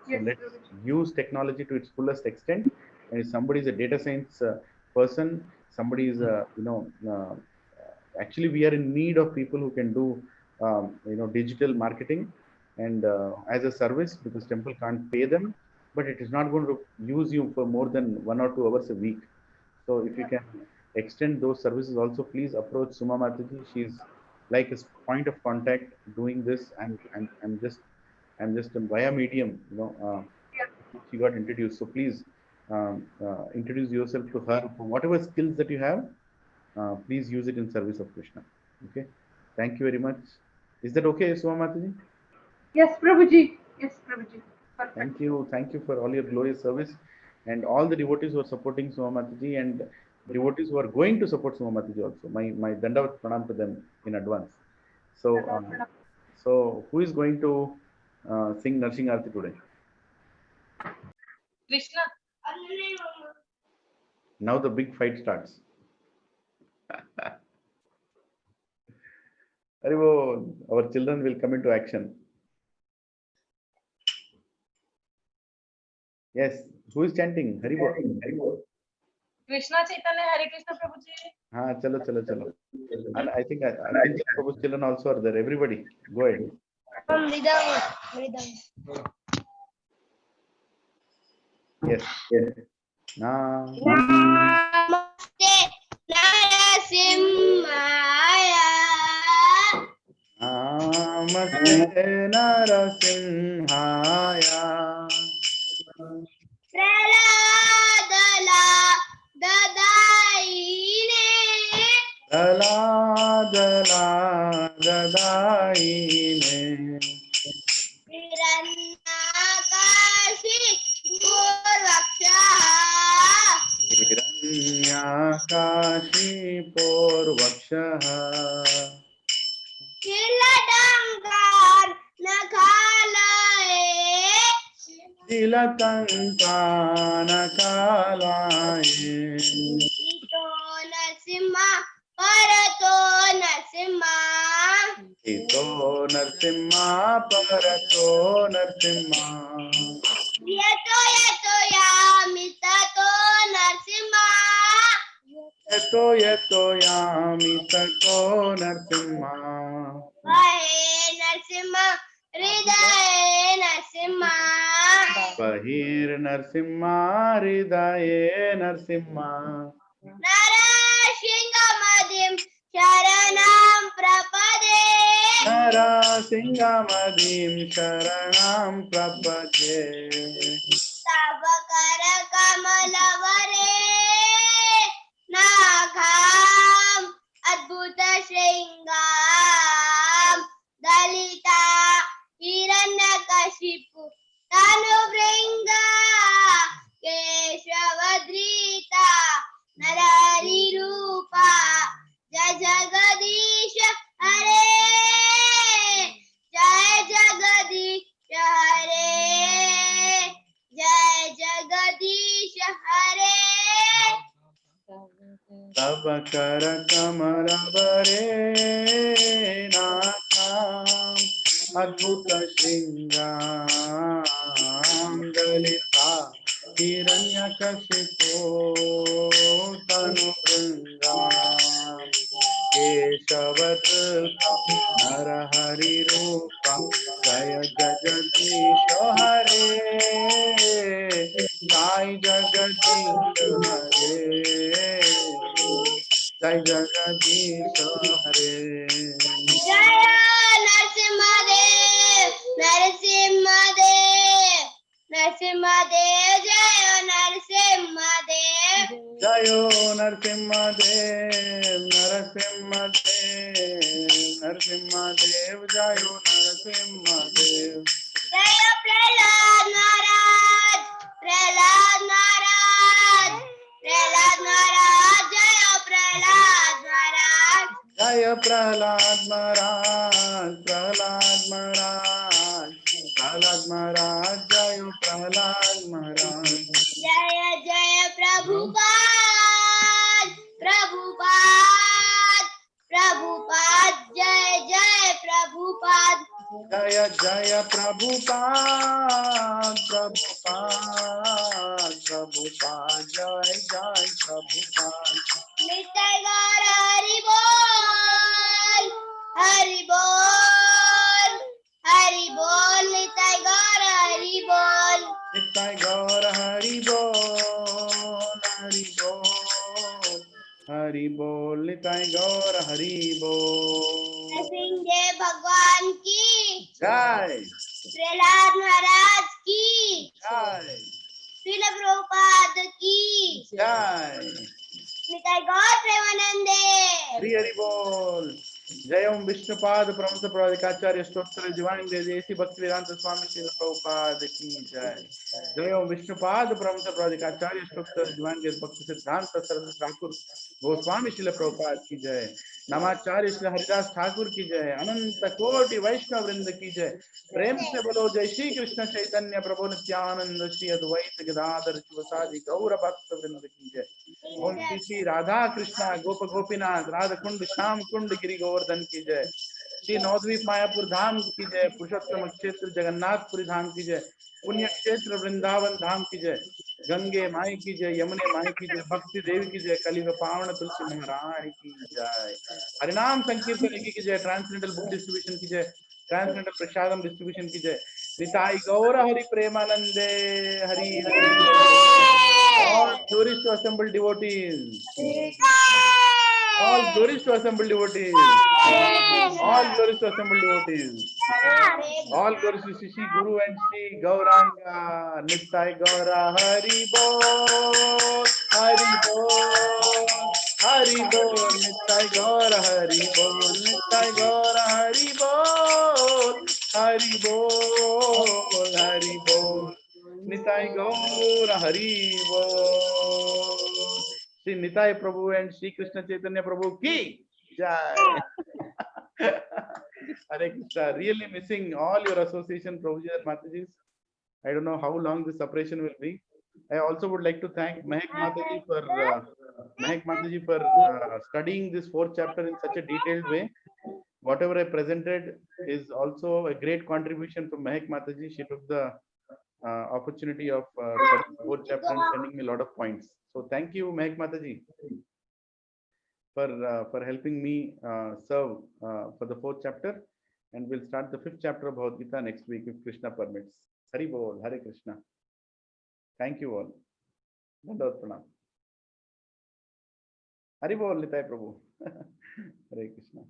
Speaker 1: So let's use technology to its fullest extent. And if somebody is a data science person, somebody is actually we are in need of people who can do digital marketing and as a service, because temple can't pay them, but it is not going to use you for more than 1 or 2 hours a week. So if you can extend those services also, please approach Suma Mataji. She's like a point of contact doing this. I'm just via medium, she got introduced. So please introduce yourself to her. Whatever skills that you have, please use it in service of Krishna. Okay. Thank you very much. Is that okay, Suma Mataji?
Speaker 2: Yes, Prabhuji. Yes, Prabhuji. Perfect.
Speaker 1: Thank you. Thank you for all your glorious service and all the devotees who are supporting Suma Mataji and devotees who are going to support Suma Mataji also. My Dandavat Pranam to them in advance. So who is going to sing Narsing Arti today?
Speaker 18: Krishna.
Speaker 1: Now the big fight starts. Haribo, our children will come into action. Yes, who is chanting? Haribo.
Speaker 18: Krishna Chaitanya Hare Krishna Prabhuji.
Speaker 1: Chalo. And I think Prabhu's children also are there. Everybody, go ahead. Yes.
Speaker 5: Namaste Narasimhaya.
Speaker 1: Namaste Narasimhaya.
Speaker 5: Praladala Dadaine.
Speaker 1: Dadaine.
Speaker 5: Hiranyakashi
Speaker 1: काशीपोर्वक्षः तिलकङ्कानकालाये इतो नरसिंहा परतो नरसिंहा
Speaker 5: यतो यतो यामि ततो नरसिंहा
Speaker 1: यतो यामि ततो नरसिंहा
Speaker 5: वहे नरसिंहा हृदये नरसिंहा
Speaker 1: बहिर्नरसिंहा हृदये नरसिंहा
Speaker 5: नरसिंहमदिं शरणं प्रपदे
Speaker 1: नरसिंहमदिं शरणं प्रपद्ये
Speaker 5: तव कर कमलवरे नाघां अद्भुत शृङ्गां दलिता हिरण्यकशिपु तनुभृङ्गा केशवधृता नरहरिरूपा जय जगदीश हरे जय जगदीश हरे जय जगदीश हरे
Speaker 1: तव कर कमल बरे नाथाम् अद्भुत शृङ्गां दलिता हिरण्यकशिपो तनुभृङ्गा केशवधृता नरहरिरूपा जय जगदीश हरे जय जगदीश हरे जय जगदीश हरे
Speaker 5: जय नरसिंहदेव नरसिंहदेव नरसिंहदेव जय नरसिंहदेव
Speaker 1: जयो नरसिंहदेव नरसिंहदेव नरसिंहदेव जयो नरसिंहदेव
Speaker 5: जय प्रहलाद महाराज प्रहलाद महाराज प्रहलाद महाराज जय प्रहलाद महाराज
Speaker 1: जय प्रहलाद महाराज प्रहलाद महाराज प्रहलाद महाराज जय प्रहलाद महाराज
Speaker 5: जय जय प्रभुपाद प्रभुपाद प्रभुपाद जय जय प्रभुपाद
Speaker 1: जय जय प्रभुपाद प्रभुपाद प्रभुपाद जय जय प्रभुपाद
Speaker 5: नित्य गौर हरि बोल हरि बोल हरि बोल नित्य गौर हरि बोल
Speaker 1: नित्य गौर हरि बोल हरि बोल हरि बोल नित्य गौर हरि बोल
Speaker 5: नरसिंह भगवान की
Speaker 1: जय
Speaker 5: प्रहलाद महाराज की
Speaker 1: जय
Speaker 5: श्रील प्रभुपाद की
Speaker 1: जय
Speaker 5: नित्य गौर प्रेमानंदे
Speaker 1: हरि हरि बोल जय ओम विष्णुपाद प्रमुख प्रवदिकाचार्य स्तोत्र दिवान देसी भक्ति वेदांत स्वामी श्री प्रभुपाद की जय जय ओम विष्णुपाद प्रमुख प्रवदिकाचार्य स्तोत्र दिवान भक्ति सिद्धांत सरस्वती ठाकुर गोस्वामी श्री प्रभुपाद की जय नमाचार्य श्री हरिदास ठाकुर की जय अनंत कोटि वैष्णव वृंद की जय प्रेम से बोलो जय श्री कृष्ण चैतन्य प्रभु नित्यानंद श्री अद्वैत गदाधर शिवसादि गौर भक्त वृंद की जय ओम श्री श्री राधा कृष्णा गोप गोपीनाथ राधा कुंड श्याम कुंड गिरि गोवर्धन की जय श्री नवद्वीप मायापुर धाम की जय पुरुषोत्तम क्षेत्र जगन्नाथपुरी धाम की जय पुण्य क्षेत्र वृंदावन धाम की जय गंगे माई की जय यमुने माई की जय भक्ति देवी की जय कलियुग पावन तुलसी महारानी की जय हरिनाम संकीर्तन की जय ट्रांसलेंडल बुक डिस्ट्रीब्यूशन की जय ट्रांसलेंडल प्रसादम डिस्ट्रीब्यूशन की जय निताई गौर हरि प्रेमानंदे Hari Hari all glories to assembled devotees all glories to assembled devotees all glories to assembled devotees all glories to Shri Guru and Shri Gauranga Nittai Gaura Hari Bol Hari Bol Hari Bol Nittai Gaura Hari Bol Nittai Gaura Hari Bol Hari Bol Hari Bol Nittai Gaura Hari Bol Sri Nitai Prabhu and Sri Krishna Chaitanya Prabhu ki jai. Hare Krishna. Really missing all your association, Prabhuji and Matajis. I don't know how long this separation will be. I also would like to thank Mahek Mataji for studying this 4th chapter in such a detailed way. Whatever I presented is also a great contribution from Mahek Mataji. She took the opportunity of studying 4th chapter and sending me a lot of points. So thank you, Mahek Mataji, for helping me serve for the 4th chapter. And we'll start the 5th chapter of Bhagavad Gita next week if Krishna permits. Hari Bol, Hare Krishna. Thank you all. Dandavat Pranam. Hari Bol, Nitai Prabhu. Hare Krishna.